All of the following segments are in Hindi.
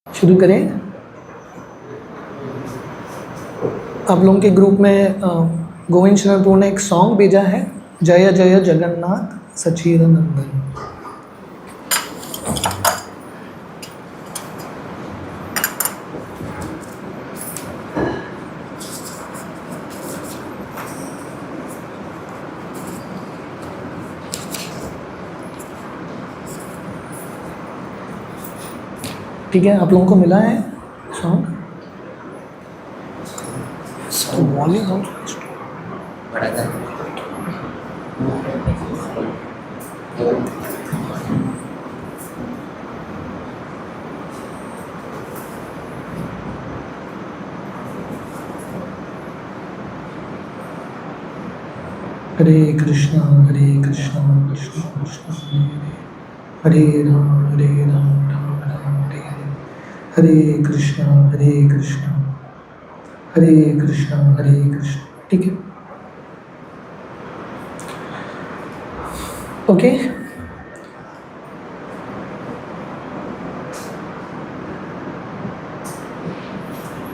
शुरू करें। आप लोगों के ग्रुप में गोविंद शरणपुर ने एक सॉन्ग भेजा है, जय जय जगन्नाथ सच्चिदानंदन। ठीक है, आप लोगों को मिला है सॉन्ग? वॉल्यूम हरे कृष्णा कृष्ण कृष्ण हरे हरे राम राम राम हरे हरे, हरे कृष्णा हरे कृष्ण हरे कृष्ण। ठीक है, ओके।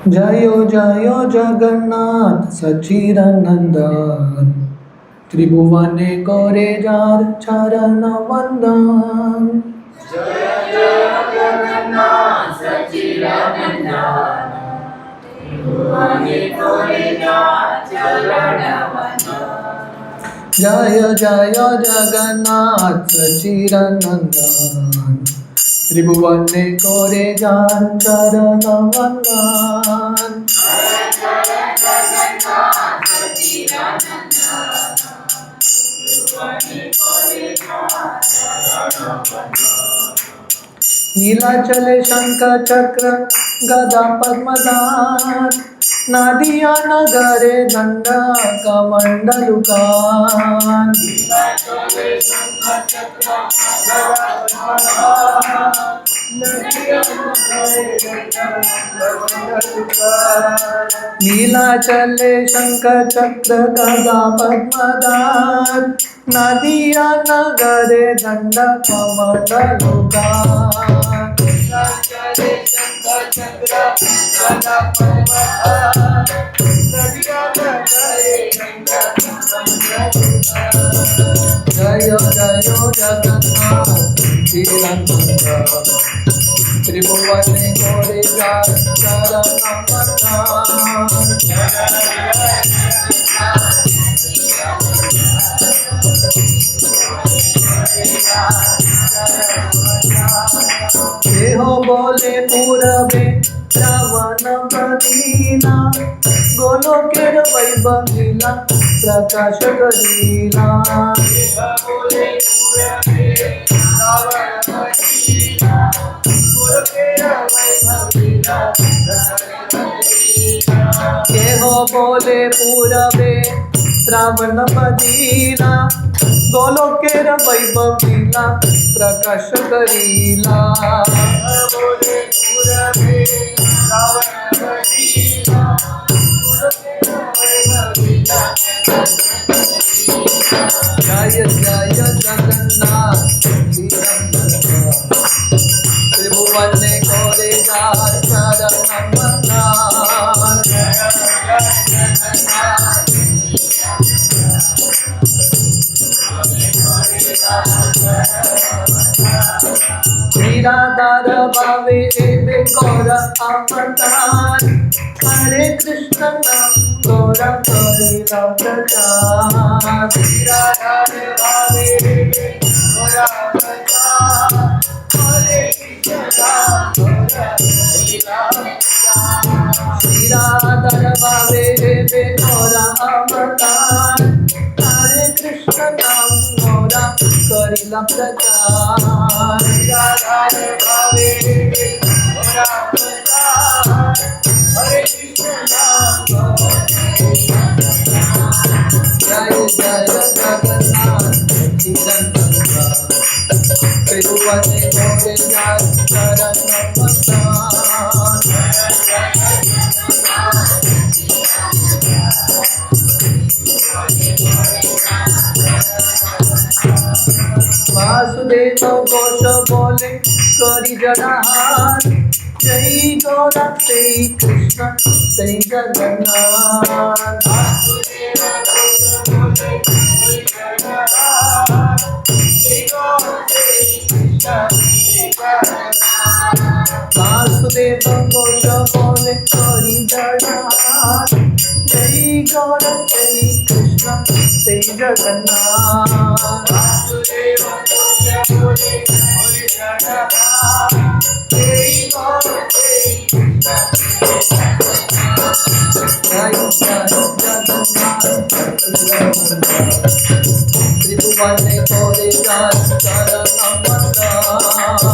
जयो जयो जगन्नाथ सच्चिदानंदन, त्रिभुवने करे जार चरण वंदन। जय जय जगन्नाथ सच्चिदानंदन, त्रिभुवने करे जार चरण वंदन। जय जय जगन्नाथ सच्चिदानंदन, त्रिभुवने करे जार चरण वंदन। जय जय जगन्नाथ सच्चिदानंदन, त्रिभुवने करे जार चरण वंदन। नीलाचले शंख चक्र गदा पद्मदान, नादिया नगरे दंड कमंडलुकान। नीलाचले शंख चक्र गदा पद्मदान, नादिया नगरे दंड कमंडलुकान। नीलाचले शंख चक्र गदा पद्मदान, नादिया नगरे दंड कमंडलुकान। नीलाचले शंख चक्र गदा पद्मदान, नादिया नगरे दंड कमंडलुकान। जय जय जगन्नाथ सच्चिदानंदन, त्रिभुवने करे जार चरण वंदन। देहो बोले पूरबे श्रवण प्रदीना, गोलोकेर वैभव लीला प्रकाश करीला। बोले पूरबे श्रवण प्रदीना, गोलोकेर वैभव लीला प्रकाश करीला। देहो बोले पूरबे श्रवण प्रदीना, गोलोकेर वैभव लीला प्रकाश करीला। बोले पूरबे श्रवण प्रदीना, गोलोकेर वैभव लीला प्रकाश करीला। जय जय जगन्नाथ सच्चिदानंदन, त्रिभुवने करे जार चरण वंदन। निराधार भावे एवे गौर अवतार, हरे कृष्ण नाम गौर करिला प्रचार। निराधार भावे गौर अवतार, हरे कृष्ण नाम गौर करिला प्रचार। निराधार भावे एवे गौर अवतार, हरे कृष्ण नाम गौर करिला प्रचार। निराधार भावे गौर अवतार, हरे कृष्ण नाम गौर करिला प्रचार। जय जय जगन्नाथ सच्चिदानंदन, त्रिभुवने करे जार चरण वंदन। वासुदेव घोष बोले करी जड़ाहार, जय गौर श्री कृष्ण श्री जगन्नाथ वासुदेव घोष बोले हरि जगन्नाथ जय गौर श्री कृष्ण श्री जगन्नाथ वासुदेव घोष बोले हरि जगन्नाथ जय गौर श्री जय जगन्नाथ त्रिभुवन कोरे चरण अमरनाथ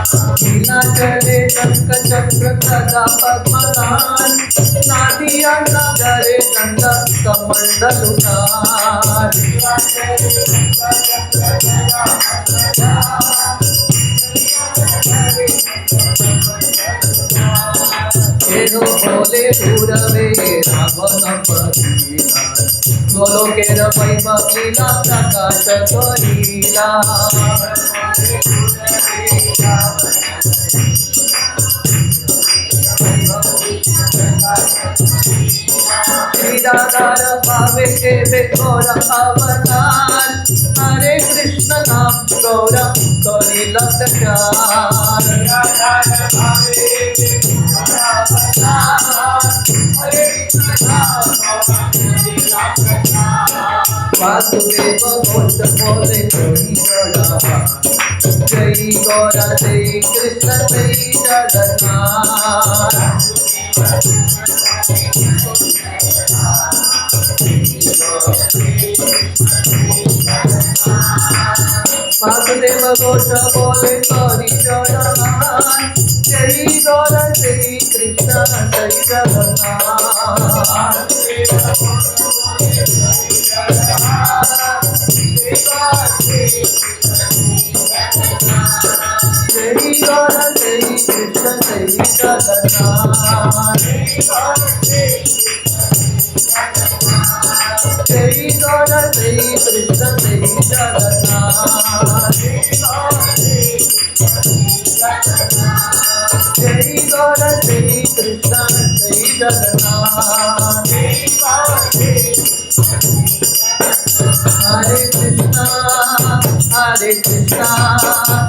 नीलाचले शंख चक्र गदा पद्मनाथ नादिया नगरे दंड कमंडलुनाथ केरो बोले पूरवे रावण परीला गोलोकेर वैभव लीला प्रकाश करीला निराधार भावे के बेघोर अवतार हरे कृष्ण नाम गौर करी लक्षार वासुदेव घोष बोले हरि जय गौर जय कृष्ण जय जगन्नाथ वासुदेव घोष बोले हरि जय गौर जय कृष्ण जय जगन्नाथ जय गौर जय कृष्ण जय जगन्नाथ जय गौर जय कृष्ण जय जगन्नाथ जय गौर जय कृष्ण जय जगन्नाथ हरे कृष्णा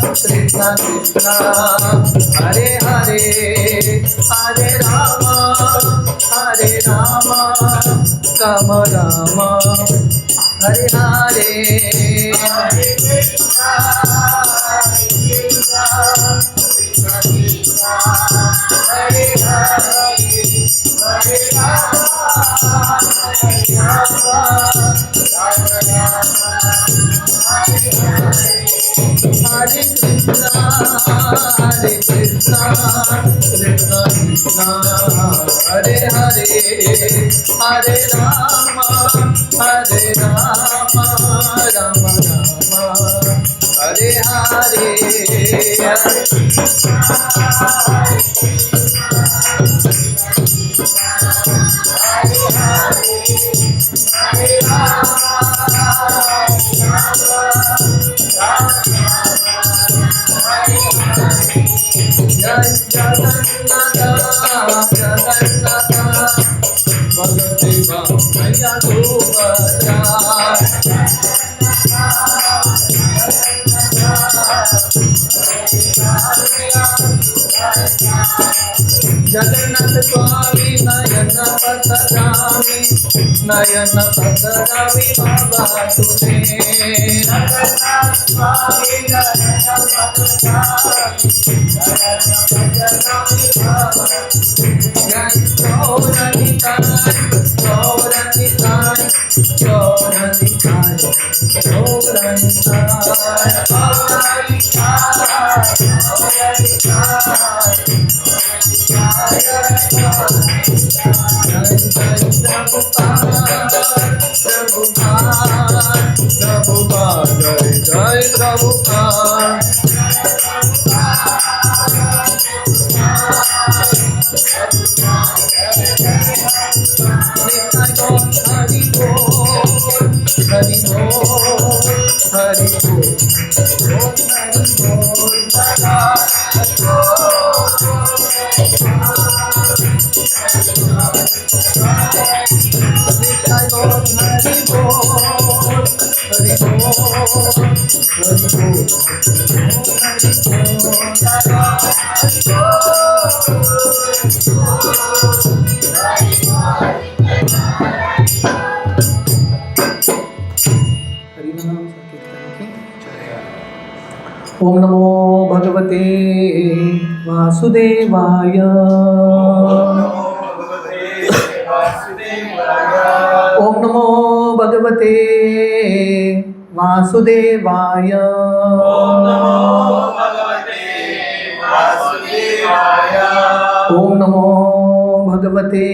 कृष्णा कृष्णा हरे हरे हरे राम राम राम हरे हरे हरे कृष्णा हरे हरे हरे राम हरे कृष्णा कृष्णा कृष्णा हरे हरे हरे राम राम राम हरे हरे जय जगन्नाथ जगन्नाथ बलदेवा मैया सुभद्रा जगन्नाथ स्वामी नयन पतरामी बाबा तुने जगन्नाथ स्वामी नयन पतरामी जय प्रभुपाद हरि ओम नमो भगवते वासुदेवाय। ओम नमो भगवते वासुदेवाय। ओम नमो भगवते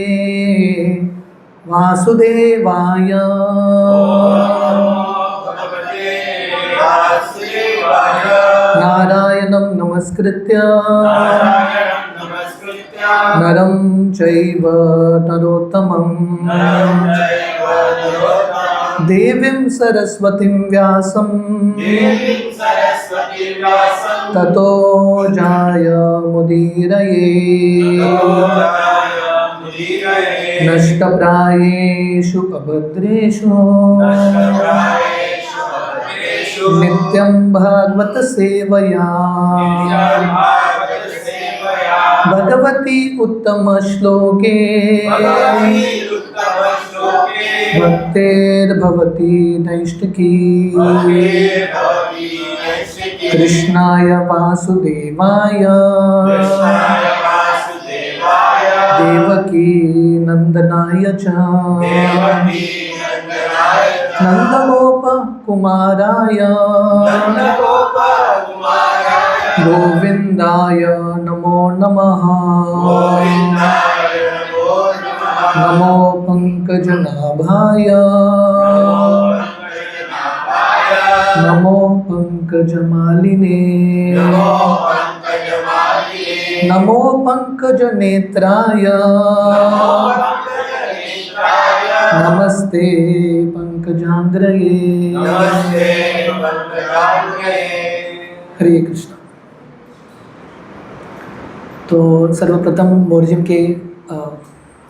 वासुदेवाय। नारायणं नमस्कृत्य नरं चैव नरोत्तमं देवीं सरस्वतीं व्यासं ततो जायमुदीरये। नष्टप्रायेषु अभद्रेषु नित्यं भागवत सेवया भगवती उत्तम श्लोके भक्तेर्भवती नैष्टिकी। कृष्णाय वासुदेवाय देवकी नंदनाय च नंदगोप कुमाराय गोविंदाय नमो नमः। नमो पंकजनाभाय नमो पंकजमालिने नमो पंकजनेत्राय नमस्ते पंकजांग्रये। हरे कृष्ण। तो सर्वप्रथम मोरजिम के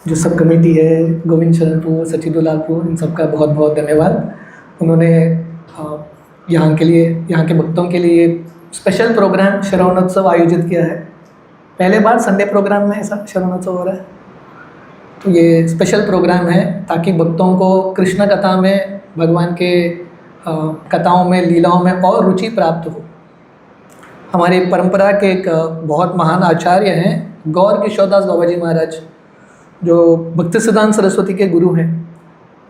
जो सब कमेटी है, गोविंद शरणपुर, सचिदुलालपुर, इन सबका बहुत बहुत धन्यवाद। उन्होंने यहाँ के लिए, यहाँ के भक्तों के लिए स्पेशल प्रोग्राम श्रवणोत्सव आयोजित किया है। पहले बार संडे प्रोग्राम में ऐसा श्रवणोत्सव हो रहा है। तो ये स्पेशल प्रोग्राम है ताकि भक्तों को कृष्ण कथा में, भगवान के कथाओं में, लीलाओं में और रुचि प्राप्त हो। हमारी परंपरा के एक बहुत महान आचार्य हैं गौर किशोरदास बाबा जी महाराज, जो भक्ति सिद्धांत सरस्वती के गुरु हैं।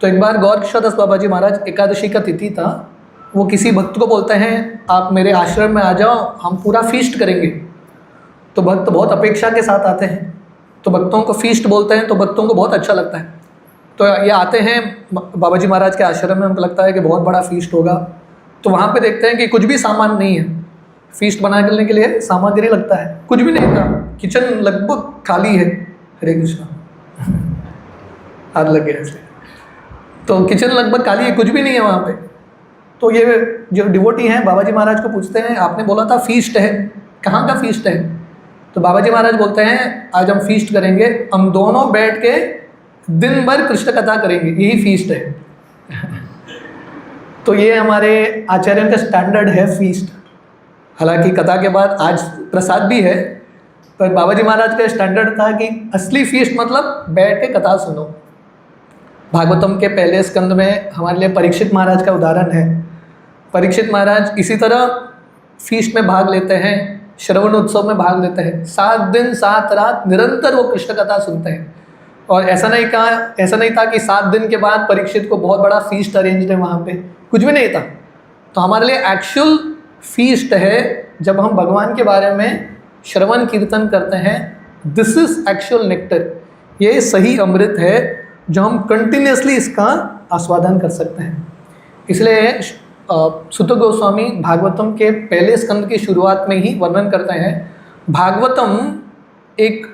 तो एक बार गौर किशोरदास बाबा जी महाराज, एकादशी का तिथि था, वो किसी भक्त को बोलते हैं आप मेरे आश्रम में आ जाओ, हम पूरा फीस्ट करेंगे। तो भक्त बहुत अपेक्षा के साथ आते हैं। तो भक्तों को फीस्ट बोलते हैं तो भक्तों को बहुत अच्छा लगता है। तो ये आते हैं बाबा जी महाराज के आश्रम में, हमको लगता है कि बहुत बड़ा फीस्ट होगा। तो वहाँ पे देखते हैं कि कुछ भी सामान नहीं है। फीस्ट बनाने के लिए सामग्री लगता है, कुछ भी नहीं था। किचन लगभग खाली है। हरे कृष्ण। हाथ लग गया इसलिए। तो किचन लगभग खाली है, कुछ भी नहीं है वहाँ पे। तो ये जो डिवोटी हैं बाबा जी महाराज को पूछते हैं, आपने बोला था फीस्ट है, कहाँ का फीस्ट है? तो बाबा जी महाराज बोलते हैं आज हम फीस्ट करेंगे, हम दोनों बैठ के दिन भर कृष्ण कथा करेंगे, यही फीस्ट है। तो ये हमारे आचार्यों का स्टैंडर्ड है फीस्ट। हालांकि कथा के बाद आज प्रसाद भी है, पर बाबा जी महाराज का स्टैंडर्ड था कि असली फीस्ट मतलब बैठ के कथा सुनो। भागवतम के पहले स्कंद में हमारे लिए परीक्षित महाराज का उदाहरण है। परीक्षित महाराज इसी तरह फीस्ट में भाग लेते हैं, श्रवण उत्सव में भाग लेते हैं। 7 दिन 7 रात निरंतर वो कृष्ण कथा सुनते हैं। और ऐसा नहीं था कि 7 दिन के बाद परीक्षित को बहुत बड़ा फीस्ट अरेंज है वहाँ पे, कुछ भी नहीं था। तो हमारे लिए एक्चुअल फीस्ट है जब हम भगवान के बारे में श्रवण कीर्तन करते हैं। This is actual nectar. ये सही अमृत है जो हम कंटिन्यूसली इसका आस्वादन कर सकते हैं। इसलिए सुत गोस्वामी भागवतम के पहले स्कंद की शुरुआत में ही वर्णन करते हैं, भागवतम एक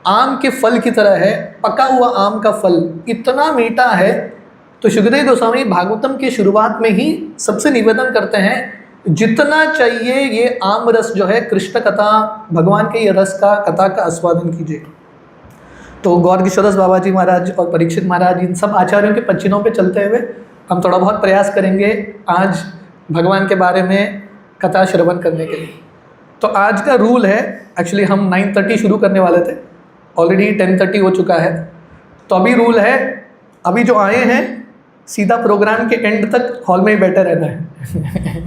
आम के फल की तरह है, पका हुआ आम का फल इतना मीठा है। तो सुखदेव गोस्वामी भागवतम की शुरुआत में ही सबसे निवेदन करते हैं जितना चाहिए ये आम रस जो है कृष्ण कथा, भगवान के ये रस का, कथा का आस्वादन कीजिए। तो गौर किशोरदास बाबा जी महाराज और परीक्षित महाराज, इन सब आचार्यों के पच्चीनों पे चलते हुए हम थोड़ा बहुत प्रयास करेंगे आज भगवान के बारे में कथा श्रवण करने के लिए। तो आज का रूल है, एक्चुअली हम 9:30 शुरू करने वाले थे, ऑलरेडी 10:30 हो चुका है। तो अभी रूल है, अभी जो आए हैं सीधा प्रोग्राम के एंड तक हॉल में ही बैठे रहना है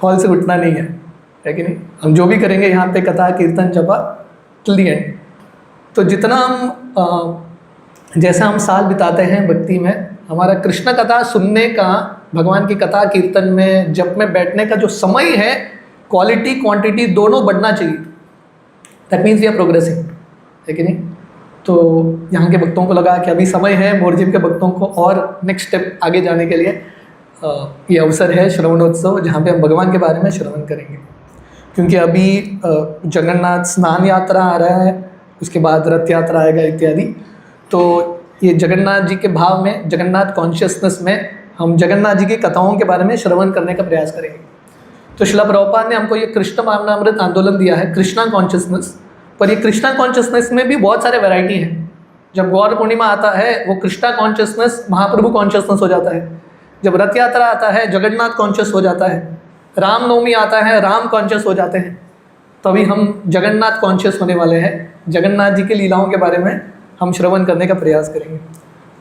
हॉल से उठना नहीं है कि नहीं। हम जो भी करेंगे यहाँ पे कथा कीर्तन जपा टिल द एंड। तो जितना हम जैसा हम साल बिताते हैं भक्ति में, हमारा कृष्ण कथा सुनने का, भगवान की कथा कीर्तन में जप में बैठने का जो समय है, क्वालिटी क्वांटिटी दोनों बढ़ना चाहिए। That means we are progressing, है कि नहीं। तो यहाँ के भक्तों को लगा कि अभी समय है मोरजिम के भक्तों को और नेक्स्ट स्टेप आगे जाने के लिए ये अवसर है श्रवणोत्सव, जहाँ पे हम भगवान के बारे में श्रवण करेंगे। क्योंकि अभी जगन्नाथ स्नान यात्रा आ रहा है, उसके बाद रथ यात्रा आएगा इत्यादि। तो ये जगन्नाथ जी के भाव में, जगन्नाथ कॉन्शियसनेस में हम जगन्नाथ जी की कथाओं के बारे में श्रवण करने का प्रयास करेंगे। तो श्रील प्रभुपाद ने हमको ये कृष्ण भावनामृत आंदोलन दिया है, कृष्णा कॉन्शियसनेस। पर ये कृष्णा कॉन्शियसनेस में भी बहुत सारे वैरायटी हैं। जब गौर पूर्णिमा आता है वो कृष्णा कॉन्शियसनेस महाप्रभु कॉन्शियसनेस हो जाता है। जब रथ यात्रा आता है जगन्नाथ कॉन्शियस हो जाता है। रामनवमी आता है राम कॉन्शियस हो जाते हैं। तो अभी हम जगन्नाथ कॉन्शियस होने वाले हैं, जगन्नाथ जी की लीलाओं के बारे में हम श्रवण करने का प्रयास करेंगे।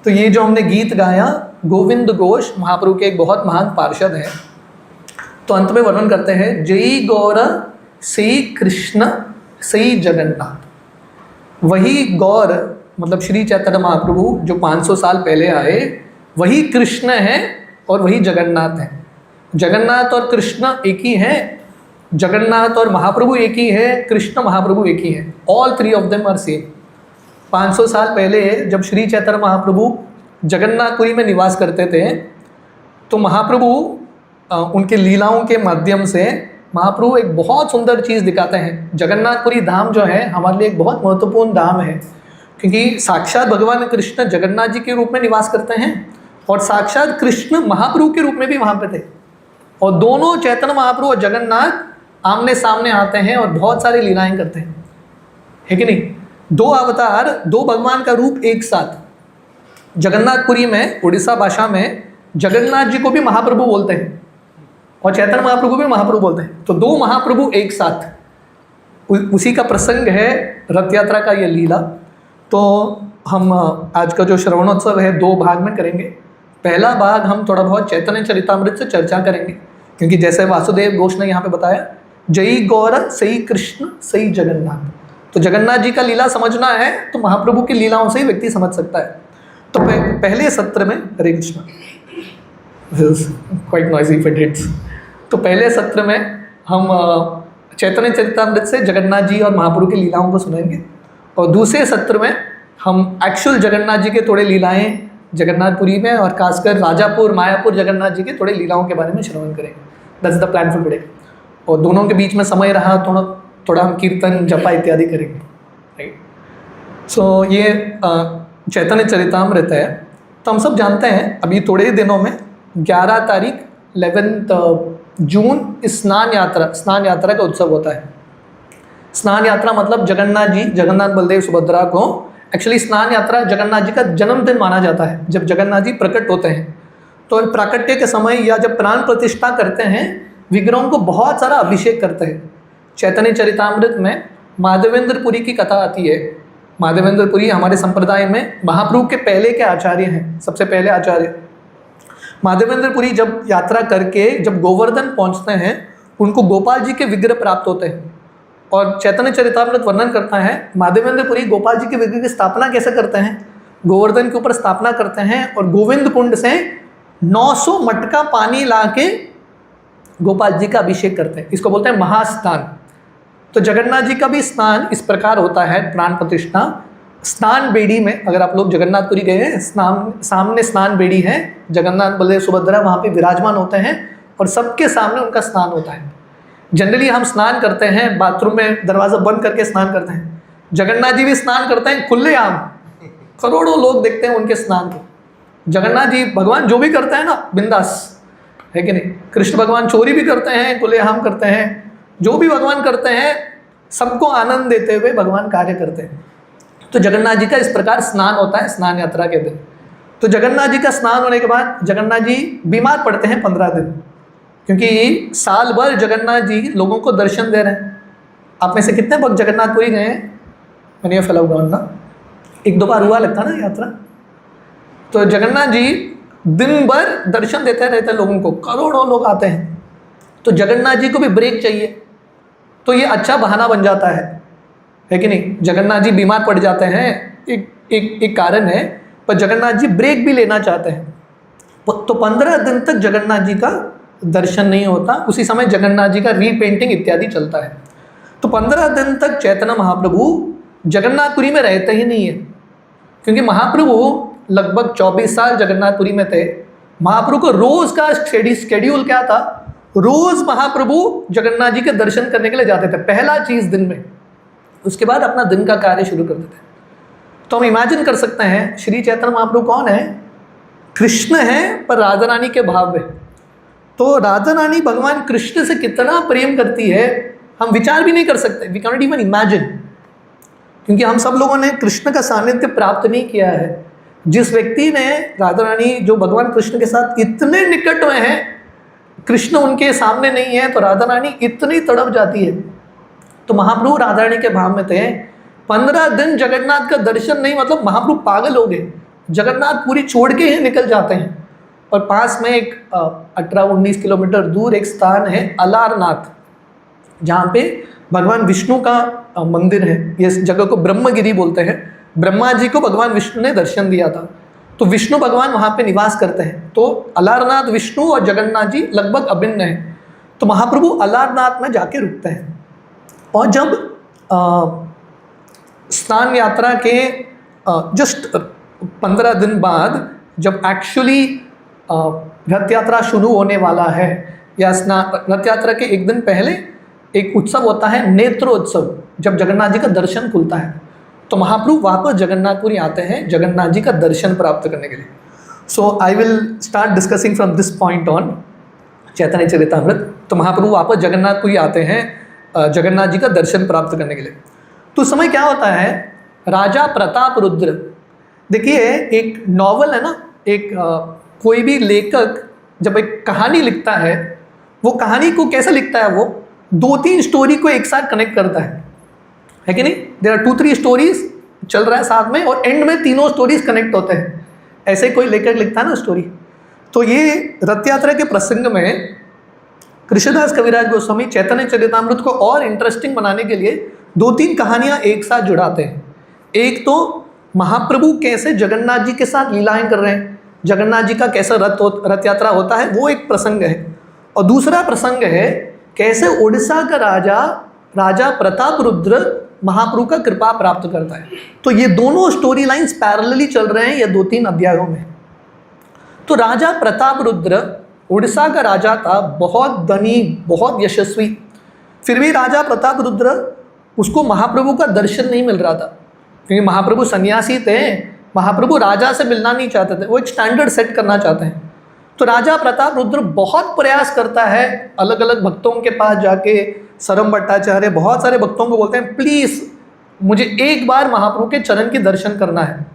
तो ये जो हमने गीत गाया, गोविंद घोष महाप्रभु के एक बहुत महान पार्षद हैं। तो अंत में वर्णन करते हैं, जय गौर श्री कृष्ण श्री जगन्नाथ। वही गौर मतलब श्री चैतन्य महाप्रभु जो 500 साल पहले आए, वही कृष्ण है और वही जगन्नाथ है। जगन्नाथ और कृष्ण एक ही हैं, जगन्नाथ और महाप्रभु एक ही है, कृष्ण महाप्रभु एक ही है। All three of them are same. 500 साल पहले जब श्री चैतन्य महाप्रभु जगन्नाथपुरी में निवास करते थे, तो महाप्रभु उनके लीलाओं के माध्यम से महाप्रभु एक बहुत सुंदर चीज़ दिखाते हैं। जगन्नाथपुरी धाम जो है हमारे लिए एक बहुत महत्वपूर्ण धाम है, क्योंकि साक्षात भगवान कृष्ण जगन्नाथ जी के रूप में निवास करते हैं और साक्षात कृष्ण महाप्रभु के रूप में भी वहाँ पे थे। और दोनों चैतन्य महाप्रभु और जगन्नाथ आमने सामने आते हैं और बहुत सारी लीलाएं करते हैं, है कि नहीं। दो अवतार, दो भगवान का रूप एक साथ। जगन्नाथपुरी में उड़ीसा भाषा में जगन्नाथ जी को भी महाप्रभु बोलते हैं और चैतन्य महाप्रभु भी महाप्रभु बोलते हैं। तो दो महाप्रभु एक साथ, उसी का प्रसंग है रथ यात्रा का ये लीला। तो हम आज का जो श्रवणोत्सव है 2 भाग में करेंगे। पहला भाग हम थोड़ा बहुत चैतन्य चरितामृत से चर्चा करेंगे, क्योंकि जैसे वासुदेव घोष ने यहाँ पे बताया, जय गौर सही कृष्ण सही जगन्नाथ। तो जगन्नाथ जी का लीला समझना है तो महाप्रभु की लीलाओं से ही व्यक्ति समझ सकता है। तो पहले सत्र में, Hare Krishna, quite noisy for dates. तो पहले सत्र में हम चैतन्य चरितामृत से जगन्नाथ जी और महाप्रभु की लीलाओं को सुनेंगे, और दूसरे सत्र में हम एक्चुअल जगन्नाथ जी के थोड़े लीलाएं जगन्नाथपुरी में और खासकर राजापुर मायापुर जगन्नाथ जी के थोड़े लीलाओं के बारे में श्रवण करेंगे। That's the plan for today. और दोनों के बीच में समय रहा थोड़ा हम कीर्तन जपा इत्यादि करेंगे, राइट। सो ये चैतन्य चरितामृत है। तो हम सब जानते हैं अभी थोड़े ही दिनों में 11 तारीख 11 जून स्नान यात्रा का उत्सव होता है। स्नान यात्रा मतलब जगन्नाथ बलदेव सुभद्रा को एक्चुअली स्नान यात्रा जगन्नाथ जी का जन्मदिन माना जाता है, जब जगन्नाथ जी प्रकट होते हैं। तो प्राकट्य के समय या जब प्राण प्रतिष्ठा करते हैं, विग्रहों को बहुत सारा अभिषेक करते हैं। चैतन्य चरितामृत में माधवेंद्रपुरी की कथा आती है। माधवेंद्रपुरी हमारे संप्रदाय में महाप्रभु के पहले के आचार्य हैं, सबसे पहले आचार्य। माधवेंद्रपुरी जब यात्रा करके जब गोवर्धन पहुंचते हैं, उनको गोपाल जी के विग्रह प्राप्त होते हैं। और चैतन्य चरितामृत वर्णन करता है माधवेंद्रपुरी गोपाल जी के विग्रह की स्थापना कैसे करते हैं। गोवर्धन के ऊपर स्थापना करते हैं और गोविंद कुंड से 900 मटका पानी ला के गोपाल जी का अभिषेक करते हैं। इसको बोलते हैं महास्नान। तो जगन्नाथ जी का भी स्नान इस प्रकार होता है, प्राण प्रतिष्ठा। स्नान बेड़ी में, अगर आप लोग जगन्नाथपुरी गए हैं, सामने स्नान बेड़ी है, जगन्नाथ बलदेव सुभद्रा वहाँ पे विराजमान होते हैं और सबके सामने उनका स्नान होता है। जनरली हम स्नान करते हैं बाथरूम में दरवाज़ा बंद करके स्नान करते हैं। जगन्नाथ जी भी स्नान करते हैं खुलेआम, करोड़ों लोग देखते हैं उनके स्नान को। जगन्नाथ जी भगवान जो भी करते हैं ना, बिंदास, है कि नहीं। कृष्ण भगवान चोरी भी करते हैं, खुलेआम करते हैं, जो भी भगवान करते हैं सबको आनंद देते हुए भगवान कार्य करते हैं। तो जगन्नाथ जी का इस प्रकार स्नान होता है स्नान यात्रा के दिन। तो जगन्नाथ जी का स्नान होने के बाद जगन्नाथ जी बीमार पड़ते हैं 15 दिन, क्योंकि साल भर जगन्नाथ जी लोगों को दर्शन दे रहे हैं। आप में से कितने भक्त जगन्नाथपुरी गए हैं? मैंने ये फेलो डाउन ना, 1-2 बार हुआ लगता ना यात्रा। तो जगन्नाथ जी दिन भर दर्शन देते रहते हैं लोगों को, करोड़ों लोग आते हैं। तो जगन्नाथ जी को भी ब्रेक चाहिए, तो ये अच्छा बहाना बन जाता है कि नहीं? जगन्नाथ जी बीमार पड़ जाते हैं, एक कारण है, पर जगन्नाथ जी ब्रेक भी लेना चाहते हैं। तो 15 दिन तक जगन्नाथ जी का दर्शन नहीं होता। उसी समय जगन्नाथ जी का रीपेंटिंग इत्यादि चलता है। तो 15 दिन तक चैतन्य महाप्रभु जगन्नाथपुरी में रहते ही नहीं है, क्योंकि महाप्रभु लगभग 24 साल जगन्नाथपुरी में थे। महाप्रभु को रोज का शेड्यूल क्या था? रोज महाप्रभु जगन्नाथ जी के दर्शन करने के लिए जाते थे, पहला चीज दिन में। उसके बाद अपना दिन का कार्य शुरू करते थे। तो हम इमेजिन कर सकते हैं श्री चैतन्य महाप्रभु कौन है? कृष्ण है, पर राधा रानी के भाव में। तो राधा रानी भगवान कृष्ण से कितना प्रेम करती है हम विचार भी नहीं कर सकते, we can not even imagine, क्योंकि हम सब लोगों ने कृष्ण का सानिध्य प्राप्त नहीं किया है। जिस व्यक्ति ने राधा रानी जो भगवान कृष्ण के साथ इतने निकट में हैं, कृष्ण उनके सामने नहीं है तो राधा रानी इतनी तड़प जाती है। तो महाप्रभु राधा रानी के भाव में थे। 15 दिन जगन्नाथ का दर्शन नहीं, मतलब महाप्रभु पागल हो गए, जगन्नाथ पूरी छोड़ के ही निकल जाते हैं। और पास में एक 18-19 किलोमीटर दूर एक स्थान है अलारनाथ, जहाँ पे भगवान विष्णु का मंदिर है। इस जगह को ब्रह्मगिरी बोलते हैं। ब्रह्मा जी को भगवान विष्णु ने दर्शन दिया था, तो विष्णु भगवान वहाँ पे निवास करते हैं। तो अलारनाथ विष्णु और जगन्नाथ जी लगभग अभिन्न हैं। तो महाप्रभु अलारनाथ में जाके रुकते हैं। और जब स्नान यात्रा के जस्ट 15 दिन बाद जब एक्चुअली रथ यात्रा शुरू होने वाला है, या रथ यात्रा के एक दिन पहले एक उत्सव होता है नेत्रोत्सव, जब जगन्नाथ जी का दर्शन खुलता है, तो महाप्रभु वापस जगन्नाथपुरी आते हैं जगन्नाथ जी का दर्शन प्राप्त करने के लिए। So I will start discussing from this point on Chaitanya Charitamrita. तो महाप्रभु वापस जगन्नाथपुरी आते हैं जगन्नाथ जी का दर्शन प्राप्त करने के लिए। तो उस समय क्या होता है, राजा प्रताप रुद्र, देखिए एक नॉवल है ना, एक कोई भी लेखक जब एक कहानी लिखता है, वो कहानी को कैसे लिखता है? वो 2-3 स्टोरी को एक साथ कनेक्ट करता है कि नहीं? देयर आर 2-3 स्टोरीज चल रहा है साथ में, और एंड में तीनों स्टोरीज कनेक्ट होते हैं। ऐसे कोई लेखक लिखता है ना स्टोरी। तो ये रथ यात्रा के प्रसंग में कृष्णदास कविराज गोस्वामी चैतन्य चरितामृत को और इंटरेस्टिंग बनाने के लिए 2-3 कहानियां एक साथ जुड़ाते हैं। एक तो महाप्रभु कैसे जगन्नाथ जी के साथ लीलाएं कर रहे हैं, जगन्नाथ जी का कैसा रथ यात्रा होता है, वो एक प्रसंग है। और दूसरा प्रसंग है कैसे उड़ीसा का राजा प्रताप रुद्र महाप्रभु का कृपा प्राप्त करता है। तो ये दोनों स्टोरी लाइन्स पैरेलली चल रहे हैं ये 2-3 अध्यायों में। तो राजा प्रताप रुद्र उड़ीसा का राजा था, बहुत धनी, बहुत यशस्वी। फिर भी राजा प्रताप रुद्र उसको महाप्रभु का दर्शन नहीं मिल रहा था, क्योंकि महाप्रभु सन्यासी थे। महाप्रभु राजा से मिलना नहीं चाहते थे, वो एक स्टैंडर्ड सेट करना चाहते हैं। तो राजा प्रताप रुद्र बहुत प्रयास करता है, अलग अलग भक्तों के पास जाके, सरम भट्टाचार्य बहुत सारे भक्तों को बोलते हैं प्लीज़ मुझे एक बार महाप्रभु के चरण की दर्शन करना है।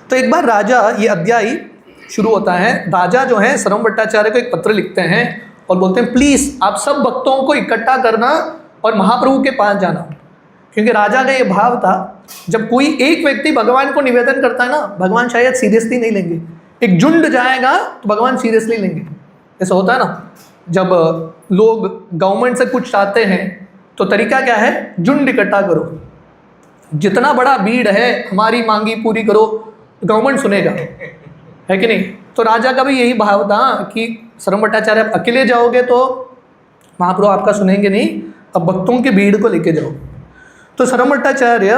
तो एक बार राजा, ये अध्याय शुरू होता है, राजा जो है सरम भट्टाचार्य को एक पत्र लिखते हैं और बोलते हैं प्लीज़ आप सब भक्तों को इकट्ठा करना और महाप्रभु के पास जाना। क्योंकि राजा का ये भाव था, जब कोई एक व्यक्ति भगवान को निवेदन करता है ना, भगवान शायद सीरियसली नहीं लेंगे। एक झुंड जाएगा तो भगवान सीरियसली लेंगे। ऐसा होता है ना, जब लोग गवर्नमेंट से कुछ चाहते हैं तो तरीका क्या है, झुंड इकट्ठा करो, जितना बड़ा भीड़ है हमारी मांगी पूरी करो, गवर्नमेंट सुनेगा, है कि नहीं? तो राजा का भी यही भाव था कि सरम भट्टाचार्य आप अकेले जाओगे तो महाप्रभु आपका सुनेंगे नहीं, अब भक्तों की भीड़ को लेके जाओ। तो सरम भट्टाचार्य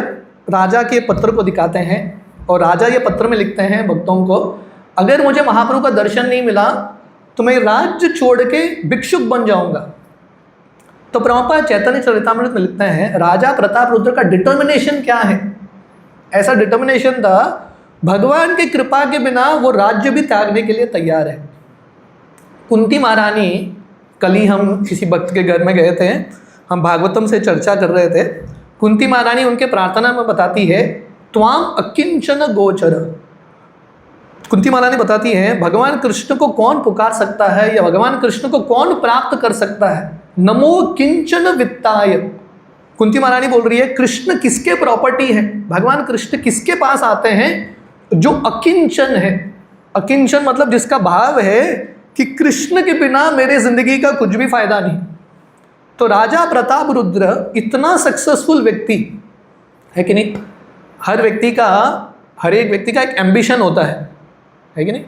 राजा के पत्र को दिखाते हैं और राजा ये पत्र में लिखते हैं भक्तों को, अगर मुझे महाप्रभु का दर्शन नहीं मिला तो मैं राज्य छोड़ के भिक्षुक बन जाऊंगा। तो प्रभुपाद चैतन्य चरितामृत में लिखते हैं राजा प्रताप रुद्र का डिटर्मिनेशन क्या है। ऐसा डिटर्मिनेशन था, भगवान की कृपा के बिना वो राज्य भी त्यागने के लिए तैयार है। कुंती महारानी, कल ही हम किसी भक्त के घर में गए थे, हम भागवतम से चर्चा कर रहे थे। कुंती महारानी उनके प्रार्थना में बताती है त्वाम अकिंचन गोचर। कुंती महारानी बताती हैं भगवान कृष्ण को कौन पुकार सकता है या भगवान कृष्ण को कौन प्राप्त कर सकता है। नमो किंचन वित्ताय। कुंती महारानी बोल रही है कृष्ण किसके प्रॉपर्टी है, भगवान कृष्ण किसके पास आते हैं, जो अकिंचन है। अकिंचन मतलब जिसका भाव है कि कृष्ण के बिना मेरे जिंदगी का कुछ भी फायदा नहीं। तो राजा प्रताप रुद्र इतना सक्सेसफुल व्यक्ति है कि नहीं। हर एक व्यक्ति का एक एम्बिशन होता है कि नहीं।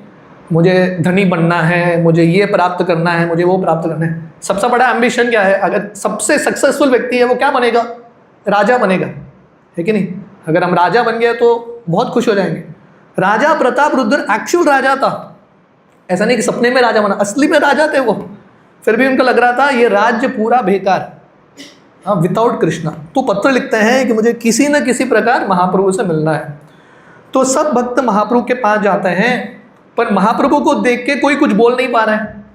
मुझे धनी बनना है, मुझे ये प्राप्त करना है, मुझे वो प्राप्त करना है। सबसे बड़ा एम्बिशन क्या है, अगर सबसे सक्सेसफुल व्यक्ति है वो क्या बनेगा, राजा बनेगा, है कि नहीं। अगर हम राजा बन गए तो बहुत खुश हो जाएंगे। राजा प्रताप रुद्र एक्चुअल राजा था, ऐसा नहीं कि सपने में राजा बना, असली में राजा थे वो। फिर भी उनको लग रहा था ये राज्य पूरा बेकार, हाँ, विदाउट कृष्णा। तो पत्र लिखते हैं कि मुझे किसी न किसी प्रकार महाप्रभु से मिलना है। तो सब भक्त महाप्रभु के पास जाते हैं, पर महाप्रभु को देख के कोई कुछ बोल नहीं पा रहे हैं।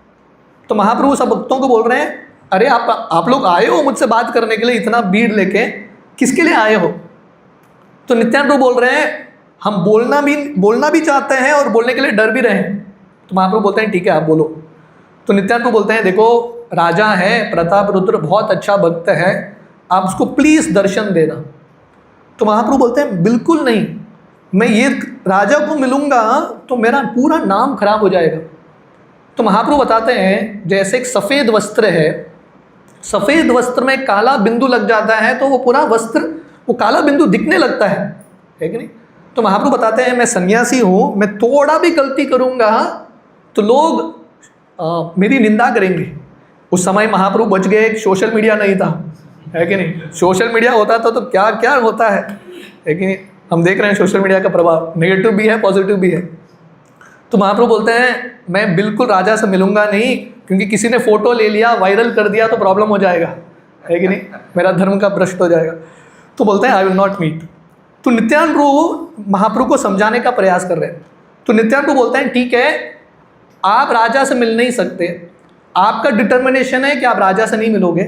तो महाप्रभु सब भक्तों को बोल रहे हैं, अरे आप लोग आए हो मुझसे बात करने के लिए, इतना भीड़ लेके किसके लिए आए हो। तो नित्यानंद प्रभु बोल रहे हैं हम बोलना भी चाहते हैं और बोलने के लिए डर भी रहे हैं। तो महाप्रभु बोलते हैं ठीक है आप बोलो। तो नित्यानंद प्रभु बोलते हैं देखो राजा है प्रताप रुद्र, बहुत अच्छा भक्त है, आप उसको प्लीज दर्शन देना। तो महाप्रभु बोलते हैं बिल्कुल नहीं, मैं ये राजा को मिलूंगा तो मेरा पूरा नाम खराब हो जाएगा। तो महाप्रभु बताते हैं जैसे एक सफ़ेद वस्त्र है, सफ़ेद वस्त्र में काला बिंदु लग जाता है तो वो पूरा वस्त्र, वो काला बिंदु दिखने लगता है कि नहीं। तो महाप्रभु बताते हैं मैं सन्यासी हूँ, मैं थोड़ा भी गलती करूँगा तो लोग मेरी निंदा करेंगे। उस समय महाप्रभु बच गए, सोशल मीडिया नहीं था, है कि नहीं। सोशल मीडिया होता तो क्या क्या होता है कि नहीं। हम देख रहे हैं सोशल मीडिया का प्रभाव नेगेटिव भी है पॉजिटिव भी है। तो महाप्रभु बोलते हैं मैं बिल्कुल राजा से मिलूंगा नहीं, क्योंकि किसी ने फोटो ले लिया वायरल कर दिया तो प्रॉब्लम हो जाएगा, है कि नहीं, मेरा धर्म का भ्रष्ट हो जाएगा। तो बोलते हैं आई विल नॉट मीट। तो नित्यानंद प्रभु महाप्रभु को समझाने का प्रयास कर रहे हैं। तो नित्यानंद प्रभु बोलते हैं ठीक है आप राजा से मिल नहीं सकते, आपका डिटर्मिनेशन है कि आप राजा से नहीं मिलोगे,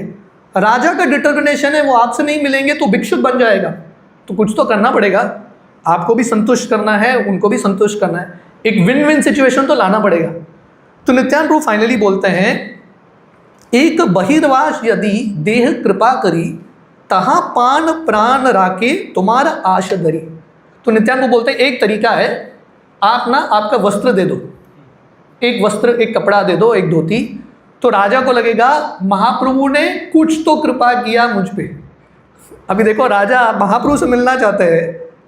राजा का डिटर्मिनेशन है वो आपसे नहीं मिलेंगे तो भिक्षुक बन जाएगा। तो कुछ तो करना पड़ेगा, आपको भी संतुष्ट करना है, उनको भी संतुष्ट करना है, एक विन विन सिचुएशन तो लाना पड़ेगा। तो नित्यानंद प्रभु फाइनली बोलते हैं एक बहिर्वास यदि देह कृपा करी, तहाँ पान प्राण राके तुम्हारा आश धरी। तो नित्यानंद प्रभु बोलते हैं एक तरीका है, आप ना आपका वस्त्र दे दो, एक वस्त्र, एक कपड़ा दे दो, एक धोती, तो राजा को लगेगा महाप्रभु ने कुछ तो कृपा किया मुझ पे। अभी देखो राजा महाप्रभु से मिलना चाहते हैं,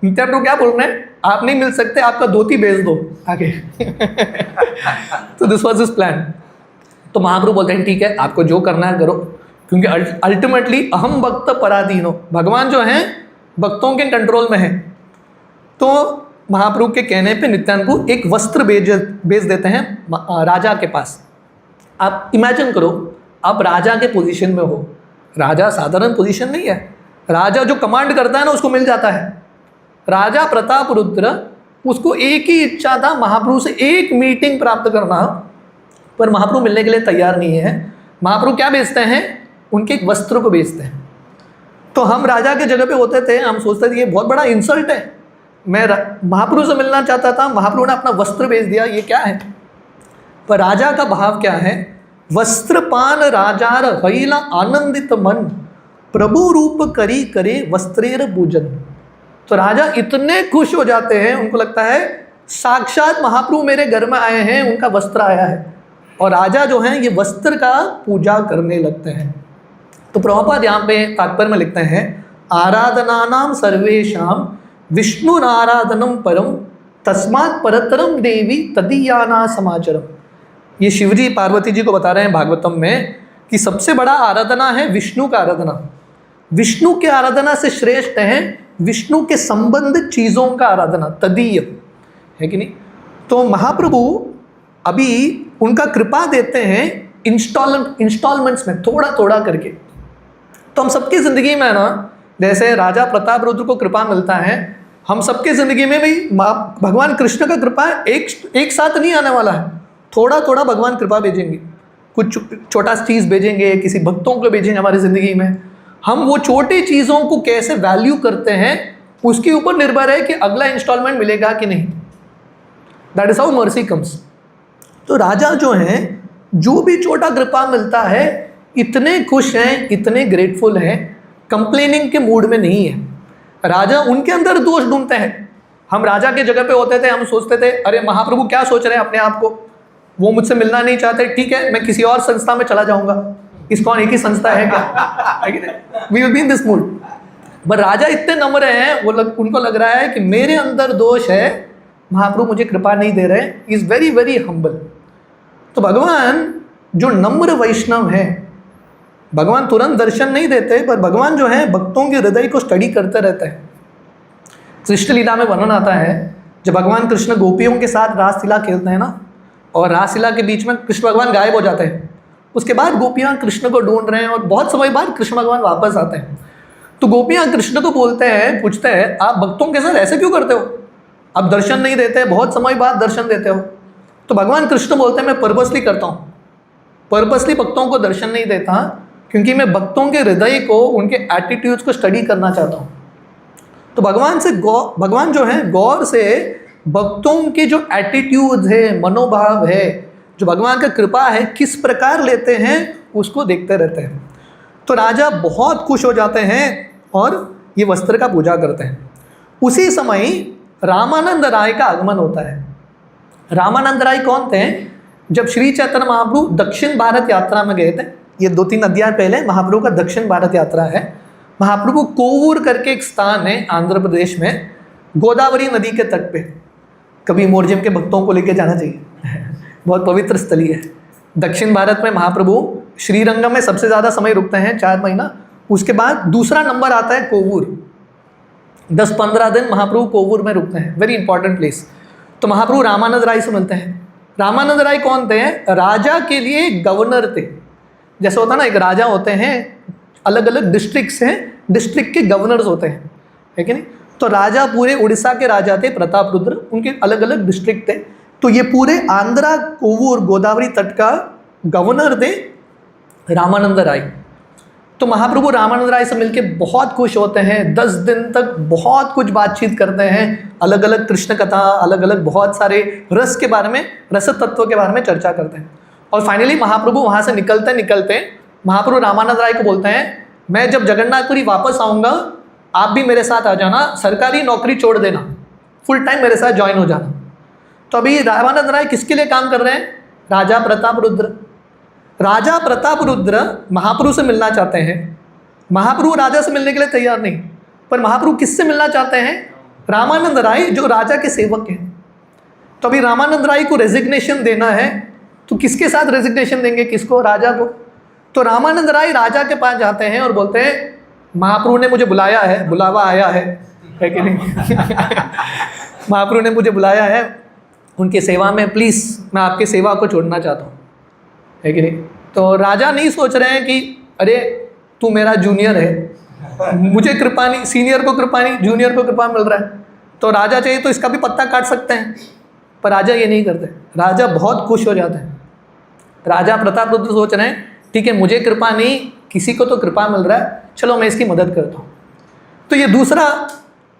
नित्यानंद प्रभु क्या बोल रहे हैं आप नहीं मिल सकते, आपका धोती बेच दो आगे। तो दिस वाज हिज प्लान। तो महाप्रभु बोलते हैं ठीक है आपको जो करना है करो, क्योंकि अल्टीमेटली अहम भक्त पराधीनो, भगवान जो हैं भक्तों के कंट्रोल में है। तो महाप्रभु के कहने पे नित्यानंद प्रभु एक वस्त्र भेज देते हैं राजा के पास। आप इमेजिन करो आप राजा के पोजीशन में हो, राजा साधारण पोजीशन नहीं है, राजा जो कमांड करता है ना उसको मिल जाता है। राजा प्रताप रुद्र, उसको एक ही इच्छा था महाप्रभु से एक मीटिंग प्राप्त करना, पर महाप्रभु मिलने के लिए तैयार नहीं है। महाप्रभु क्या बेचते हैं, उनके एक वस्त्र को बेचते हैं। तो हम राजा के जगह पे होते थे, हम सोचते थे ये बहुत बड़ा इंसल्ट है, मैं महाप्रभु से मिलना चाहता था, महाप्रभु ने अपना वस्त्र बेच दिया, ये क्या है। पर राजा का भाव क्या है, वस्त्र पान राजार हईला आनंदित मन, प्रभु रूप करी करे वस्त्रेर पूजन। तो राजा इतने खुश हो जाते हैं, उनको लगता है साक्षात महाप्रभु मेरे घर में आए हैं, उनका वस्त्र आया है, और राजा जो हैं ये वस्त्र का पूजा करने लगते हैं। तो प्रभुपाद यहाँ पे तात्पर्य में लिखते हैं आराधनानाम सर्वेशाम विष्णु आराधनम परम तस्मात् परतरम देवी तदीयाना समाचरम। ये शिवजी पार्वती जी को बता रहे हैं भागवतम में कि सबसे बड़ा आराधना है विष्णु का आराधना। विष्णु के आराधना से श्रेष्ठ है विष्णु के संबंधित चीज़ों का आराधना, तदीय, है कि नहीं। तो महाप्रभु अभी उनका कृपा देते हैं इंस्टॉलमेंट्स में, थोड़ा थोड़ा करके। तो हम सबकी ज़िंदगी में ना, जैसे राजा प्रताप रुद्र को कृपा मिलता है, हम सबके ज़िंदगी में भी भगवान कृष्ण का कृपा एक साथ नहीं आने वाला है, थोड़ा थोड़ा भगवान कृपा भेजेंगे, कुछ छोटा चीज़ भेजेंगे, किसी भक्तों को भेजेंगे हमारी ज़िंदगी में। हम वो छोटी चीज़ों को कैसे वैल्यू करते हैं उसके ऊपर निर्भर है कि अगला इंस्टॉलमेंट मिलेगा कि नहीं। That is how mercy comes. तो राजा जो हैं, जो भी छोटा कृपा मिलता है इतने खुश हैं, इतने ग्रेटफुल हैं, कंप्लेनिंग के मूड में नहीं है। राजा उनके अंदर दोष ढूंढते हैं। हम राजा के जगह पे होते थे, हम सोचते थे अरे महाप्रभु क्या सोच रहे हैं अपने आप को, वो मुझसे मिलना नहीं चाहते, ठीक है मैं किसी और संस्था में चला जाऊंगा, इस्कॉन एक ही संस्था है क्या, we will be in this mood. पर राजा इतने नम्र हैं, उनको लग रहा है कि मेरे अंदर दोष है, महाप्रभु मुझे कृपा नहीं दे रहे, इज वेरी वेरी हम्बल। तो भगवान जो नम्र वैष्णव है, भगवान तुरंत दर्शन नहीं देते, पर भगवान जो है भक्तों के हृदय को स्टडी करते रहते हैं। कृष्ण लीला में वर्णन आता है, जब भगवान कृष्ण गोपियों के साथ रासलीला खेलते हैं ना, और रासलीला के बीच में कृष्ण भगवान गायब हो जाते हैं, उसके बाद गोपियाँ कृष्ण को ढूंढ रहे हैं और बहुत समय बाद कृष्ण भगवान वापस आते हैं। तो गोपियाँ कृष्ण को बोलते हैं, पूछते हैं आप भक्तों के साथ ऐसे क्यों करते हो, आप दर्शन नहीं देते, बहुत समय बाद दर्शन देते हो। तो भगवान कृष्ण बोलते हैं मैं पर्पसली करता हूँ, पर्पसली भक्तों को दर्शन नहीं देता, क्योंकि मैं भक्तों के हृदय को, उनके एटीट्यूड्स को स्टडी करना चाहता हूँ। तो भगवान जो है गौर से भक्तों के जो एटीट्यूड है, मनोभाव है, जो भगवान का कृपा है किस प्रकार लेते हैं उसको देखते रहते हैं। तो राजा बहुत खुश हो जाते हैं और ये वस्त्र का पूजा करते हैं। उसी समय रामानंद राय का आगमन होता है। रामानंद राय कौन थे? जब श्री चैतन्य महाप्रभु दक्षिण भारत यात्रा में गए थे, ये 2-3 अध्याय पहले महाप्रभु का दक्षिण भारत यात्रा है। महाप्रभु कोवूर करके एक स्थान है आंध्र प्रदेश में, गोदावरी नदी के तट पे। कभी मोरजिम के भक्तों को लेके जाना चाहिए, बहुत पवित्र स्थली है। दक्षिण भारत में महाप्रभु श्रीरंगम में सबसे ज़्यादा समय रुकते हैं, 4 महीना। उसके बाद दूसरा नंबर आता है कोवूर, 10-15 दिन महाप्रभु कोवूर में रुकते हैं, वेरी इंपॉर्टेंट प्लेस। तो महाप्रभु रामानंद राय से मिलते हैं। रामानंद राय कौन थे? राजा के लिए गवर्नर थे। जैसे होता है ना, एक राजा होते हैं, अलग अलग डिस्ट्रिक्ट्स हैं, डिस्ट्रिक्ट के गवर्नर्स होते हैं, है कि नहीं। तो राजा पूरे उड़ीसा के राजा थे प्रतापरुद्र, उनके अलग अलग डिस्ट्रिक्ट थे। तो ये पूरे आंध्रा कोवूर गोदावरी तट का गवर्नर थे रामानंद राय। तो महाप्रभु रामानंद राय से मिलके बहुत खुश होते हैं, 10 दिन तक बहुत कुछ बातचीत करते हैं, अलग अलग कृष्ण कथा, अलग अलग बहुत सारे रस के बारे में, रस तत्व के बारे में चर्चा करते हैं। और फाइनली महाप्रभु वहाँ से निकलते महाप्रभु रामानंद राय को बोलते हैं, मैं जब जगन्नाथपुरी वापस आऊँगा आप भी मेरे साथ आ जाना, सरकारी नौकरी छोड़ देना, फुल टाइम मेरे साथ ज्वाइन हो जाना। तो अभी रामानंद राय किसके लिए काम कर रहे हैं? राजा प्रतापरुद्र। राजा प्रतापरुद्र महाप्रभु से मिलना चाहते हैं। महाप्रभु राजा से मिलने के लिए तैयार नहीं, पर महाप्रभु किससे मिलना चाहते हैं? रामानंद राय, जो राजा के सेवक हैं। तो अभी रामानंद राय को रेजिग्नेशन देना है, तो किसके साथ रेजिग्नेशन देंगे? किसको? राजा को। तो रामानंद राय राजा के पास जाते हैं और बोलते हैं महाप्रभु ने मुझे बुलाया है, बुलावा आया है कि नहीं महाप्रभु ने मुझे बुलाया है उनकी सेवा में, प्लीज़ मैं आपकी सेवा को छोड़ना चाहता हूँ, है कि नहीं। तो राजा नहीं सोच रहे हैं कि अरे तू मेरा जूनियर है, मुझे कृपा नहीं, सीनियर को कृपा नहीं, जूनियर को कृपा मिल रहा है, तो राजा चाहिए तो इसका भी पत्ता काट सकते हैं। पर राजा ये नहीं करते, राजा बहुत खुश हो जाते हैं। राजा प्रतापरुद्र सोच रहे हैं ठीक है, मुझे कृपा नहीं, किसी को तो कृपा मिल रहा है, चलो मैं इसकी मदद करता हूँ। तो ये दूसरा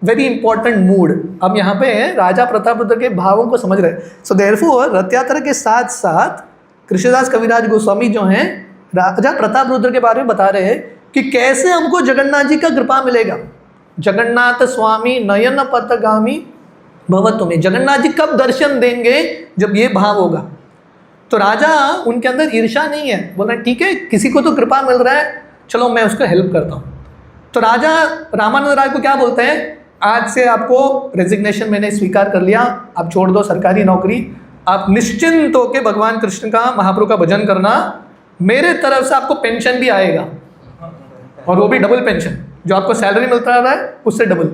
वेरी इंपॉर्टेंट मूड अब यहाँ पे है, राजा प्रतापरुद्र के भावों को समझ रहे। सो देयरफॉर रथ यात्रा के साथ साथ कृष्णदास कविराज गोस्वामी जो हैं राजा प्रतापरुद्र के बारे में बता रहे हैं कि कैसे हमको जगन्नाथ जी का कृपा मिलेगा। जगन्नाथ स्वामी नयन पथगामी भवतु में, जगन्नाथ जी कब दर्शन देंगे? जब ये भाव होगा। तो राजा, उनके अंदर ईर्ष्या नहीं है, बोल रहे हैं ठीक है किसी को तो कृपा मिल रहा है, चलो मैं उसको हेल्प करता हूँ। तो राजा रामानंद राय को क्या बोलते हैं, आज से आपको रेजिग्नेशन मैंने स्वीकार कर लिया, आप छोड़ दो सरकारी नौकरी, आप निश्चिंत होकर भगवान कृष्ण का, महाप्रभु का भजन करना, मेरे तरफ से आपको पेंशन भी आएगा, और वो भी डबल पेंशन, जो आपको सैलरी मिलता रहा है उससे डबल,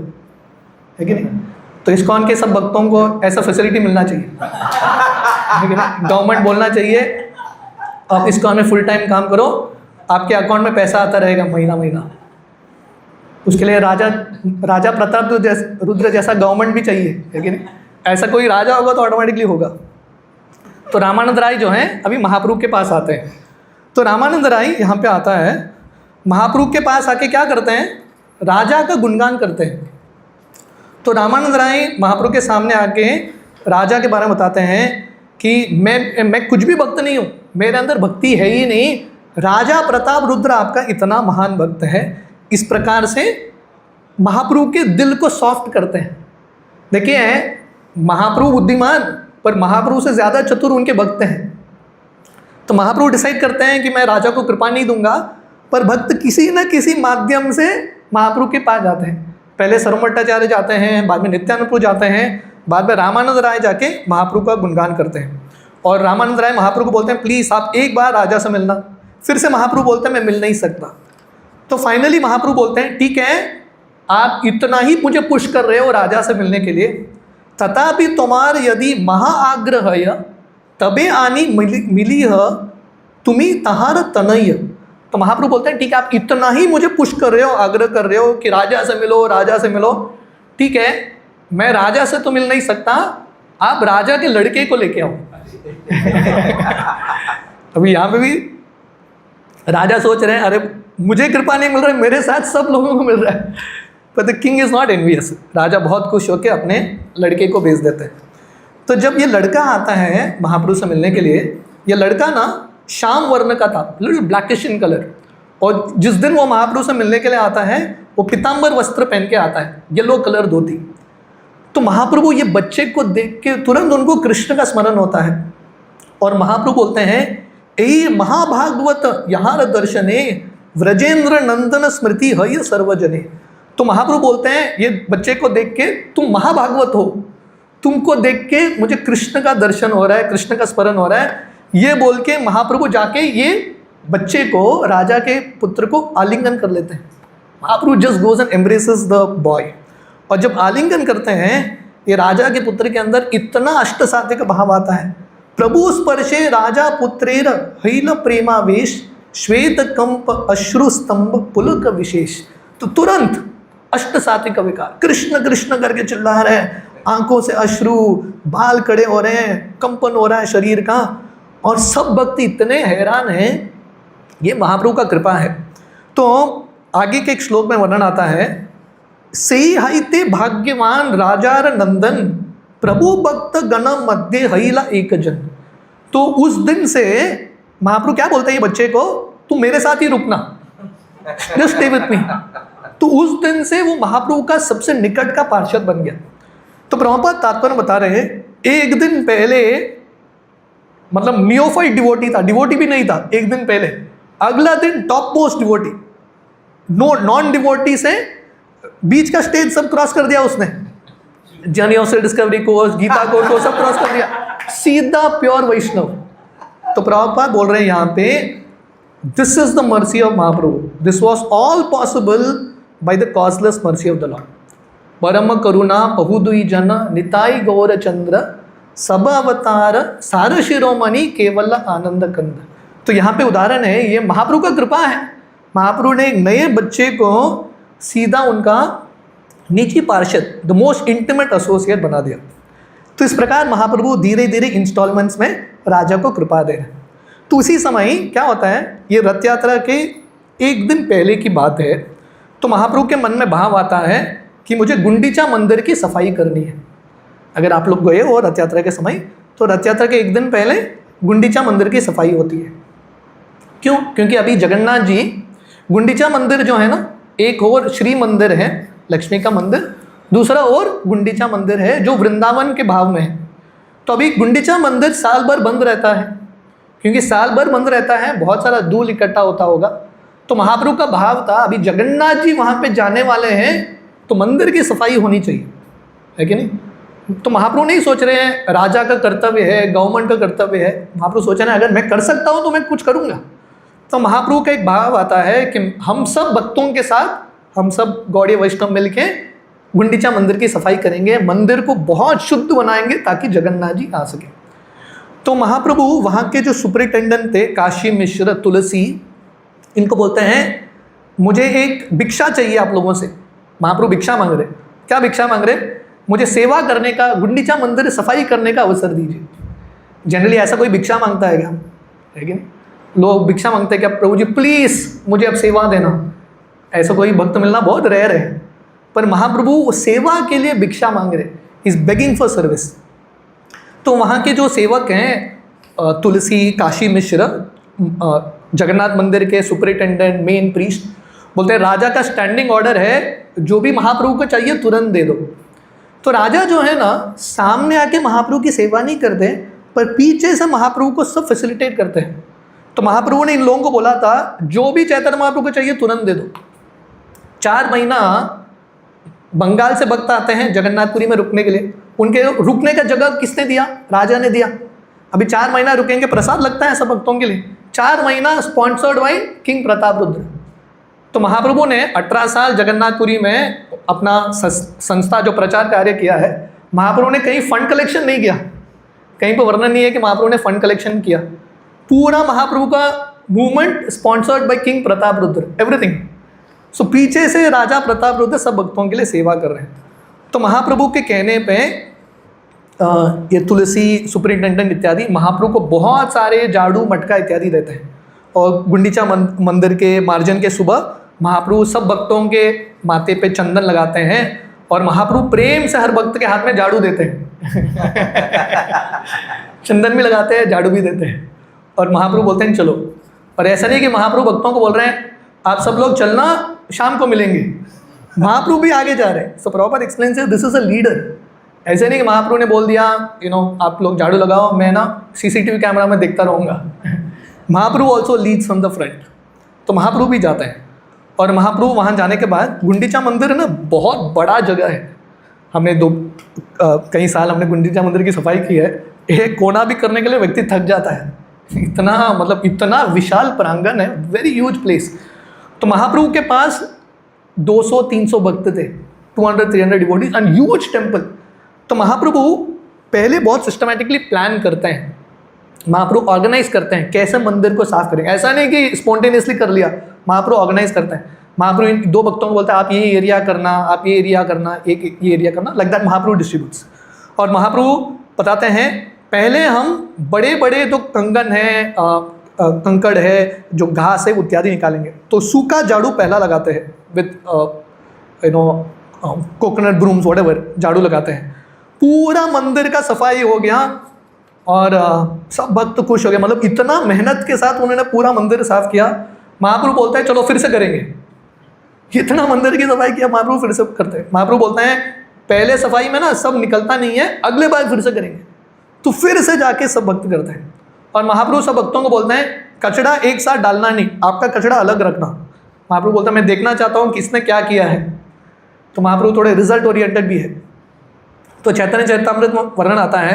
है कि नहीं। तो इस्कॉन के सब भक्तों को ऐसा फैसिलिटी मिलना चाहिए, है कि नहीं। गवर्नमेंट बोलना चाहिए आप इस्कॉन में फुल टाइम काम करो, आपके अकाउंट में पैसा आता रहेगा महीना महीना। उसके लिए राजा प्रतापरुद्र जैसा गवर्नमेंट भी चाहिए, है कि नहीं। ऐसा कोई राजा होगा तो ऑटोमेटिकली होगा। तो रामानंद राय जो हैं अभी महाप्रभु के पास आते हैं। तो रामानंद राय यहाँ पे आता है, महाप्रभु के पास आके क्या करते हैं, राजा का गुणगान करते हैं। तो रामानंद राय महाप्रभु के सामने आके राजा के बारे में बताते हैं कि मैं कुछ भी भक्त नहीं हूँ, मेरे अंदर भक्ति है ही नहीं, राजा प्रताप रुद्र आपका इतना महान भक्त है। इस प्रकार से महाप्रभु के दिल को सॉफ्ट करते हैं। देखिए महाप्रभु बुद्धिमान, पर महाप्रभु से ज़्यादा चतुर उनके भक्त हैं। तो महाप्रभु डिसाइड करते हैं कि मैं राजा को कृपा नहीं दूंगा, पर भक्त किसी न किसी माध्यम से महाप्रभु के पास जाते हैं। पहले सर्वभट्टाचार्य जाते हैं, बाद में नित्यानंद प्रभु जाते हैं, बाद में रामानंद राय जाके महाप्रभु का गुणगान करते हैं। और रामानंद राय महाप्रभु को बोलते हैं प्लीज़ आप एक बार राजा से मिलना। फिर से महाप्रभु बोलते हैं मैं मिल नहीं सकता। तो फाइनली महाप्रभु बोलते हैं ठीक है, आप इतना ही मुझे पुश कर रहे हो राजा से मिलने के लिए, तथापि तुम्हार यदि महाआग्रह तबे आनी मिली तुम्ही तहार तनय। तो महाप्रभु बोलते हैं ठीक है, आप इतना ही मुझे पुश कर रहे हो, आग्रह कर रहे हो कि राजा से मिलो, राजा से मिलो, ठीक है, मैं राजा से तो मिल नहीं सकता, आप राजा के लड़के को लेके आओ। अभी यहाँ पे भी राजा सोच रहे हैं अरे मुझे कृपा नहीं मिल रहा है, मेरे साथ सब लोगों को मिल रहा है। पर the king is not envious. राजा बहुत खुश होकर अपने लड़के को भेज देते हैं। तो जब ये लड़का आता है महाप्रभु से मिलने के लिए, ये लड़का ना श्याम वर्ण का था, लिटिल ब्लैकिश इन कलर, और जिस दिन वो महाप्रभु से मिलने के लिए आता है वो पीताम्बर वस्त्र पहन के आता है, येलो कलर धोती। तो महाप्रभु ये बच्चे को देख के तुरंत उनको कृष्ण का स्मरण होता है और महाप्रभु बोलते हैं ए महाभागवत यहाँ दर्शने व्रजेंद्र नंदन स्मृति हय सर्वजने। तो महाप्रभु बोलते हैं ये बच्चे को देख के तुम महाभागवत हो, तुमको देख के मुझे कृष्ण का दर्शन हो रहा है, कृष्ण का स्मरण हो रहा है। ये बोल के महाप्रभु जाके ये बच्चे को, राजा के पुत्र को आलिंगन कर लेते हैं। Mahaprabhu just goes and embraces the boy. और जब आलिंगन करते हैं ये राजा के पुत्र के अंदर इतना अष्टसात्विक भाव आता है। प्रभु स्पर्शे राजा पुत्रेर हैल प्रेमावेश श्वेत कंप अश्रु स्तंभ पुलक विशेष। तो तुरंत अष्टसात्विक विकार, कृष्ण कृष्ण करके चिल्ला रहे हैं, आंखों से अश्रु, बाल खड़े हो रहे हैं, कंपन हो रहा है शरीर का, और सब भक्त इतने हैरान हैं। ये महाप्रभु का कृपा है। तो आगे के एक श्लोक में वर्णन आता है, सेई हाइते भाग्यवान राजार नंदन प्रभु भक्त गण मध्य हैला एक जन। तो उस दिन से महाप्रभु क्या बोलते हैं ये बच्चे को, तुम मेरे साथ ही रुकना, जस्ट स्टे विथ मी। तो उस दिन से वो महाप्रभु का सबसे निकट का पार्षद बन गया। तो प्रभुपाद तात्पर्य बता रहे हैं, एक दिन पहले मतलब नियोफाइट डिवोटी था, डिवोटी भी नहीं था एक दिन पहले, अगला दिन top most devotee, non devotee से बीच का स्टेज सब क्रॉस कर दिया उसने, जनियों से डिस्कवरी कोर्स, गीता कोर्स को सब क्रॉस कर दिया, सीधा प्योर वैष्णव। तो प्रभुपाद बोल रहे हैं यहाँ पे, this is the mercy of Mahaprabhu, this was all possible by the causeless mercy of the Lord. परम करुणा पहुदुई जन निताई गौर चंद्र सब अवतार सार शिरोमणि केवल आनंद कंद। तो यहाँ पे उदाहरण है, ये महाप्रभु का कृपा है। महाप्रभु ने एक नए बच्चे को सीधा उनका निजी पार्षद, द मोस्ट इंटीमेट एसोसिएट बना दिया। तो इस प्रकार महाप्रभु धीरे धीरे इंस्टॉलमेंट्स में राजा को कृपा दे रहे हैं। तो उसी समय क्या होता है, ये रथ यात्रा के एक दिन पहले की बात है। तो महाप्रभु के मन में भाव आता है कि मुझे गुंडीचा मंदिर की सफाई करनी है। अगर आप लोग गए हो रथ यात्रा के समय, तो रथ यात्रा के एक दिन पहले गुंडीचा मंदिर की सफाई होती है। क्यों? क्योंकि अभी जगन्नाथ जी, गुंडीचा मंदिर जो है ना, एक और श्री मंदिर है लक्ष्मी का मंदिर, दूसरा और गुंडीचा मंदिर है जो वृंदावन के भाव में है। तो अभी गुंडीचा मंदिर साल भर बंद रहता है, क्योंकि साल भर बंद रहता है, बहुत सारा धूल इकट्ठा होता होगा। तो महाप्रभु का भाव था अभी जगन्नाथ जी वहाँ पे जाने वाले हैं तो मंदिर की सफाई होनी चाहिए, है कि नहीं। तो महाप्रभु नहीं सोच रहे हैं राजा का कर्तव्य है, गवर्नमेंट का कर्तव्य है। महाप्रभु सोच रहे हैं अगर मैं कर सकता हूँ तो मैं कुछ करूँगा। तो महाप्रभु का एक भाव आता है कि हम सब भक्तों के साथ, हम सब गौड़ीय वैष्णव मिलके गुंडीचा मंदिर की सफाई करेंगे, मंदिर को बहुत शुद्ध बनाएंगे ताकि जगन्नाथ जी आ सके। तो महाप्रभु वहाँ के जो सुपरिटेंडेंट थे, काशी मिश्र, तुलसी, इनको बोलते हैं मुझे एक भिक्षा चाहिए आप लोगों से। महाप्रभु भिक्षा मांग रहे। क्या भिक्षा मांग रहे? मुझे सेवा करने का, गुंडीचा मंदिर सफाई करने का अवसर दीजिए। जनरली ऐसा कोई भिक्षा मांगता है क्या? है कि नहीं? लोग भिक्षा मांगते हैं क्या, प्रभु जी प्लीज़ मुझे अब सेवा देना। ऐसा कोई भक्त मिलना बहुत रेयर है। पर महाप्रभु सेवा के लिए भिक्षा मांग रहे, इज बेगिंग फॉर सर्विस। तो वहाँ के जो सेवक हैं तुलसी, काशी मिश्र, जगन्नाथ मंदिर के सुपरिटेंडेंट, मेन प्रीस्ट, बोलते हैं राजा का स्टैंडिंग ऑर्डर है जो भी महाप्रभु को चाहिए तुरंत दे दो। तो राजा जो है ना सामने आके महाप्रभु की सेवा नहीं करते, पर पीछे से महाप्रभु को सब फैसिलिटेट करते हैं। तो महाप्रभु ने इन लोगों को बोला था जो भी चैतन्य महाप्रभु को चाहिए तुरंत दे दो। 4 महीना बंगाल से भक्त आते हैं जगन्नाथपुरी में रुकने के लिए, उनके रुकने का जगह किसने दिया? राजा ने दिया। अभी 4 महीना रुकेंगे, प्रसाद लगता है सब भक्तों के लिए। 4 महीना sponsored by king Pratap Rudra. तो महाप्रभु ने 18 साल जगन्नाथपुरी में अपना संस्था जो प्रचार कार्य किया है, महाप्रभु ने कहीं फंड कलेक्शन नहीं किया। कहीं पर वर्णन नहीं है कि महाप्रभु ने फंड कलेक्शन किया। पूरा महाप्रभु का movement sponsored by king Pratap Rudra, everything. So पीछे से राजा प्रताप रुद्र सब भक्तों के लिए सेवा कर रहे हैं। तो महाप्रभु के कहने पे ये तुलसी, सुपरिटेंडेंट इत्यादि महाप्रभु को बहुत सारे झाड़ू, मटका इत्यादि देते हैं। और गुंडीचा मंदिर के मार्जन के सुबह महाप्रभु सब भक्तों के माथे पे चंदन लगाते हैं और महाप्रभु प्रेम से हर भक्त के हाथ में झाड़ू देते हैं। चंदन भी लगाते हैं, झाड़ू भी देते हैं। और महाप्रभु बोलते हैं चलो। पर ऐसा नहीं कि महाप्रभु भक्तों को बोल रहे हैं आप सब लोग चलना, शाम को मिलेंगे। महाप्रभु भी आगे जा रहे हैं। सो प्रॉपर एक्सप्लेन से दिस इज अ लीडर। ऐसे नहीं कि महाप्रभु ने बोल दिया आप लोग झाड़ू लगाओ, मैं ना CCTV कैमरा में देखता रहूँगा। Mahaprabhu also leads from the front. तो महाप्रभु भी जाते हैं। और महाप्रभु वहाँ जाने के बाद गुंडीचा मंदिर है ना, बहुत बड़ा जगह है। हमने कई साल हमने गुंडीचा मंदिर की सफाई की है। एक कोना भी करने के लिए व्यक्ति थक जाता है। इतना विशाल प्रांगण है, वेरी ह्यूज प्लेस। तो महाप्रभु के पास 200-300 भक्त थे, 200-300 डिवोटीज एंड ह्यूज टेम्पल। तो महाप्रभु पहले बहुत सिस्टमैटिकली प्लान करते हैं, महाप्रभु ऑर्गेनाइज करते हैं कैसे मंदिर को साफ करेंगे। ऐसा नहीं कि स्पॉन्टेनियसली कर लिया, महाप्रभु ऑर्गेनाइज करते हैं। महाप्रभु इन 2 भक्तों को बोलते हैं आप ये एरिया करना, आप ये एरिया करना, एक ये एरिया करना, लाइक दैट महाप्रभु डिस्ट्रीब्यूट्स। और महाप्रभु बताते हैं पहले हम बड़े बड़े जो कंगन है, कंकड़ है, जो घास है इत्यादि निकालेंगे। तो सूखा झाड़ू पहला लगाते हैं विथ कोकोनट ब्रूम्स व्हाटएवर, झाड़ू लगाते हैं। पूरा मंदिर का सफाई हो गया और सब भक्त खुश हो गए। मतलब इतना मेहनत के साथ उन्होंने पूरा मंदिर साफ किया। महाप्रभु बोलते हैं चलो फिर से करेंगे। इतना मंदिर की सफाई किया, महाप्रभु फिर से करते हैं। महाप्रभु बोलते हैं पहले सफाई में ना सब निकलता नहीं है, अगले बार फिर से करेंगे। तो फिर से जाके सब भक्त करते हैं। और महाप्रभु सब भक्तों को बोलते हैं कचरा एक साथ डालना नहीं, आपका कचरा अलग रखना। महाप्रभु बोलते हैं मैं देखना चाहता हूँ किसने क्या किया है। तो महाप्रभु थोड़े रिजल्ट ओरिएंटेड भी है। तो चैतन्य चरितामृत में वर्णन आता है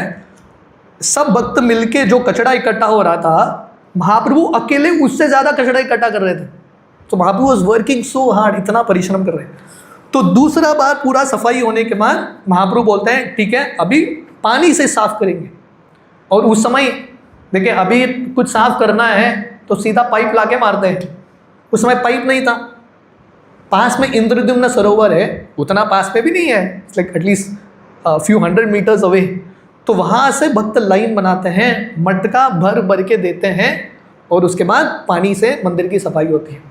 सब भक्त मिलके जो कचरा इकट्ठा हो रहा था, महाप्रभु अकेले उससे ज़्यादा कचरा इकट्ठा कर रहे थे। तो महाप्रभु वाज वर्किंग सो हार्ड, इतना परिश्रम कर रहे हैं। तो दूसरा बार पूरा सफाई होने के बाद महाप्रभु बोलते हैं ठीक है अभी पानी से साफ करेंगे। और उस समय देखिए अभी कुछ साफ करना है तो सीधा पाइप लाके मारते हैं। उस समय पाइप नहीं था। पास में इंद्रद्युम्न सरोवर है, उतना पास में भी नहीं है, it's like at least few 100 metres away. तो वहाँ से भक्त लाइन बनाते हैं, मटका भर भर के देते हैं और उसके बाद पानी से मंदिर की सफाई होती है।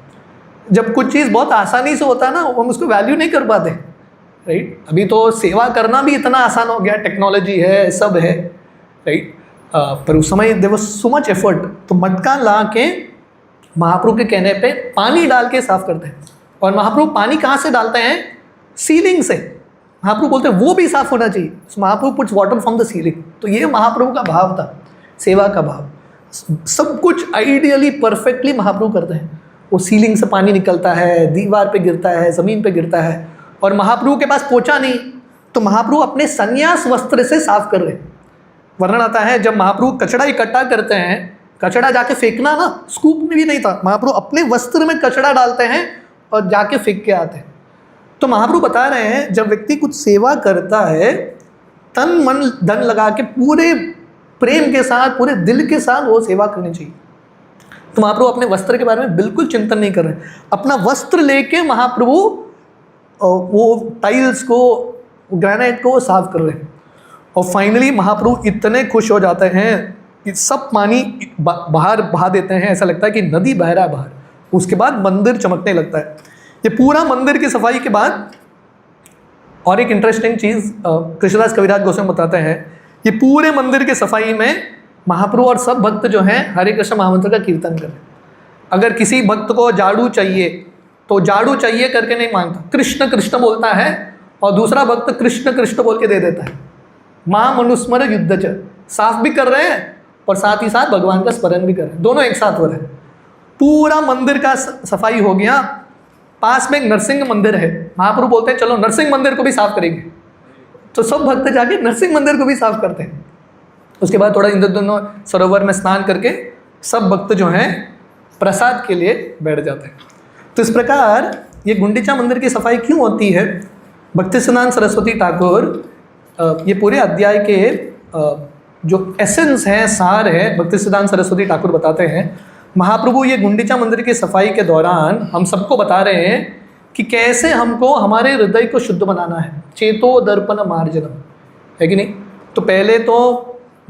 जब कुछ चीज़ बहुत आसानी से होता है ना, हम उसको वैल्यू नहीं कर पाते, राइट। अभी तो सेवा करना भी इतना आसान हो गया, टेक्नोलॉजी है, सब है, राइट। पर उस समय there was so much effort. तो मटका ला के महाप्रभु के कहने पे पानी डाल के साफ करते हैं। और महाप्रभु पानी कहाँ से डालते हैं? सीलिंग से। महाप्रभु बोलते हैं वो भी साफ होना चाहिए। Mahaprabhu puts water from the ceiling. तो ये महाप्रभु का भाव था, सेवा का भाव। सब कुछ आइडियली परफेक्टली महाप्रभु करते हैं। वो सीलिंग से पानी निकलता है, दीवार पे गिरता है, ज़मीन पे गिरता है। और महाप्रभु के पास पहुँचा नहीं तो महाप्रभु अपने संन्यास वस्त्र से साफ कर रहे हैं। वर्णन आता है जब महाप्रभु कचरा इकट्ठा करते हैं, कचरा जाके फेंकना ना स्कूप में भी नहीं था, महाप्रभु अपने वस्त्र में कचरा डालते हैं और जाके फेंक के आते हैं। तो महाप्रभु बता रहे हैं जब व्यक्ति कुछ सेवा करता है तन मन धन लगा के पूरे प्रेम के साथ, पूरे दिल के साथ वो सेवा करनी चाहिए। तो महाप्रभु अपने वस्त्र के बारे में बिल्कुल चिंतन नहीं कर रहे। अपना वस्त्र लेके महाप्रभु वो टाइल्स को, ग्रेनाइट को साफ कर रहे हैं। और फाइनली महाप्रभु इतने खुश हो जाते हैं कि सब पानी बाहर बहा देते हैं, ऐसा लगता है कि नदी बह रहा है बाहर। उसके बाद मंदिर चमकने लगता है। ये पूरा मंदिर की सफाई के बाद और एक इंटरेस्टिंग चीज़ कृष्णदास कविराज गोस्वामी बताते हैं, ये पूरे मंदिर की सफाई में महाप्रभु और सब भक्त जो हैं हरे कृष्ण महामंत्र का कीर्तन करें। अगर किसी भक्त को झाड़ू चाहिए तो झाड़ू चाहिए करके नहीं मांगता, कृष्ण कृष्ण बोलता है, और दूसरा भक्त कृष्ण कृष्ण बोल के दे देता है। मां मनुस्मर युद्ध च, साफ भी कर रहे हैं और साथ ही साथ भगवान का स्मरण भी कर रहे हैं, दोनों एक साथ हो रहे हैं। पूरा मंदिर का सफाई हो गया। पास में एक नरसिंह मंदिर है, महाप्रभु बोलते हैं चलो नरसिंह मंदिर को भी साफ करेंगे, तो सब भक्त जाके नरसिंह मंदिर को भी साफ करते हैं। उसके बाद थोड़ा इंद्रधनुष सरोवर में स्नान करके सब भक्त जो हैं प्रसाद के लिए बैठ जाते हैं। तो इस प्रकार ये गुंडीचा मंदिर की सफाई क्यों होती है? भक्तिसिद्धांत सरस्वती ठाकुर ये पूरे अध्याय के जो एसेंस है, सार है, भक्तिसिद्धांत सरस्वती ठाकुर बताते हैं महाप्रभु ये गुंडीचा मंदिर की सफाई के दौरान हम सबको बता रहे हैं कि कैसे हमको हमारे हृदय को शुद्ध बनाना है। चेतो दर्पण मार्जनम, है कि नहीं? तो पहले तो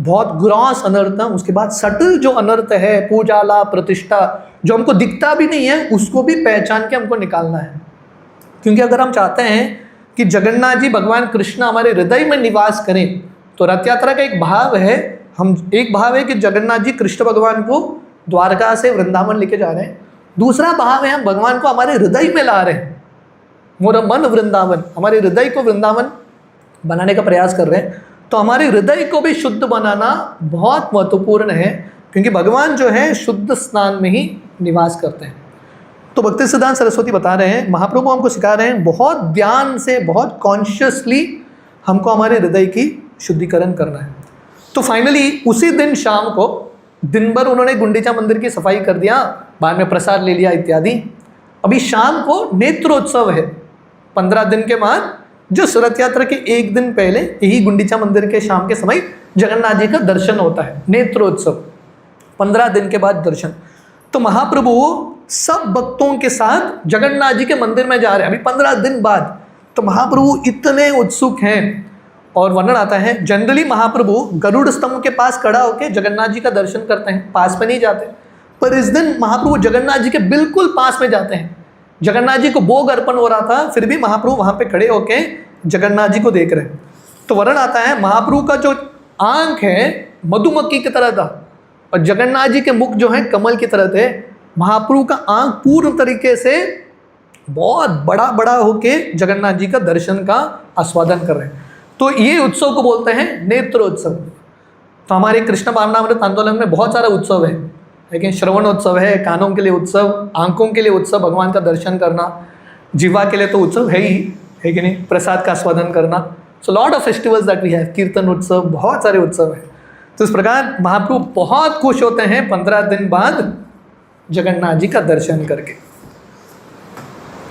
बहुत ग्रॉस अनर्थ, उसके बाद सटल जो अनर्थ है, पूजाला प्रतिष्ठा, जो हमको दिखता भी नहीं है, उसको भी पहचान के हमको निकालना है। क्योंकि अगर हम चाहते हैं कि जगन्नाथ जी भगवान कृष्ण हमारे हृदय में निवास करें, तो रथ यात्रा का एक भाव है, एक भाव है कि जगन्नाथ जी कृष्ण भगवान को द्वारका से वृंदावन लेके जा रहे हैं, दूसरा भाव है हम भगवान को हमारे हृदय में ला रहे हैं। मोरा मन वृंदावन, हमारे हृदय को वृंदावन बनाने का प्रयास कर रहे हैं। तो हमारे हृदय को भी शुद्ध बनाना बहुत महत्वपूर्ण है, क्योंकि भगवान जो है शुद्ध स्नान में ही निवास करते हैं। तो भक्तिसिद्धांत सरस्वती बता रहे हैं, महाप्रभु हमको सिखा रहे हैं बहुत ध्यान से, बहुत कॉन्शियसली हमको हमारे हृदय की शुद्धिकरण करना है। तो फाइनली उसी दिन शाम को दिन भर उन्होंने गुंडीचा मंदिर की सफाई कर दिया, बाद में प्रसाद ले लिया इत्यादि। अभी शाम को नेत्रोत्सव है। 15 दिन के बाद जो रथ यात्रा के एक दिन पहले यही गुंडीचा मंदिर के शाम के समय जगन्नाथ जी का दर्शन होता है, नेत्रोत्सव। 15 दिन के बाद दर्शन। तो महाप्रभु सब भक्तों के साथ जगन्नाथ जी के मंदिर में जा रहे हैं अभी 15 दिन बाद। तो महाप्रभु इतने उत्सुक हैं, और वर्णन आता है जनरली महाप्रभु गरुड़ स्तंभ के पास खड़ा होकर जगन्नाथ जी का दर्शन करते हैं, पास में नहीं जाते। पर इस दिन महाप्रभु जगन्नाथ जी के बिल्कुल पास में जाते हैं। जगन्नाथ जी को भोग अर्पण हो रहा था, फिर भी महाप्रभु वहाँ पे खड़े होकर जगन्नाथ जी को देख रहे हैं। तो वर्णन आता है महाप्रभु का जो आंख है मधुमक्खी की तरह था, और जगन्नाथ जी के मुख जो है कमल की तरह थे। महाप्रभु का आंख पूर्ण तरीके से बहुत बड़ा बड़ा होके जगन्नाथ जी का दर्शन का आस्वादन कर रहे हैं। तो ये उत्सव को बोलते हैं नेत्रोत्सव। तो हमारे कृष्ण भावनामृत आंदोलन में बहुत सारा उत्सव है, लेकिन श्रवण उत्सव है, कानों के लिए उत्सव, आंखों के लिए उत्सव, भगवान का दर्शन करना, जीवा के लिए तो उत्सव है ही, है कि नहीं, प्रसाद का आस्वादन करना। So lot of festivals that we have, कीर्तन उत्सव, बहुत सारे उत्सव हैं। तो इस प्रकार महाप्रभु बहुत खुश होते हैं 15 दिन बाद जगन्नाथ जी का दर्शन करके।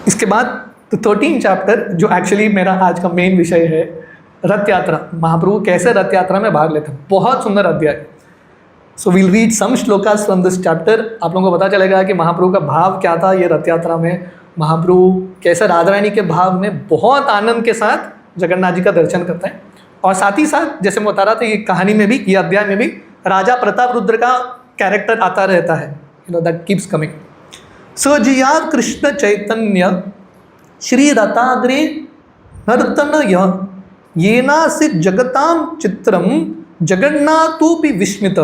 इसके बाद तो 13 चैप्टर जो एक्चुअली मेरा आज का मेन विषय है, रथ यात्रा। महाप्रभु कैसे रथ यात्रा में भाग लेते हैं, बहुत सुंदर अध्याय। सो वील रीड सम श्लोकास फ्रॉम दिस चैप्टर। आप लोगों को पता चलेगा कि महाप्रभु का भाव क्या था ये रथ यात्रा में। महाप्रभु कैसे राधा रानी के भाव में बहुत आनंद के साथ जगन्नाथ जी का दर्शन करते हैं। और साथ ही साथ जैसे मैं बता रहा था, ये कहानी में भी, ये अध्याय में भी राजा प्रताप रुद्र का कैरेक्टर आता रहता है, दैट कीप्स कमिंग। सो जिया कृष्ण चैतन्य श्री रथाग्रे नर्तन येनासि जगताम चित्रम जगन्नाथोपि विस्मित।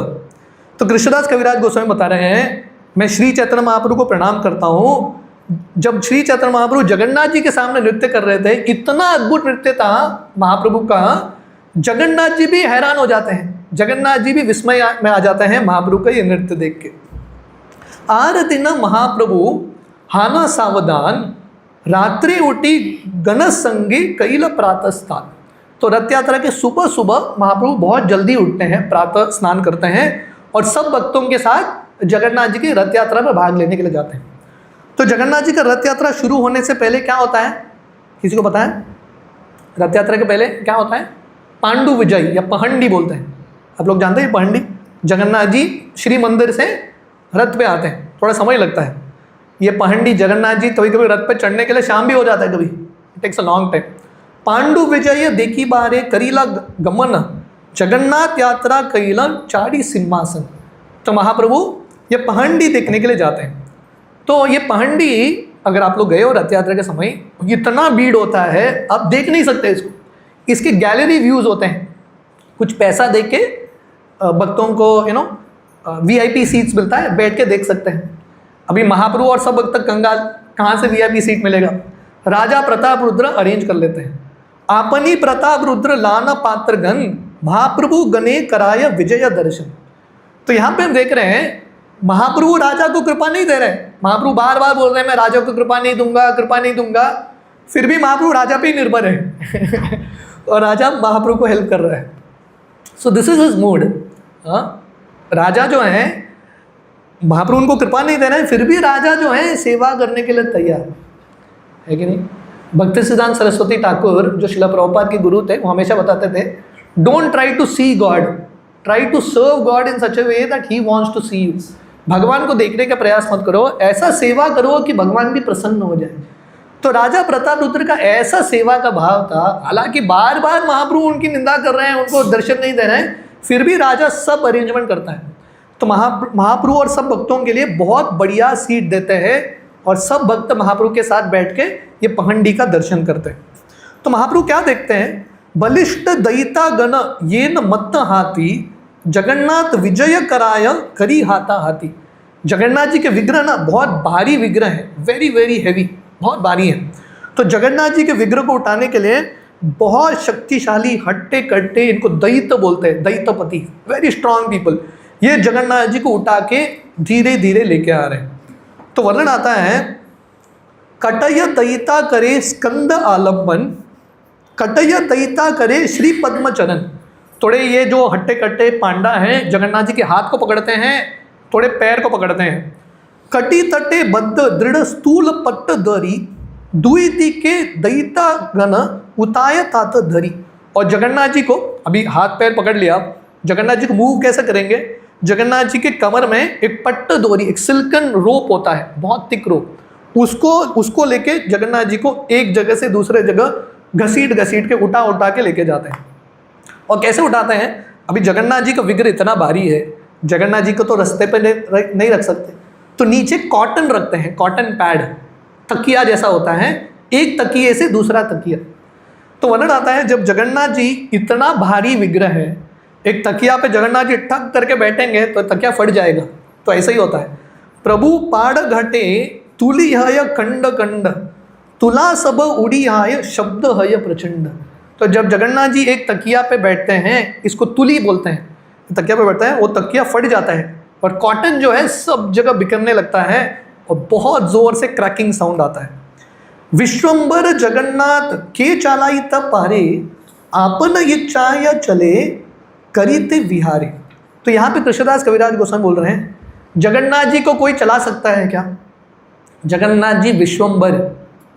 तो कृष्णदास कविराज गोस्वामी बता रहे हैं, मैं श्री चैतन्य महाप्रभु को प्रणाम करता हूँ। जब श्री चैतन्य महाप्रभु जगन्नाथ जी के सामने नृत्य कर रहे थे, इतना अद्भुत नृत्य था महाप्रभु का, जगन्नाथ जी भी हैरान हो जाते हैं, जगन्नाथ जी भी विस्मय में आ जाते हैं महाप्रभु का ये नृत्य देख के। आरतिन महाप्रभु हाना सावधान रात्रि उठी गण संगे कैल प्रातः स्थान। तो रथ यात्रा के सुबह सुबह महाप्रभु बहुत जल्दी उठते हैं, प्रातः स्नान करते हैं और सब भक्तों के साथ जगन्नाथ जी की रथ यात्रा में भाग लेने के लिए जाते हैं। तो जगन्नाथ जी का रथ यात्रा शुरू होने से पहले क्या होता है, किसी को पता है? रथ यात्रा के पहले क्या होता है? पांडु विजय या पहंडी बोलते हैं। आप लोग जानते हैं पहंडी? जगन्नाथ जी श्री मंदिर से रथ पे आते हैं, थोड़ा समय लगता है। ये पहंडी जगन्नाथ जी कभी कभी रथ पे चढ़ने के लिए शाम भी हो जाता है, कभी it takes a long time. Pandu Vijay देखी बारे करीला गमन जगन्नाथ यात्रा कैला चाड़ी सिंहासन। तो महाप्रभु ये पहंडी देखने के लिए जाते हैं। तो ये पहंडी अगर आप लोग गए हो रथ यात्रा के समय, इतना भीड़ होता है आप देख नहीं सकते इसको। इसके गैलरी व्यूज होते हैं, कुछ पैसा दे के भक्तों को VIP सीट्स मिलता है, बैठ के देख सकते हैं। अभी महाप्रभु और सब भक्त कंगाल, कहाँ से VIP सीट मिलेगा? राजा प्रताप रुद्र अरेंज कर लेते हैं। आपनी प्रताप रुद्र लाना पात्र गण, महाप्रभु गणे कराय विजय दर्शन। तो यहाँ पे हम देख रहे हैं महाप्रभु राजा को कृपा नहीं दे रहे। महाप्रभु बार बार बोल रहे हैं मैं राजा को कृपा नहीं दूंगा, कृपा नहीं दूंगा, फिर भी महाप्रभु राजा पे ही निर्भर है और राजा महाप्रभु को हेल्प कर रहा है। So this is his mood. राजा जो है, महाप्रभु उनको कृपा नहीं दे रहे हैं, फिर भी राजा जो है सेवा करने के लिए तैयार है कि नहीं। भक्ति सिद्धांत सरस्वती ठाकुर जो शिला प्रभुपाद के गुरु थे, वो हमेशा बताते थे don't try to see God, try to serve God in such a way that he wants to see you. भगवान को देखने का प्रयास मत करो, ऐसा सेवा करो कि भगवान भी प्रसन्न हो जाए। तो राजा प्रताप रुद्र का ऐसा सेवा का भाव था, हालांकि बार बार महाप्रभु उनकी निंदा कर रहे हैं, उनको दर्शन नहीं दे रहे हैं, फिर भी राजा सब अरेंजमेंट करता है। तो महाप्रभु और सब भक्तों के लिए बहुत बढ़िया सीट देते हैं और सब भक्त महाप्रभु के साथ बैठ के ये पहंडी का दर्शन करते हैं। तो महाप्रभु क्या देखते हैं? बलिष्ठ दयिता गण ये न मत हाथी, जगन्नाथ विजय कराय करी हाथा हाथी। जगन्नाथ जी के विग्रह ना बहुत भारी विग्रह है, वेरी वेरी हैवी, बहुत भारी है। तो जगन्नाथ जी के विग्रह को उठाने के लिए बहुत शक्तिशाली हट्टे कट्टे, इनको दयित बोलते हैं, दयितपति, वेरी स्ट्रांग पीपल, ये जगन्नाथ जी को उठा के धीरे धीरे लेके आ रहे हैं। तो वर्णन आता है कटय दयिता करे स्कंद आलम्बन, कटय दयिता करे श्री पद्म चरण। थोड़े ये जो हट्टे कट्टे पांडा हैं जगन्नाथ जी के हाथ को पकड़ते हैं, थोड़े पैर को पकड़ते हैं। कटी तटे बद्ध दृढ़ स्थूल पट्ट दरी, दुई दिके दयिता गण उताय तात धरी। और जगन्नाथ जी को अभी हाथ पैर पकड़ लिया, जगन्नाथ जी को मूव कैसे करेंगे? जगन्नाथ जी के कमर में एक पट्ट डोरी, एक सिल्कन रोप होता है, बहुत थिक रोप, उसको लेके जगन्नाथ जी को एक जगह से दूसरे जगह घसीट घसीट के उठा के लेके जाते हैं। और कैसे उठाते हैं? अभी जगन्नाथ जी का विग्रह इतना भारी है, जगन्नाथ जी को तो रास्ते पे नहीं रख सकते, तो नीचे कॉटन रखते हैं, कॉटन पैड, तकिया जैसा होता है, एक तकिए से दूसरा तकिया। तो वर्णन आता है जब जगन्नाथ जी इतना भारी विग्रह है, एक तकिया पे जगन्नाथ जी ठक करके बैठेंगे तो तकिया फट जाएगा। तो ऐसा ही होता है। प्रभु पाड़ घटे तुली हय खंड खंड, तुला सब उड़ी हाय शब्द हय प्रचंड। तो जब जगन्नाथ जी एक तकिया पे बैठते हैं, इसको तुली बोलते हैं, तकिया पे बैठते हैं, वो तकिया फट जाता है और कॉटन जो है सब जगह बिखरने लगता है और बहुत जोर से क्रैकिंग साउंड आता है। विश्वंबर जगन्नाथ के चालाई तब पारे, आपन इच्छा चले करीते विहारे। तो यहाँ पे कृष्णदास कविराज गोस्वामी बोल रहे हैं जगन्नाथ जी को कोई चला सकता है क्या? जगन्नाथ जी विश्वंबर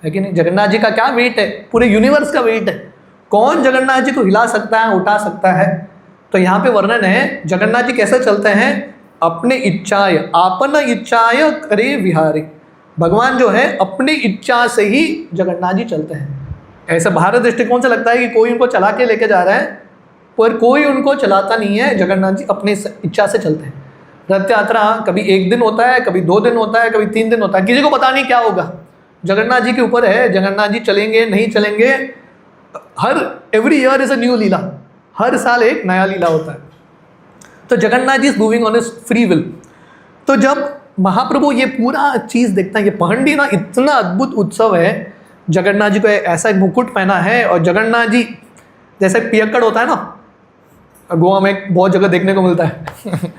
है कि नहीं? जगन्नाथ जी का क्या वेट है? पूरे यूनिवर्स का वेट है। कौन जगन्नाथ जी को हिला सकता है, उठा सकता है? तो यहाँ पे वर्णन है जगन्नाथ जी कैसे चलते हैं? अपने इच्छाय, आपन इच्छाय करे विहारे। भगवान जो है अपनी इच्छा से ही जगन्नाथ जी चलते हैं। ऐसा भारत दृष्टिकोण से लगता है कि कोई उनको चला के लेके जा रहा है, पर कोई उनको चलाता नहीं है, जगन्नाथ जी अपनी इच्छा से चलते हैं। रथ यात्रा कभी एक दिन होता है, कभी 2 दिन होता है, कभी 3 दिन होता है, किसी को पता नहीं क्या होगा, जगन्नाथ जी के ऊपर है। जगन्नाथ जी चलेंगे नहीं चलेंगे, every year is a new lila, हर साल एक नया लीला होता है। तो Jagannath ji is moving on his free will. तो जब महाप्रभु ये पूरा चीज़ देखता है, ये पहंडी ना इतना अद्भुत उत्सव है, जगन्नाथ जी को ऐसा एक मुकुट पहना है और जगन्नाथ जी जैसे पियक्कड़ होता है ना, गोवा में बहुत जगह देखने को मिलता है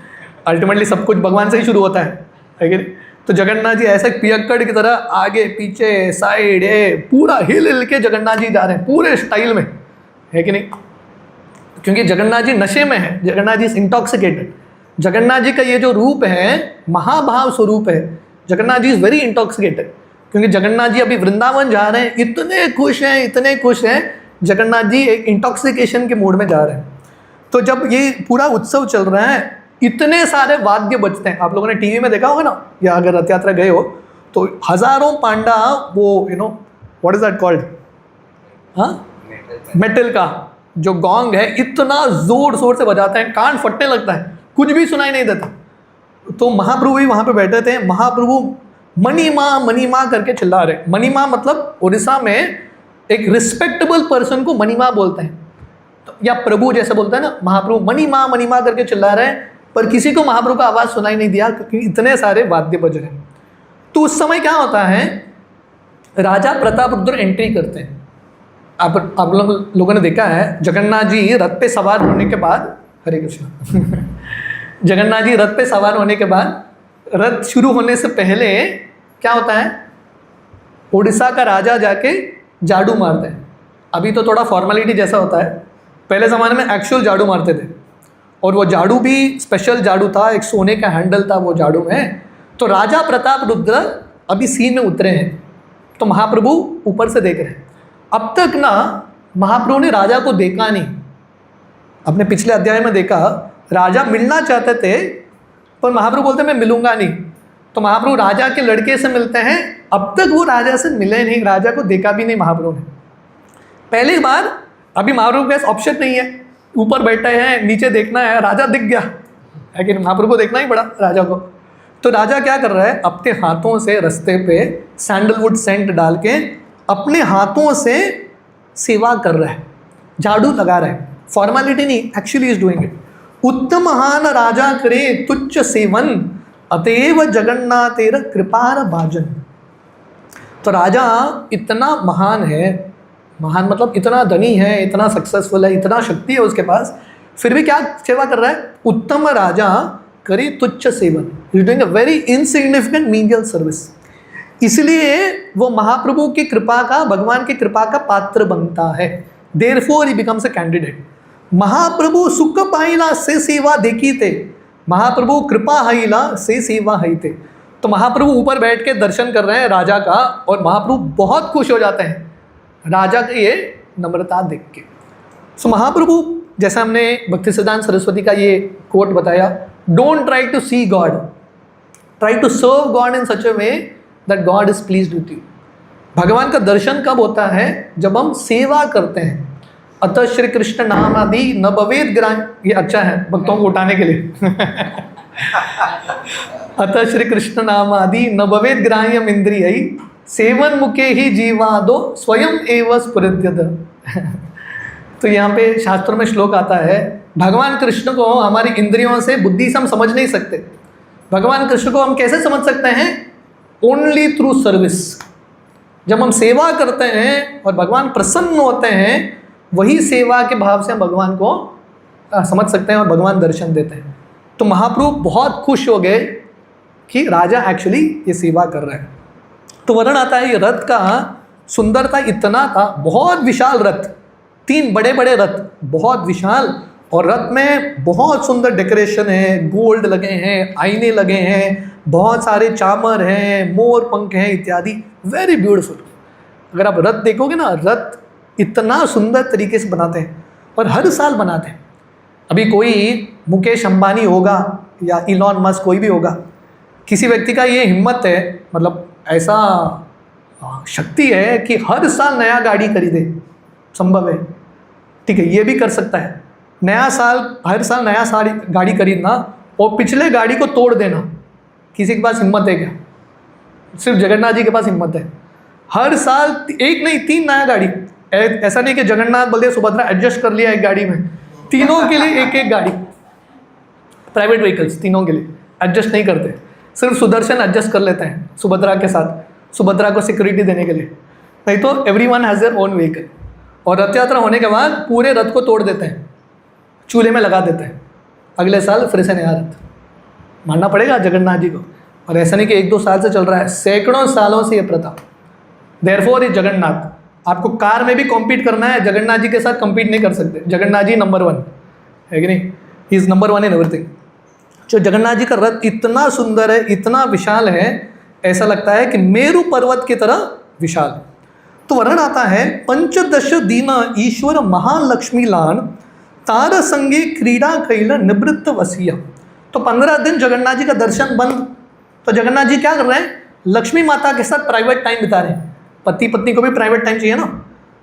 अल्टीमेटली सब कुछ भगवान से ही शुरू होता है कि नहीं? तो जगन्नाथ जी ऐसे पियक्कड़ की तरह आगे पीछे साइड पूरा हिल के जगन्नाथ जी जा रहे हैं पूरे स्टाइल में, है कि नहीं? क्योंकि जगन्नाथ जी नशे में है, जगन्नाथ जी इज इंटॉक्सिकेटेड। जगन्नाथ जी का ये जो रूप है महाभाव स्वरूप है, Jagannath ji is very intoxicated. क्योंकि जगन्नाथ जी अभी वृंदावन जा रहे हैं, इतने खुश हैं, जगन्नाथ जी एक इंटॉक्सिकेशन के मूड में जा रहे हैं। तो जब ये पूरा उत्सव चल रहा है, इतने सारे वाद्य बजते हैं। आप लोगों ने टीवी में देखा होगा ना, या अगर रथ यात्रा गए हो तो हजारों पांडा, वो what is that called, metal का जो गॉन्ग है, इतना जोर शोर से बजाते हैं, कान फटने लगता है, कुछ भी सुनाई नहीं देता। तो महाप्रभु भी वहाँ पे बैठे थे। महाप्रभु मणिमा करके चिल्ला रहे। मणिमा मतलब उड़ीसा में एक रिस्पेक्टेबल पर्सन को मणिमा बोलते हैं, तो या प्रभु जैसे बोलते हैं ना, महाप्रभु मणिमा करके चिल्ला रहे हैं, पर किसी को महाप्रभु का आवाज़ सुनाई नहीं दिया क्योंकि इतने सारे वाद्य बज रहे हैं। तो उस समय क्या होता है, राजा प्रतापरुद्र एंट्री करते हैं। आप लोगों ने देखा है, जगन्नाथ जी रथ पे सवार होने के बाद, हरे कृष्ण जगन्नाथ जी रथ पे सवार होने के बाद, रथ शुरू होने से पहले क्या होता है, उड़ीसा का राजा जाके झाड़ू मारते हैं। अभी तो थोड़ा फॉर्मेलिटी जैसा होता है, पहले ज़माने में एक्चुअल झाड़ू मारते थे, और वो झाड़ू भी स्पेशल झाड़ू था, एक सोने का हैंडल था वो झाड़ू में। तो राजा प्रतापरुद्र अभी सीन में उतरे हैं, तो महाप्रभु ऊपर से देख रहे हैं। अब तक ना महाप्रभु ने राजा को देखा नहीं। अपने पिछले अध्याय में देखा, राजा मिलना चाहते थे पर महाप्रभु बोलते मैं मिलूंगा नहीं। तो महाप्रभु राजा के लड़के से मिलते हैं, अब तक वो राजा से मिले नहीं, राजा को देखा भी नहीं महाप्रभु ने। पहली बार अभी महाप्रभु के पास ऑप्शन नहीं है, ऊपर बैठे हैं, नीचे देखना है, राजा दिख गया, लेकिन महाप्रभु को देखना ही पड़ा राजा को। तो राजा क्या कर रहा है, अपने हाथों से रास्ते पे सैंडलवुड सेंट डाल के अपने हाथों से सेवा कर रहा है, झाड़ू लगा रहा है। फॉर्मेलिटी नहीं, एक्चुअली इज डूइंग इट। उत्तमहान राजा करे तुच्छ सेवन, अतएव जगन्नाथेर कृपार भाजन। तो राजा इतना महान है, महान मतलब इतना धनी है, इतना सक्सेसफुल है, इतना शक्ति है उसके पास, फिर भी क्या सेवा कर रहा है, उत्तम राजा करे तुच्छ seven, he is doing a very insignificant menial service. इसलिए वो महाप्रभु की कृपा का, भगवान की कृपा का पात्र बनता है। Therefore he becomes a candidate. Mahaprabhu सुख पाइला से सेवा देखी थे, महाप्रभु कृपा हईला से सेवा हई थे। तो महाप्रभु ऊपर बैठ के दर्शन कर रहे हैं राजा का, और महाप्रभु बहुत खुश हो जाते हैं राजा की ये नम्रता देख के। सो महाप्रभु, जैसा हमने भक्ति सिद्धांत सरस्वती का ये कोट बताया, don't try to see God, try to serve God in such a way that God is pleased with you. भगवान का दर्शन कब होता है, जब हम सेवा करते हैं। अतः श्री कृष्ण नाम आदि न भवेद ग्राह्य, ये अच्छा है भक्तों को उठाने के लिए अतः श्री कृष्ण नाम आदि न भवेद ग्राह्यम इंद्रियैः, सेवन मुखे ही जीवादो स्वयं एव स्फुरद्यत। तो यहाँ पे शास्त्रों में श्लोक आता है, भगवान कृष्ण को हमारी इंद्रियों से, बुद्धि से हम समझ नहीं सकते। भगवान कृष्ण को हम कैसे समझ सकते हैं, ओनली थ्रू सर्विस। जब हम सेवा करते हैं और भगवान प्रसन्न होते हैं, वही सेवा के भाव से हम भगवान को समझ सकते हैं और भगवान दर्शन देते हैं। तो महाप्रभु बहुत खुश हो गए कि राजा एक्चुअली ये सेवा कर रहे हैं। तो वर्णन आता है, ये रथ का सुंदरता इतना था, बहुत विशाल रथ, 3 बड़े बड़े रथ, बहुत विशाल, और रथ में बहुत सुंदर डेकोरेशन है, गोल्ड लगे हैं, आईने लगे हैं, बहुत सारे चामर हैं, मोर पंख हैं इत्यादि, वेरी ब्यूटीफुल। अगर आप रथ देखोगे ना, रथ इतना सुंदर तरीके से बनाते हैं और हर साल बनाते हैं। अभी कोई मुकेश अंबानी होगा या इलॉन मस्क, कोई भी होगा, किसी व्यक्ति का ये हिम्मत है, मतलब ऐसा शक्ति है कि हर साल नया गाड़ी खरीदे, संभव है, ठीक है, ये भी कर सकता है। हर साल नया गाड़ी खरीदना और पिछले गाड़ी को तोड़ देना, किसी के पास हिम्मत है क्या? सिर्फ जगन्नाथ जी के पास हिम्मत है। हर साल एक नहीं 3 नया गाड़ी। ऐसा नहीं कि जगन्नाथ बलदेव सुभद्रा एडजस्ट कर लिया एक गाड़ी में, तीनों के लिए एक एक गाड़ी, प्राइवेट व्हीकल्स तीनों के लिए एडजस्ट नहीं करते। सिर्फ सुदर्शन एडजस्ट कर लेते हैं सुभद्रा के साथ, सुभद्रा को सिक्योरिटी देने के लिए, नहीं तो everyone has their own vehicle. और रथ यात्रा होने के बाद पूरे रथ को तोड़ देते हैं, चूल्हे में लगा देते हैं, अगले साल फिर से नया रथ। मानना पड़ेगा जगन्नाथ जी को। और ऐसा नहीं कि 1-2 साल से चल रहा है, सैकड़ों सालों से ये प्रथा। Therefore is Jagannath. आपको कार में भी कॉम्पीट करना है, जगन्नाथ जी के साथ कम्पीट नहीं कर सकते। जगन्नाथ जी नंबर 1 है कि नहीं, he is number 1 in everything. जो जगन्नाथ जी का रथ इतना सुंदर है, इतना विशाल है, ऐसा लगता है कि मेरु पर्वत की तरह विशाल। तो वर्णन आता है, 15 दिन ईश्वर महालक्ष्मी लान तार संगे क्रीड़ा कैल निवृत्त वसीय। तो 15 दिन जगन्नाथ जी का दर्शन बंद। तो जगन्नाथ जी क्या कर रहे हैं, लक्ष्मी माता के साथ प्राइवेट टाइम बिता रहे हैं। पति पत्नी को भी प्राइवेट टाइम चाहिए ना,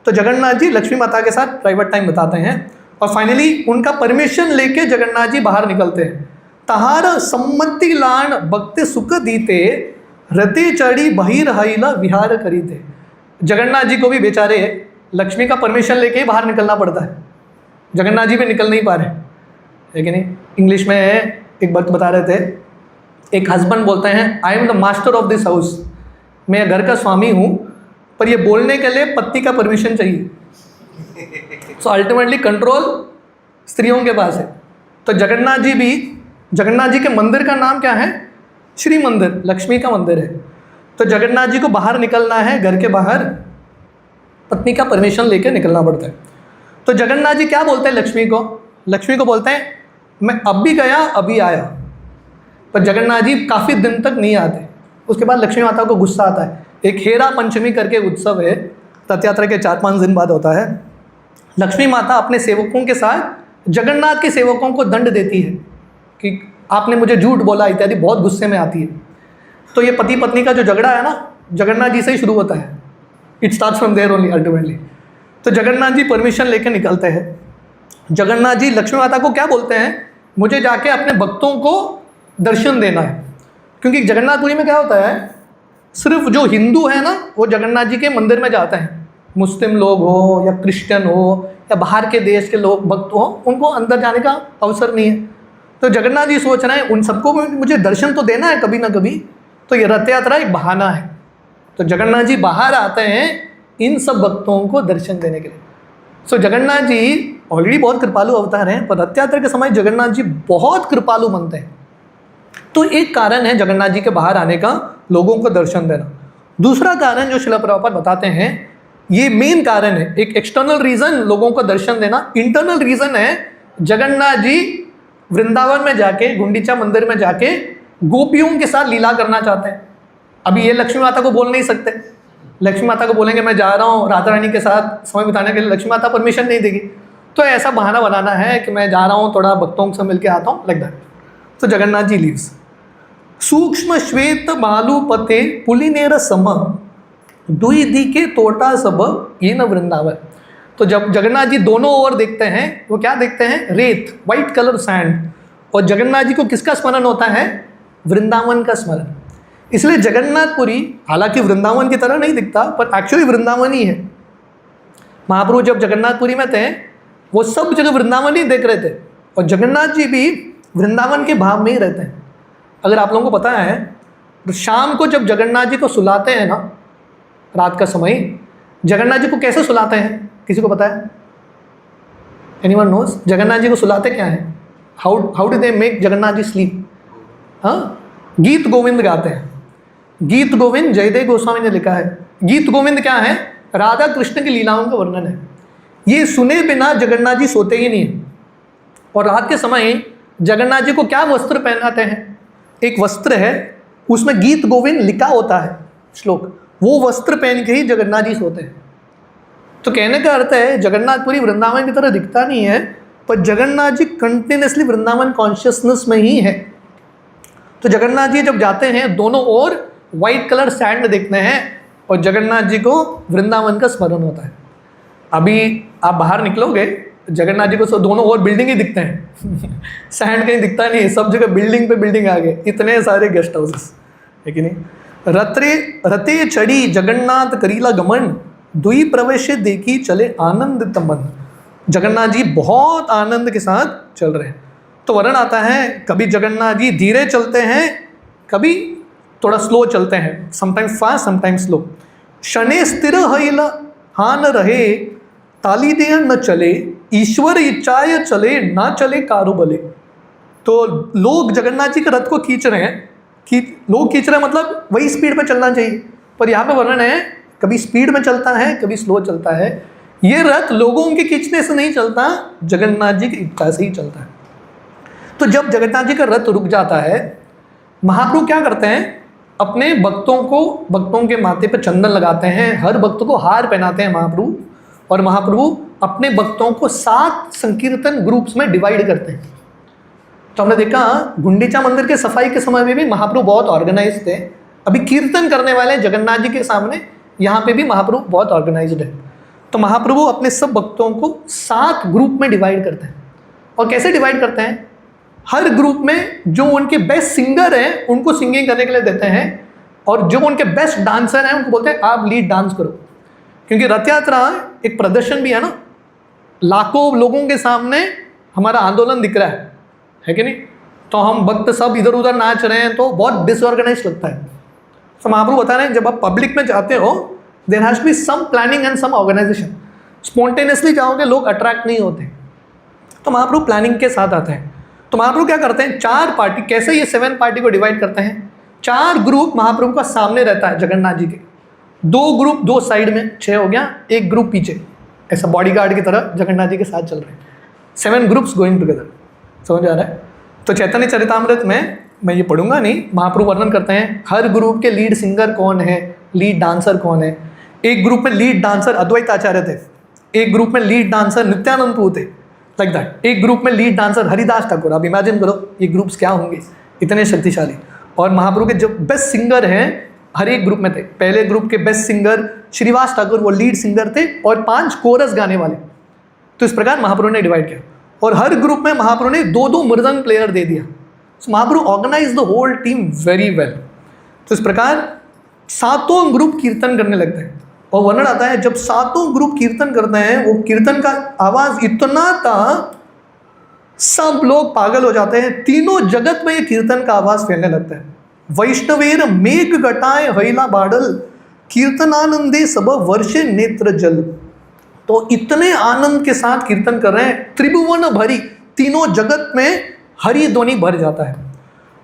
तो जगन्नाथ जी लक्ष्मी माता के साथ प्राइवेट टाइम बिताते हैं। और फाइनली उनका परमिशन लेके जगन्नाथ जी बाहर निकलते हैं। तहार सम्मति लान भक्ति सुख दीते रति चढ़ी बहिर्हाइला विहार करी थे। जगन्नाथ जी को भी बेचारे लक्ष्मी का परमिशन लेके ही बाहर निकलना पड़ता है। जगन्नाथ जी भी निकल नहीं पा रहे, है कि नहीं। इंग्लिश में एक बात बता रहे थे, एक हस्बैंड बोलते हैं I am the master of this house, मैं घर का स्वामी हूँ, पर ये बोलने के लिए पति का परमिशन चाहिए। सो अल्टीमेटली कंट्रोल स्त्रियों के पास है। तो जगन्नाथ जी के मंदिर का नाम क्या है? श्री मंदिर, लक्ष्मी का मंदिर है। तो जगन्नाथ जी को बाहर निकलना है, घर के बाहर पत्नी का परमिशन लेके निकलना पड़ता है। तो जगन्नाथ जी क्या बोलते हैं लक्ष्मी को? लक्ष्मी को बोलते हैं मैं अब भी गया अभी आया। पर जगन्नाथ जी काफ़ी दिन तक नहीं आते। उसके बाद लक्ष्मी माता को गुस्सा आता है। एक हेरा पंचमी करके उत्सव है, रथ यात्रा के 4-5 दिन बाद होता है। लक्ष्मी माता अपने सेवकों के साथ जगन्नाथ के सेवकों को दंड देती है कि आपने मुझे झूठ बोला इत्यादि, बहुत गुस्से में आती है। तो ये पति पत्नी का जो झगड़ा है ना, जगन्नाथ जी से ही शुरू होता है। It starts from there only ultimately. तो जगन्नाथ जी परमिशन लेकर निकलते हैं। जगन्नाथ जी लक्ष्मी माता को क्या बोलते हैं? मुझे जाके अपने भक्तों को दर्शन देना है। क्योंकि जगन्नाथपुरी में क्या होता है, सिर्फ जो हिंदू है ना वो जगन्नाथ जी के मंदिर में जाते हैं। मुस्लिम लोग हो या क्रिश्चियन हो या बाहर के देश के लोग भक्त हो, उनको अंदर जाने का अवसर नहीं है। तो जगन्नाथ जी सोच रहे हैं उन सबको मुझे दर्शन तो देना है कभी ना कभी, तो ये रथ यात्रा एक बहाना है। तो जगन्नाथ जी बाहर आते हैं इन सब भक्तों को दर्शन देने के लिए। सो जगन्नाथ जी ऑलरेडी बहुत कृपालु अवतार हैं, पर रथ यात्रा के समय जगन्नाथ जी बहुत कृपालु बनते हैं। तो एक कारण है जगन्नाथ जी के बाहर आने का, लोगों को दर्शन देना। दूसरा कारण जो श्रील प्रभुपाद बताते हैं, ये मेन कारण है, एक एक्सटर्नल रीज़न लोगों को दर्शन देना। इंटरनल रीज़न है जगन्नाथ जी वृंदावन में जाके, गुंडीचा मंदिर में जाके गोपियों के साथ लीला करना चाहते हैं। अभी ये लक्ष्मी माता को बोल नहीं सकते। लक्ष्मी माता को बोलेंगे मैं जा रहा हूँ राधा रानी के साथ समय बिताने के लिए, लक्ष्मी माता परमिशन नहीं देगी। तो ऐसा बहाना बनाना है कि मैं जा रहा हूँ, थोड़ा भक्तों से मिलकर आता हूँ, लाइक दैट। तो जगन्नाथ जी लीव्स। सूक्ष्म श्वेत बालू पते पुलिनेर सम दुई दी के तोटा सब ये न वृंदावन। तो जब जगन्नाथ जी दोनों ओर देखते हैं, वो क्या देखते हैं? रेत, वाइट कलर सैंड। और जगन्नाथ जी को किसका स्मरण होता है? वृंदावन का स्मरण। इसलिए जगन्नाथपुरी हालांकि वृंदावन की तरह नहीं दिखता, पर एक्चुअली वृंदावन ही है। महाप्रभु जब जगन्नाथपुरी में थे, वो सब जगह वृंदावन ही देख रहे थे, और जगन्नाथ जी भी वृंदावन के भाव में ही रहते हैं। अगर आप लोगों को पता है तो शाम को जब जगन्नाथ जी को सुलाते हैं ना, रात का समय, जगन्नाथ जी को कैसे सुलाते हैं? किसी को पता है? Anyone knows? जगन्नाथ जी को सुलाते क्या है? How do they make Jagannath ji sleep? हाँ, गीत गोविंद गाते हैं। गीत गोविंद जयदेव गोस्वामी ने लिखा है। गीत गोविंद क्या है? राधा कृष्ण की लीलाओं का वर्णन है। ये सुने बिना जगन्नाथ जी सोते ही नहीं है। और रात के समय जगन्नाथ जी को क्या वस्त्र पहनाते हैं? एक वस्त्र है, उसमें गीत गोविंद लिखा होता है श्लोक, वो वस्त्र पहन के ही जगन्नाथ जी सोते हैं। तो कहने का अर्थ है जगन्नाथपुरी वृंदावन की तरह दिखता नहीं है, पर जगन्नाथ जी कंटिन्यूसली वृंदावन कॉन्शियसनेस में ही है। तो जगन्नाथ जी जब जाते हैं, दोनों ओर वाइट कलर सैंड देखते हैं और जगन्नाथ जी को वृंदावन का स्मरण होता है। अभी आप बाहर निकलोगे, जगन्नाथ जी को दोनों ओर बिल्डिंग ही दिखते हैं सैंड कहीं दिखता नहीं है, सब जगह बिल्डिंग पे बिल्डिंग आ गए, इतने सारे गेस्ट हाउसेस है कि नहीं। रते चढ़ी जगन्नाथ करीला गमन दुई प्रवेश देखी चले आनंदित मन। जगन्नाथ जी बहुत आनंद के साथ चल रहे हैं। तो वर्णन आता है, कभी जगन्नाथ जी धीरे चलते हैं, कभी थोड़ा स्लो चलते हैं, समटाइम्स फास्ट समटाइम्स स्लो। शने स्थिर हईल हान रहे ताली देर न चले, ईश्वर इच्छाय चले ना चले कारुबले। तो लोग जगन्नाथ जी के रथ को खींच रहे हैं, लोग खींच रहे हैं मतलब वही स्पीड पे चलना चाहिए, पर यहाँ पे वर्णन है कभी स्पीड में चलता है, कभी स्लो चलता है। ये रथ लोगों के खींचने से नहीं चलता, जगन्नाथ जी की इच्छा से ही चलता है। तो जब जगन्नाथ जी का रथ रुक जाता है, महाप्रभु क्या करते हैं? अपने भक्तों के माथे पे चंदन लगाते हैं, हर भक्त को हार पहनाते हैं महाप्रभु। और महाप्रभु अपने भक्तों को 7 संकीर्तन ग्रुप्स में डिवाइड करते हैं। तो हमने देखा गुंडीचा मंदिर के सफाई के समय में भी महाप्रभु बहुत ऑर्गेनाइज थे। अभी कीर्तन करने वाले जगन्नाथ जी के सामने यहाँ पे भी महाप्रभु बहुत ऑर्गेनाइज्ड है। तो महाप्रभु अपने सब भक्तों को 7 ग्रुप में डिवाइड करते हैं। और कैसे डिवाइड करते हैं? हर ग्रुप में जो उनके बेस्ट सिंगर हैं उनको सिंगिंग करने के लिए देते हैं, और जो उनके बेस्ट डांसर हैं उनको बोलते हैं आप लीड डांस करो, क्योंकि रथ यात्रा एक प्रदर्शन भी है ना, लाखों लोगों के सामने हमारा आंदोलन दिख रहा है कि नहीं? तो हम भक्त सब इधर उधर नाच रहे हैं तो बहुत डिसऑर्गेनाइज लगता है। तो महाप्रभु बता रहे हैं जब आप पब्लिक में जाते हो there has to be some planning and some organisation. Spontaneously जाओगे लोग अट्रैक्ट नहीं होते, तो महाप्रभु प्लानिंग के साथ आते हैं। तो महाप्रभु क्या करते हैं, 4 पार्टी, कैसे ये 7 पार्टी को डिवाइड करते हैं, 4 ग्रुप महाप्रभु का सामने रहता है जगन्नाथ जी के, 2 ग्रुप 2 साइड में, 6 हो गया, 1 ग्रुप पीछे, ऐसा बॉडीगार्ड की तरह जगन्नाथ जी के साथ चल रहे हैं, 7 ग्रुप्स गोइंग टुगेदर। समझ आ रहा है? तो चैतन्य चरितामृत में मैं ये पढ़ूंगा नहीं, महाप्रभु वर्णन करते हैं हर ग्रुप के लीड सिंगर कौन है, लीड डांसर कौन है। एक ग्रुप में लीड डांसर अद्वैत आचार्य थे, एक ग्रुप में लीड डांसर नित्यानंद प्रभु थे, लाइक दैट। एक ग्रुप में लीड डांसर हरिदास ठाकुर। आप इमेजिन करो ये ग्रुप्स क्या होंगे, इतने शक्तिशाली। और महाप्रभु के जो बेस्ट सिंगर हैं हर एक ग्रुप में थे। पहले ग्रुप के बेस्ट सिंगर श्रीवास ठाकुर, वो लीड सिंगर थे, और 5 कोरस गाने वाले। तो इस प्रकार महाप्रभु ने डिवाइड किया, और हर ग्रुप में महाप्रभु ने 2-2 मृदंग प्लेयर दे दिया। So Mahaprabhu organize the whole team very well. तो इस प्रकार 7 ग्रुप कीर्तन करने लगते हैं, और वर्णन आता है जब 7 ग्रुप कीर्तन करते हैं, वो कीर्तन का आवाज इतना था सब लोग पागल हो जाते हैं। तीनों जगत में ये कीर्तन का आवाज फैलने लगता है। वैष्णवेर मेघ घटाए हईला बादल, कीर्तनानंदे सब वर्षे नेत्र जल। तो इतने आनंद के साथ कीर्तन कर रहे हैं, त्रिभुवन भरी, तीनों जगत में हरि ध्वनि भर जाता है।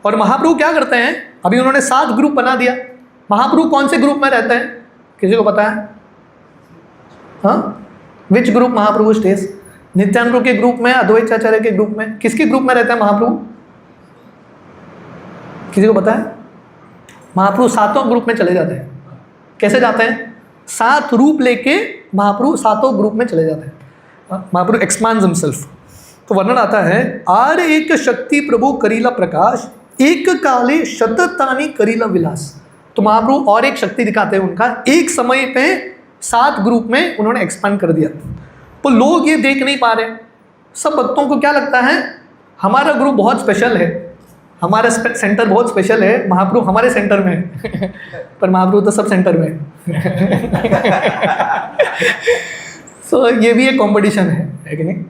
और महाप्रभु क्या करते हैं, अभी उन्होंने 7 ग्रुप बना दिया। महाप्रभु कौन से ग्रुप में रहते हैं, किसी को पता है? हाँ, which group Mahaprabhu stage? Nityananda Prabhu के ग्रुप में, अद्वैत आचार्य के ग्रुप में, किसके ग्रुप में रहते हैं महाप्रभु? किसी को पता है? महाप्रभु 7 ग्रुप में चले जाते हैं। कैसे जाते हैं? 7 रूप लेके महाप्रभु 7 ग्रुप में चले जाते हैं। महाप्रभु एक्सपांड्स हिमसेल्फ। तो वर्णन आता है, आर एक शक्ति प्रभु करीला प्रकाश, एक काले शततानी करीला विलास। तो महाप्रभु और एक शक्ति दिखाते हैं उनका, एक समय पे 7 ग्रुप में उन्होंने एक्सपांड कर दिया। तो लोग ये देख नहीं पा रहे। सब भक्तों को क्या लगता है, हमारा ग्रुप बहुत स्पेशल है, हमारा सेंटर बहुत स्पेशल है, महाप्रभु हमारे सेंटर में है। पर महाप्रभु तो सब सेंटर में तो ये भी एक कंपटीशन है कि नहीं?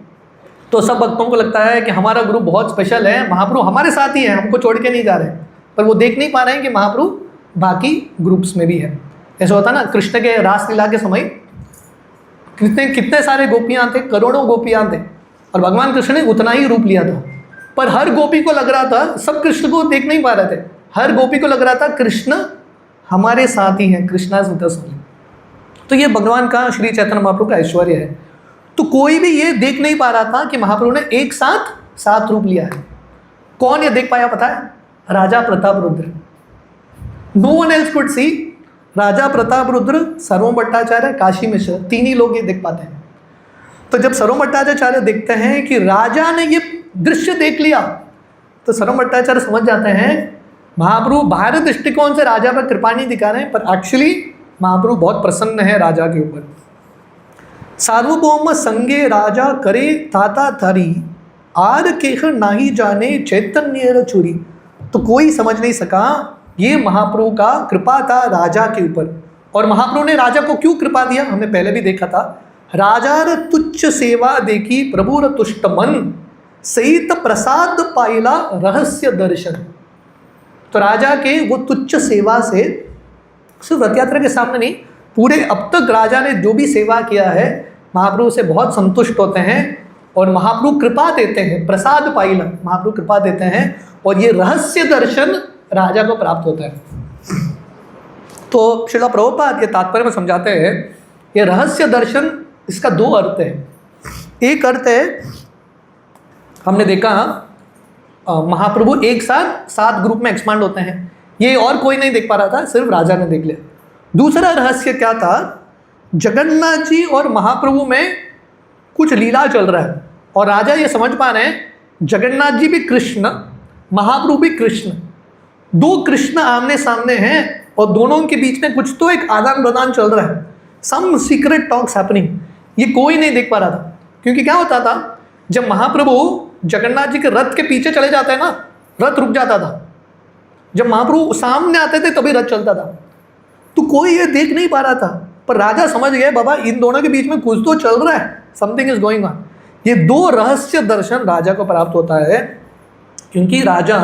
तो सब भक्तों को लगता है कि हमारा ग्रुप बहुत स्पेशल है, महाप्रभु हमारे साथ ही है, हमको छोड़ के नहीं जा रहे। पर वो देख नहीं पा रहे हैं कि महाप्रभु बाकी ग्रुप्स में भी है। ऐसा होता ना, कृष्ण के रासलीला के समय कितने सारे गोपियाँ थे, करोड़ों गोपियाँ थे, और भगवान कृष्ण ने उतना ही रूप लिया था। पर हर गोपी को लग रहा था, सब कृष्ण को देख नहीं पा रहे थे, हर गोपी को लग रहा था कृष्ण हमारे साथ ही हैं, कृष्णा विद अस। तो ये भगवान का, श्री चैतन्य महाप्रभु का ऐश्वर्य है। तो कोई भी ये देख नहीं पा रहा था कि महाप्रभु ने एक साथ 7 रूप लिया है। कौन ये देख पाया पता है? Raja Pratap Rudra. No one else could see. Raja Pratap Rudra, Sarvabhauma Bhattacharya, Kashi मिश्र, 3 ही लोग ये देख पाते हैं। तो जब सर्वम भट्टाचार्य देखते हैं कि राजा ने ये दृश्य देख लिया, तो सर्वम भट्टाचार्य समझ जाते हैं महाप्रभु बाहरी दृष्टिकोण से राजा पर कृपा नहीं दिखा रहे हैं, पर एक्चुअली महाप्रभु बहुत प्रसन्न है राजा के ऊपर। सार्वभौम संगे राजा करे ताता थारी, आर केह नाही जाने चैतन्य चोरी। तो कोई समझ नहीं सका ये महाप्रभु का कृपा था राजा के ऊपर। और महाप्रभु ने राजा को क्यों कृपा दिया, हमने पहले भी देखा था। राजार तुच्छ सेवा देखी प्रभुर तुष्ट मन, सहित प्रसाद पाइला रहस्य दर्शन। तो राजा के वो तुच्छ सेवा से, सिर्फ रथ यात्रा के सामने नहीं, पूरे अब तक राजा ने जो भी सेवा किया है महाप्रभु से बहुत संतुष्ट होते हैं, और महाप्रभु कृपा देते हैं, प्रसाद पाइला, महाप्रभु कृपा देते हैं, और ये रहस्य दर्शन राजा को प्राप्त होता है। तो श्रील प्रभुपाद ये तात्पर्य में समझाते हैं, ये रहस्य दर्शन, इसका 2 अर्थ है। एक अर्थ है, हमने देखा महाप्रभु एक साथ 7 ग्रुप में एक्सपांड होते हैं, ये और कोई नहीं देख पा रहा था, सिर्फ राजा ने देख लिया। दूसरा रहस्य क्या था, जगन्नाथ जी और महाप्रभु में कुछ लीला चल रहा है, और राजा ये समझ पा रहे हैं जगन्नाथ जी भी कृष्ण, महाप्रभु भी कृष्ण, 2 कृष्ण आमने सामने हैं, और दोनों के बीच में कुछ तो एक आदान प्रदान चल रहा है, सम सीक्रेट टॉक्स हैपनिंग। ये कोई नहीं देख पा रहा था, क्योंकि क्या होता था, जब महाप्रभु जगन्नाथ जी के रथ के पीछे चले जाते हैं ना, रथ रुक जाता था, जब महाप्रभु सामने आते थे तभी रथ चलता था, तो कोई ये देख नहीं पा रहा था, पर राजा समझ गए बाबा इन दोनों के बीच में कुछ तो चल रहा है, समथिंग इज गोइंग ऑन। ये दो रहस्य दर्शन राजा को प्राप्त होता है, क्योंकि राजा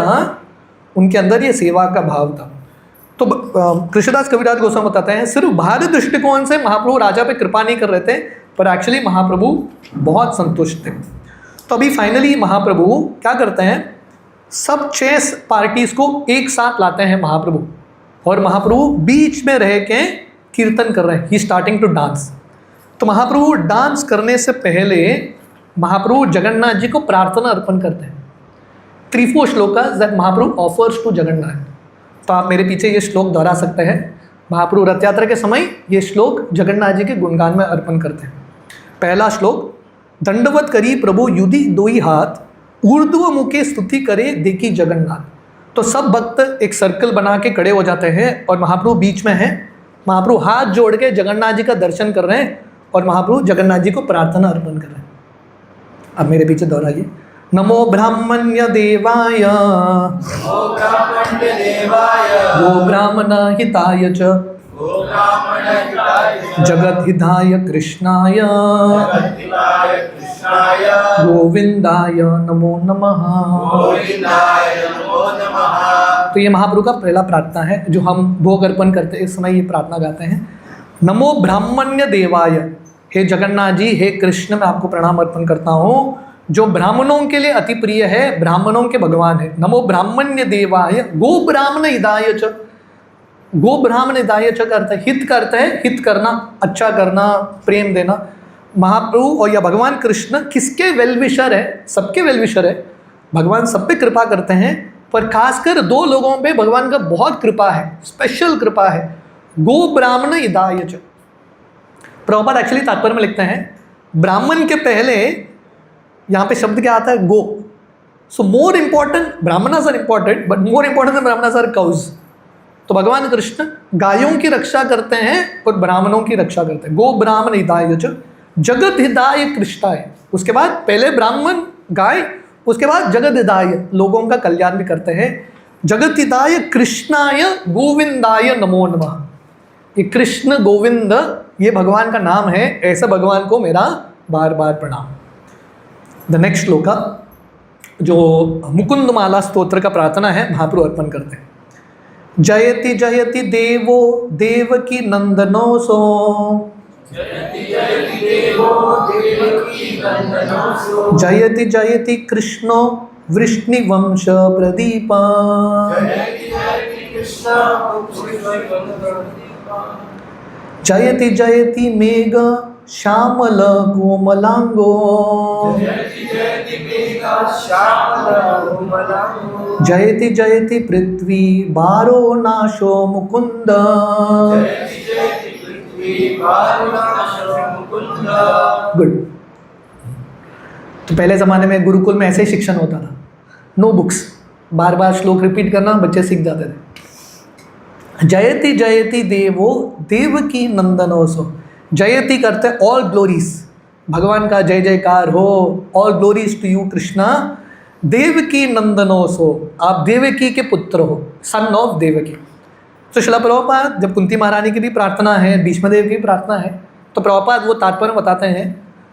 उनके अंदर ये सेवा का भाव था। तो कृष्णदास कविराज गोस्वामी बताते हैं सिर्फ बाहरी दृष्टिकोण से महाप्रभु राजा पे कृपा नहीं कर रहे थे, पर एक्चुअली महाप्रभु बहुत संतुष्ट थे। तो अभी फाइनली महाप्रभु क्या करते हैं, सब 6 पार्टीज को एक साथ लाते हैं महाप्रभु, और महाप्रभु बीच में रह के कीर्तन कर रहे हैं, ही स्टार्टिंग टू डांस। तो महाप्रभु डांस करने से पहले महाप्रभु जगन्नाथ जी को प्रार्थना अर्पण करते हैं। 3-4 श्लोका that Mahaprabhu offers to Jagannath. तो आप मेरे पीछे ये श्लोक दोहरा सकते हैं। महाप्रभु रथ यात्रा के समय ये श्लोक जगन्नाथ जी के गुणगान में अर्पण करते हैं। पहला श्लोक, दंडवत करी प्रभु युधि दोई हाथ, ऊर्ध्व मुखे स्तुति करे देखी जगन्नाथ। तो सब भक्त एक सर्कल बना के खड़े हो जाते हैं और महाप्रभु बीच में है। महाप्रभु हाथ जोड़ के जगन्नाथ जी का दर्शन कर रहे हैं और महाप्रभु जगन्नाथ जी को प्रार्थना अर्पण कर रहे हैं। अब मेरे पीछे दोहराइए, नमो ब्राह्मण्य देवाय नमो ब्राह्मण्य देवाय गो ब्राह्मण हिताय च गो ब्राह्मण हिताय जगत हिताय कृष्णाय जगद्धिताय कृष्णाय गोविंदाय नमो नमः। गोविंदाय नमो नमः। तो ये महाप्रभु का पहला प्रार्थना है जो हम भोग अर्पण करते हैं, इस समय ये प्रार्थना गाते हैं। नमो ब्राह्मण्य देवाय, हे जगन्नाथ जी, हे कृष्ण, मैं आपको प्रणाम अर्पण करता हूँ जो ब्राह्मणों के लिए अति प्रिय है, ब्राह्मणों के भगवान है। नमो ब्राह्मण्य देवाय गो ब्राह्मण हिताय च। गो ब्राह्मण हिताय च का अर्थ है हित करता है, हित करना, अच्छा करना, प्रेम देना। महाप्रभु और या भगवान कृष्ण किसके वेलविशर है? सबके वेलविशर है। भगवान सब पे कृपा करते हैं, पर खासकर 2 लोगों पे भगवान का बहुत कृपा है, स्पेशल कृपा है। गो ब्राह्मण हिताय च। प्रभुपाद एक्चुअली तात्पर्य में लिखते हैं ब्राह्मण के पहले यहाँ पे शब्द क्या आता है? गो। So more important, brahmanas are important but more important brahmanas are cows. तो भगवान कृष्ण गायों की रक्षा करते हैं और ब्राह्मणों की रक्षा करते हैं। गो ब्राह्मण हिताय च जगत हिताय कृष्णाय। उसके बाद पहले ब्राह्मण गाय, उसके बाद जगत हिताय, लोगों का कल्याण भी करते हैं। जगत हिताय कृष्णाय गोविंदाय नमो नमः। ये कृष्ण गोविंद ये भगवान का नाम है, ऐसे भगवान को मेरा बार बार प्रणाम। द नेक्स्ट श्लोका जो मुकुंद माला स्तोत्र का प्रार्थना है, महाप्रभु अर्पण करते हैं। जयति जयति देवो देवकी नंदनो सो, जयति जयति देवो देवकी नंदनो सो, जयति जयति कृष्णो वृष्णिवंश प्रदीप, जयति जयति कृष्ण जयति जयति मेघ श्यामल कोमलांगो, जयति जयति मेघा श्यामल कोमलांगो, जयति जयति पृथ्वी बारो नाशो मुकुंद। जयति जयति पृथ्वी वारुणाशो मुकुंद। गुड। तो पहले ज़माने में गुरुकुल में ऐसे ही शिक्षण होता था, नो बुक्स, बार बार श्लोक रिपीट करना, बच्चे सीख जाते थे। जयति जयति देवो देवकी नंदनोसो। जयति करते ऑल ग्लोरीज, भगवान का जय जयकार हो, all glories to you Krishna. Devaki नंदनोसो, आप देवकी के पुत्र हो, सन ऑफ देवकी। तो शिला प्रभुपाद जब कुंती महारानी की भी प्रार्थना है, भीष्मदेव की प्रार्थना है, तो प्रभुपाद वो तात्पर्य बताते हैं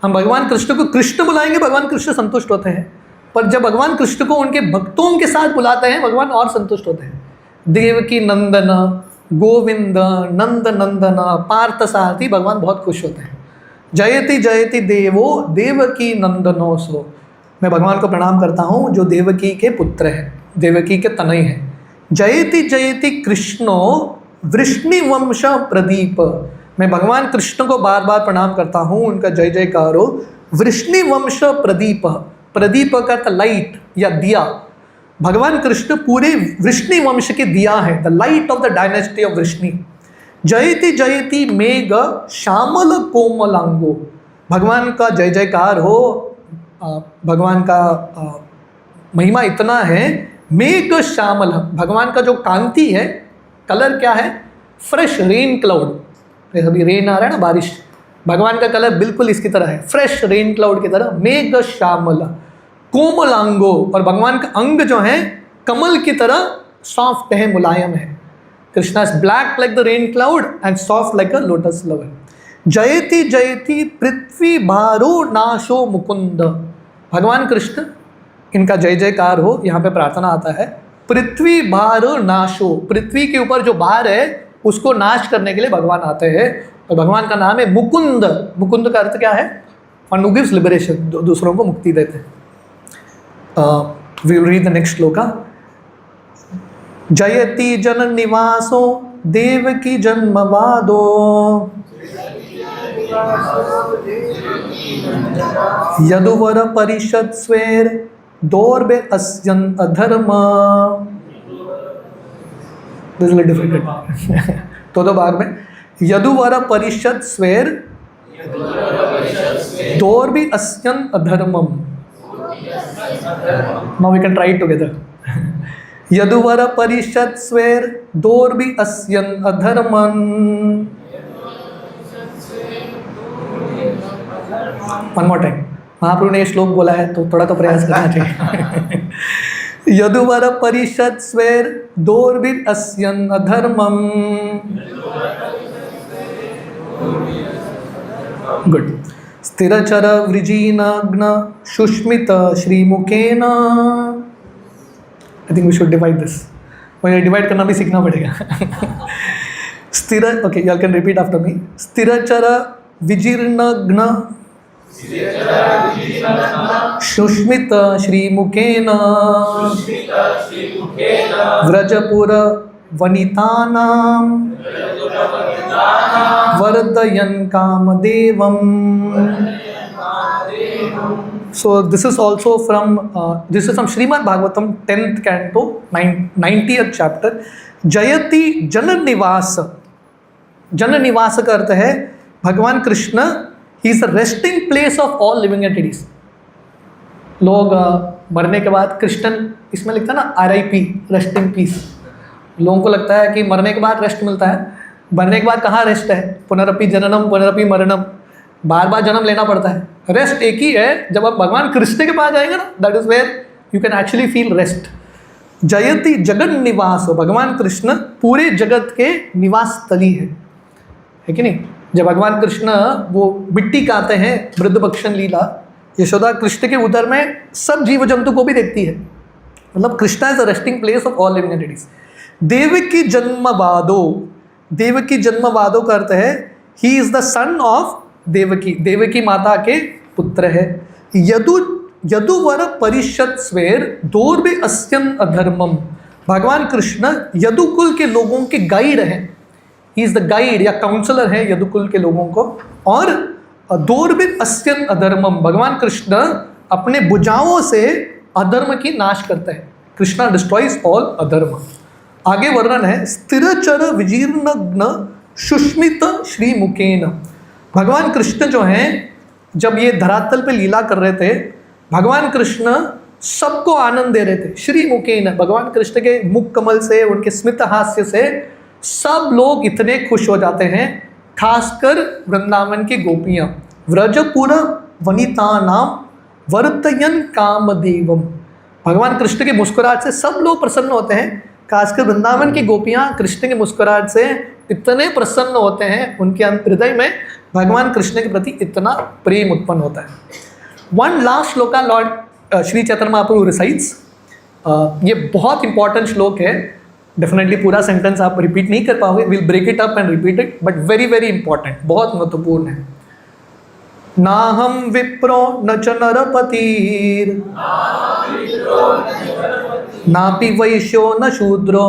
हम भगवान कृष्ण को कृष्ण बुलाएंगे, भगवान कृष्ण संतुष्ट होते हैं, पर जब भगवान कृष्ण को उनके भक्तों के साथ बुलाते हैं भगवान और संतुष्ट होते हैं। देवकी नंदन, गोविंद, नंद नंदन, पार्थ सारथी, भगवान बहुत खुश होते हैं। जयति जयति देवो देवकी नंदनो सो। मैं भगवान को प्रणाम करता हूँ जो देवकी के पुत्र हैं, देवकी के तनय हैं। जयति जयति कृष्णो वृष्णिवंश प्रदीप। मैं भगवान कृष्ण को बार बार प्रणाम करता हूँ, उनका जय जयकार हो। वृष्णिवंश प्रदीप, प्रदीप का अर्थ लाइट या दिया। भगवान कृष्ण पूरे वृष्णि वंश के दिया है, the light of the dynasty of Vrishni. जयति जयति मेघ श्यामल कोमलांगो। भगवान का जय जयकार हो, भगवान का महिमा इतना है। मेघ श्यामल, भगवान का जो कांति है, कलर क्या है? Fresh rain cloud. अभी रेन आ रहा है ना, बारिश, भगवान का कलर बिल्कुल इसकी तरह है, फ्रेश रेन क्लाउड की तरह। मेघ श्यामल कोमलांगो, और भगवान का अंग जो है कमल की तरह सॉफ्ट है, मुलायम है। Krishna is black like the rain cloud and soft like a lotus flower. जयति जयति पृथ्वी भारो नाशो मुकुंद। भगवान कृष्ण, इनका जय जयकार हो, यहाँ पे प्रार्थना आता है। पृथ्वी भार नाशो, पृथ्वी के ऊपर जो भार है उसको नाश करने के लिए भगवान आते हैं। और भगवान का नाम है मुकुंद। मुकुंद का अर्थ क्या है? वन हू गिव्स लिबरेशन, दूसरों को मुक्ति देते हैं। We will read the next श्लोका। जयति जन निवासो देवकी जन्मवादो, यदुवर परिषद स्वेर दौर्बे अस्यन अधर्म। This is difficult. तो भाग में यदुवर परिषद स्वेर दौर्बे अस्यन अधर्मम। Now we can try it together. यदुवर परिषद स्वेर दौर्बे अस्यन अधर्मम। One more time. महाप्रभु ने श्लोक बोला है तो थोड़ा तो प्रयास करना चाहिए। यदुवर परिषद स्वेर दौर्भिर अस्यन अधर्मम। गुड। स्थिरचर वृजीनग्न सुष्मित श्रीमुखेन। I think we should divide this. मुझे डिवाइड करना भी सीखना पड़ेगा। स्थिर, okay, you can repeat after me. स्थिरचर विजीर्णग्न सुष्मित श्रीमुखेन व्रजपुर वनितानां वर्धयन् कामदेवम्। So this is also from Srimad Bhagavatam 10th canto 90th chapter। जयति जन निवास। जन निवास का अर्थ है भगवान कृष्ण ही is the resting place of all living entities. लोग मरने के बाद कृष्णन इसमें लिखता है ना RIP, रेस्टिंग पीस। लोगों को लगता है कि मरने के बाद रेस्ट मिलता है, मरने के बाद कहाँ रेस्ट है? पुनरपि जननम पुनरपि मरणम, बार बार जन्म लेना पड़ता है। रेस्ट एक ही है, जब आप भगवान कृष्ण के पास जाएंगे ना, that is where you can actually feel rest. जयति जगन निवास, भगवान कृष्ण पूरे जगत के निवास स्थली है कि नहीं? जब भगवान कृष्ण वो मिट्टी खाते हैं, वृद्धभक्षण लीला, यशोदा कृष्ण के उदर में सब जीव जंतु को भी देखती है। मतलब Krishna is the resting place of all living entities. Devaki जन्मवादो, देवकी जन्मवादो का अर्थ है he is the son of Devaki, Devaki माता के पुत्र है। यदुवर परिषद स्वेर दौर्बे अस्यन अधर्मम। भगवान कृष्ण यदुकुल के लोगों के गाइड हैं। ही इज द गाइड या काउंसलर है यदुकुल के लोगों को। और दौर्बे अस्यन अधर्मम, भगवान कृष्ण अपने भुजाओं से अधर्म की नाश करते हैं। कृष्णा डिस्ट्रॉइज ऑल अधर्म। आगे वर्णन है स्थिरचर विजीर्णग्न सुष्मित श्रीमुखेन। भगवान कृष्ण जो हैं, जब ये धरातल पे लीला कर रहे थे, भगवान कृष्ण सबको आनंद दे रहे थे। श्रीमुखेन, भगवान कृष्ण के मुख कमल से, उनके स्मित हास्य से सब लोग इतने खुश हो जाते हैं, खासकर वृंदावन की गोपियाँ। व्रजपुर वनिता नाम वर्तयन कामदेवम। भगवान कृष्ण के मुस्कुराहट से सब लोग प्रसन्न होते हैं, खासकर वृंदावन की गोपियाँ कृष्ण के मुस्कुराहट से इतने प्रसन्न होते हैं, उनके हृदय में भगवान कृष्ण के प्रति इतना प्रेम उत्पन्न होता है। One last shloka lord Shri Chaitanya Mahaprabhu recites. ये बहुत इंपॉर्टेंट श्लोक है। डेफिनेटली पूरा सेंटेंस आप रिपीट नहीं कर पाओगे, will break it up and repeat it, but very very important, बहुत महत्वपूर्ण है। नाहम विप्रो न च नरपतिर् नापि वैश्यो न शूद्रो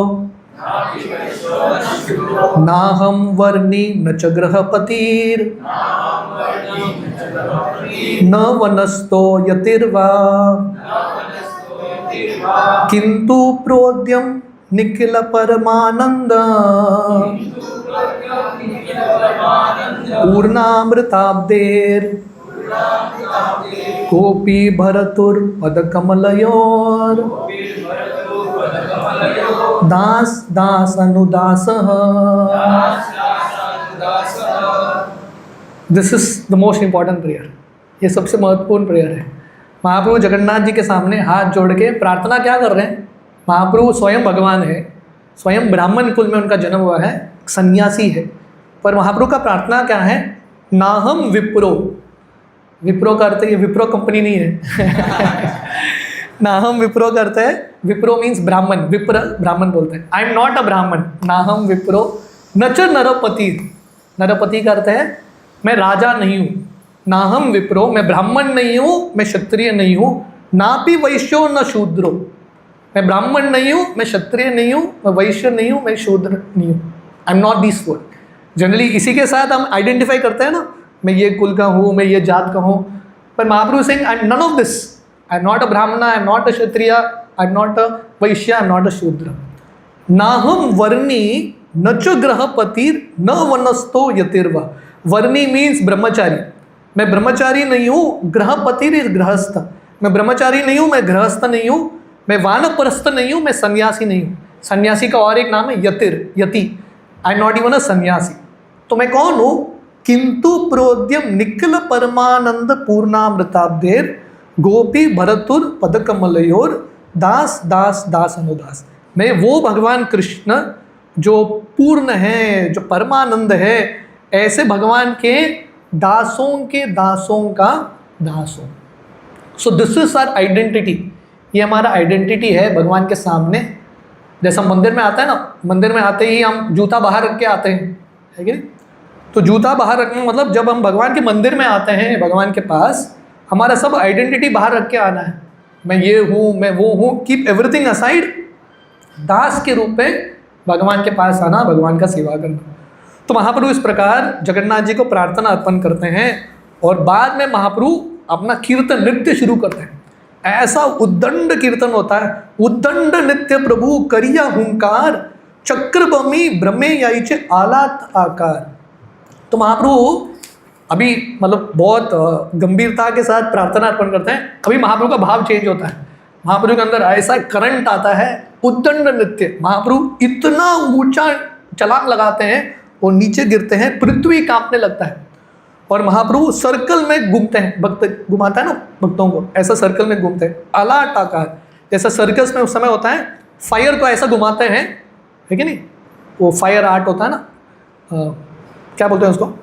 नाहम वर्णी न च गृहपतिर् न वनस्थो यतिर्वा किंतु प्रोद्यम निखिल परमानंद पूर्णामृताब्देर गोपी भरतुर पदकमलयोर दास दास अनुदास। This is the most important prayer. ये सबसे महत्वपूर्ण प्रेयर है। महाप्रभु जगन्नाथ जी के सामने हाथ जोड़ के प्रार्थना क्या कर रहे हैं? महाप्रभु स्वयं भगवान है, स्वयं ब्राह्मण कुल में उनका जन्म हुआ है, सन्यासी है, पर महाप्रभु का प्रार्थना क्या है? नाहम विप्रो। विप्रो का अर्थ ये विप्रो कंपनी नहीं है नाहम विप्रो करते हैं, विप्रो मीन्स ब्राह्मण, विप्र ब्राह्मण बोलते हैं। आई एम नॉट अ ब्राह्मण, नाहम विप्रो न च नरपति। नरपति का अर्थ है मैं राजा नहीं हूँ। नाहम विप्रो, मैं ब्राह्मण नहीं हूँ, मैं क्षत्रिय नहीं हूँ, ना भी वैश्यो न शूद्रो। मैं ब्राह्मण नहीं हूँ, मैं क्षत्रिय नहीं हूँ, मैं वैश्य नहीं हूँ, मैं शूद्र नहीं हूँ। आई am not this four. Generally इसी के साथ हम आइडेंटिफाई करते हैं ना, मैं ये कुल का हूँ, मैं ये जात का हूँ, पर महाप्रभु सिंह I am none of this. I am not a brahmana, I am not a kshatriya, I am not a vaishya, I am not अ शूद्र। नाहम वर्णी न च ग्रहपति न वनस्थो यतिर्वा। वर्णी मीन्स ब्रह्मचारी, मैं ब्रह्मचारी नहीं हूँ, ग्रहपति गृहस्थ, मैं ब्रह्मचारी नहीं हूँ, मैं गृहस्थ नहीं हूँ, मैं वानप्रस्थ नहीं हूँ, मैं सन्यासी नहीं हूँ। सन्यासी का और एक नाम है यतिर, यति। I am not even a sannyasi. तो मैं कौन हूँ? किंतु प्रोद्यम निखिल परमानंद पूर्णामृताब्धेर गोपी भरतुर पदकमलयोर दास दास दास अनुदास। मैं वो भगवान कृष्ण जो पूर्ण है, जो परमानंद है, ऐसे भगवान के दासों के दासों का दास हूँ। So this is our identity. ये हमारा आइडेंटिटी है भगवान के सामने। जैसा मंदिर में आता है ना, मंदिर में आते ही हम जूता बाहर रख के आते हैं, है कि नहीं? तो जूता बाहर रखने मतलब जब हम भगवान के मंदिर में आते हैं, भगवान के पास, हमारा सब आइडेंटिटी बाहर रख के आना है। मैं ये हूँ, मैं वो हूँ, कीप एवरीथिंग असाइड, दास के रूप में भगवान के पास आना, भगवान का सेवा करना। तो महाप्रभु इस प्रकार जगन्नाथ जी को प्रार्थना अर्पण करते हैं और बाद में महाप्रभु अपना कीर्तन नृत्य शुरू करते हैं। ऐसा उद्दंड कीर्तन होता है, उद्दंड नित्य प्रभु करिया हुंकार, चक्रबमी ब्रह्मे याइचे आलात आकार। तो महाप्रभु अभी मतलब बहुत गंभीरता के साथ प्रार्थना अर्पण करते हैं। अभी महाप्रभु का भाव चेंज होता है, महाप्रभु के अंदर ऐसा करंट आता है, उद्दंड नृत्य। महाप्रभु इतना ऊंचा छलांग लगाते हैं और नीचे गिरते हैं, पृथ्वी कांपने लगता है। और महाप्रभु सर्कल में घूमते हैं, भक्त घुमाता है ना भक्तों को, ऐसा सर्कल में घूमते हैं, आलाट आकार। जैसा सर्कस में उस समय होता है, फायर को ऐसा घुमाते हैं, है कि नहीं? वो फायर आर्ट होता है ना, क्या बोलते हैं उसको,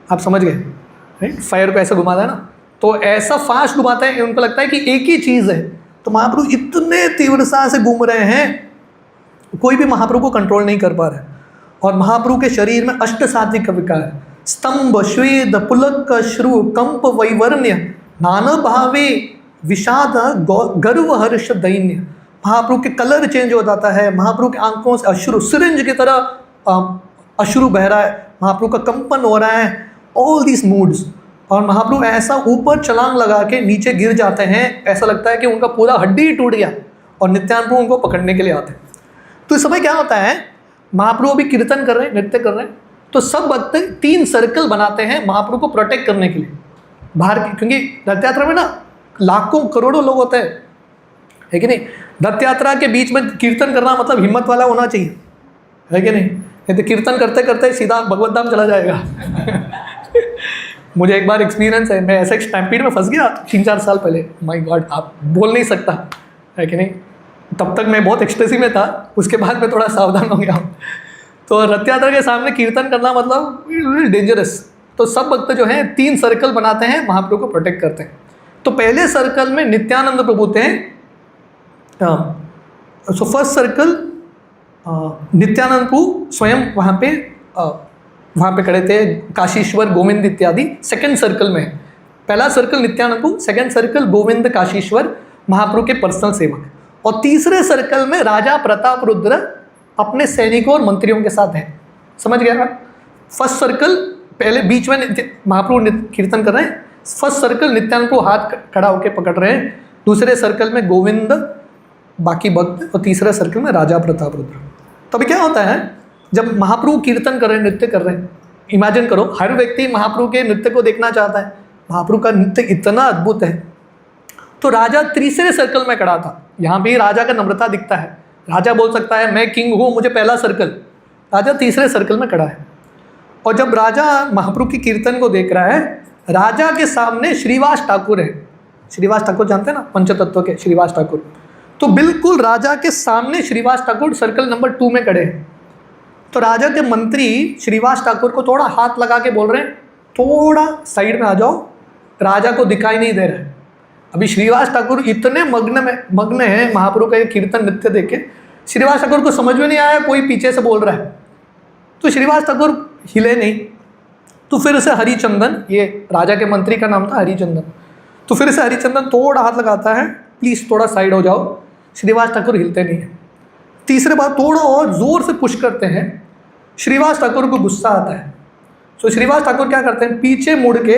आप समझ गए, राइट? फायर को ऐसा घुमाता है ना, तो ऐसा फास्ट घुमाता है, उनको लगता है कि एक ही चीज़ है। तो महाप्रभु इतने तीव्रता से घूम रहे हैं, कोई भी महाप्रभु को कंट्रोल नहीं कर पा रहा है। और महाप्रभु के शरीर में अष्ट सात्विक विकार, स्तंभ श्वेद पुलक श्रु कंप वैवर्ण्य नाना भावे विषाद गर्व हर्ष दैन्य। महाप्रभु के कलर चेंज हो जाता है, महाप्रभु के आंखों से अश्रु सिरिंज की तरह अश्रु बह रहा है, महाप्रभु का कंपन हो रहा है, ऑल दीज मूड्स। और महाप्रभु ऐसा ऊपर छलांग लगा के नीचे गिर जाते हैं, ऐसा लगता है कि उनका पूरा हड्डी ही टूट गया, और नित्यानंद प्रभु उनको पकड़ने के लिए आते हैं। तो इस समय क्या होता है, महाप्रभु अभी कीर्तन कर रहे हैं, नृत्य कर रहे हैं, तो सब भक्त 3 सर्कल बनाते हैं महाप्रभु को प्रोटेक्ट करने के लिए बाहर के, क्योंकि रथ यात्रा में ना लाखों करोड़ों लोग होते हैं, है कि नहीं? रथ यात्रा के बीच में कीर्तन करना मतलब हिम्मत वाला होना चाहिए, है कि नहीं? नहीं तो कीर्तन करते करते सीधा भगवत धाम चला जाएगा मुझे एक बार एक्सपीरियंस है, मैं ऐसे स्टैम्पीड में फंस गया 3-4 साल पहले। माय गॉड, आप बोल नहीं सकता, है कि नहीं? तब तक मैं बहुत एक्सप्रेसिव में था, उसके बाद मैं थोड़ा सावधान हो गया। तो रथ यात्रा के सामने कीर्तन करना मतलब डेंजरस। तो सब भक्त जो हैं 3 सर्कल बनाते हैं, महाप्रभु को प्रोटेक्ट करते हैं। तो पहले सर्कल में नित्यानंद प्रभु थे। सो फर्स्ट सर्कल नित्यानंद प्रभु स्वयं वहाँ पे खड़े थे, काशीश्वर गोविंद इत्यादि। सेकंड सर्कल में, पहला सर्कल नित्यानंद प्रभु, सेकंड सर्कल गोविंद काशीश्वर महाप्रभु के पर्सनल सेवक, और तीसरे सर्कल में राजा प्रताप रुद्र अपने सैनिकों और मंत्रियों के साथ है। समझ गया आप? फर्स्ट सर्कल पहले बीच में महाप्रभु कीर्तन कर रहे हैं, फर्स्ट सर्कल नित्यानंद प्रभु हाथ खड़ा होकर पकड़ रहे हैं, दूसरे सर्कल में गोविंद बाकी भक्त, और तीसरे सर्कल में राजा प्रताप रुद्र। तो अभी क्या होता है, जब महाप्रभु कीर्तन कर रहे हैं, नृत्य कर रहे हैं, इमेजिन करो हर व्यक्ति महाप्रभु के नृत्य को देखना चाहता है, महाप्रभु का नृत्य इतना अद्भुत है। तो राजा तीसरे सर्कल में खड़ा था, यहाँ भी राजा का नम्रता दिखता है। राजा बोल सकता है मैं किंग हूँ, मुझे पहला सर्कल, राजा तीसरे सर्कल में खड़ा है। और जब राजा महाप्रभु की कीर्तन को देख रहा है, राजा के सामने श्रीवास ठाकुर है। श्रीवास ठाकुर जानते हैं ना, पंचतत्व के श्रीवास ठाकुर। तो बिल्कुल राजा के सामने श्रीवास ठाकुर सर्कल नंबर 2 में खड़े हैं। तो राजा के मंत्री श्रीवास ठाकुर को थोड़ा हाथ लगा के बोल रहे हैं, थोड़ा साइड में आ जाओ, राजा को दिखाई नहीं दे रहा है। अभी श्रीवास ठाकुर इतने मग्न हैं महाप्रभु का ये कीर्तन नृत्य देखे, श्रीवास ठाकुर को समझ में नहीं आया कोई पीछे से बोल रहा है। तो श्रीवास ठाकुर हिले नहीं। तो फिर से हरिचंदन, ये राजा के मंत्री का नाम था हरिचंदन, तो फिर से हरिचंदन थोड़ा हाथ लगाता है, प्लीज़ थोड़ा साइड हो जाओ। श्रीवास ठाकुर हिलते नहीं हैं। तीसरे बार थोड़ा और ज़ोर से पुश करते हैं, श्रीवास ठाकुर को गुस्सा आता है। तो श्रीवास ठाकुर क्या करते हैं, पीछे मुड़ के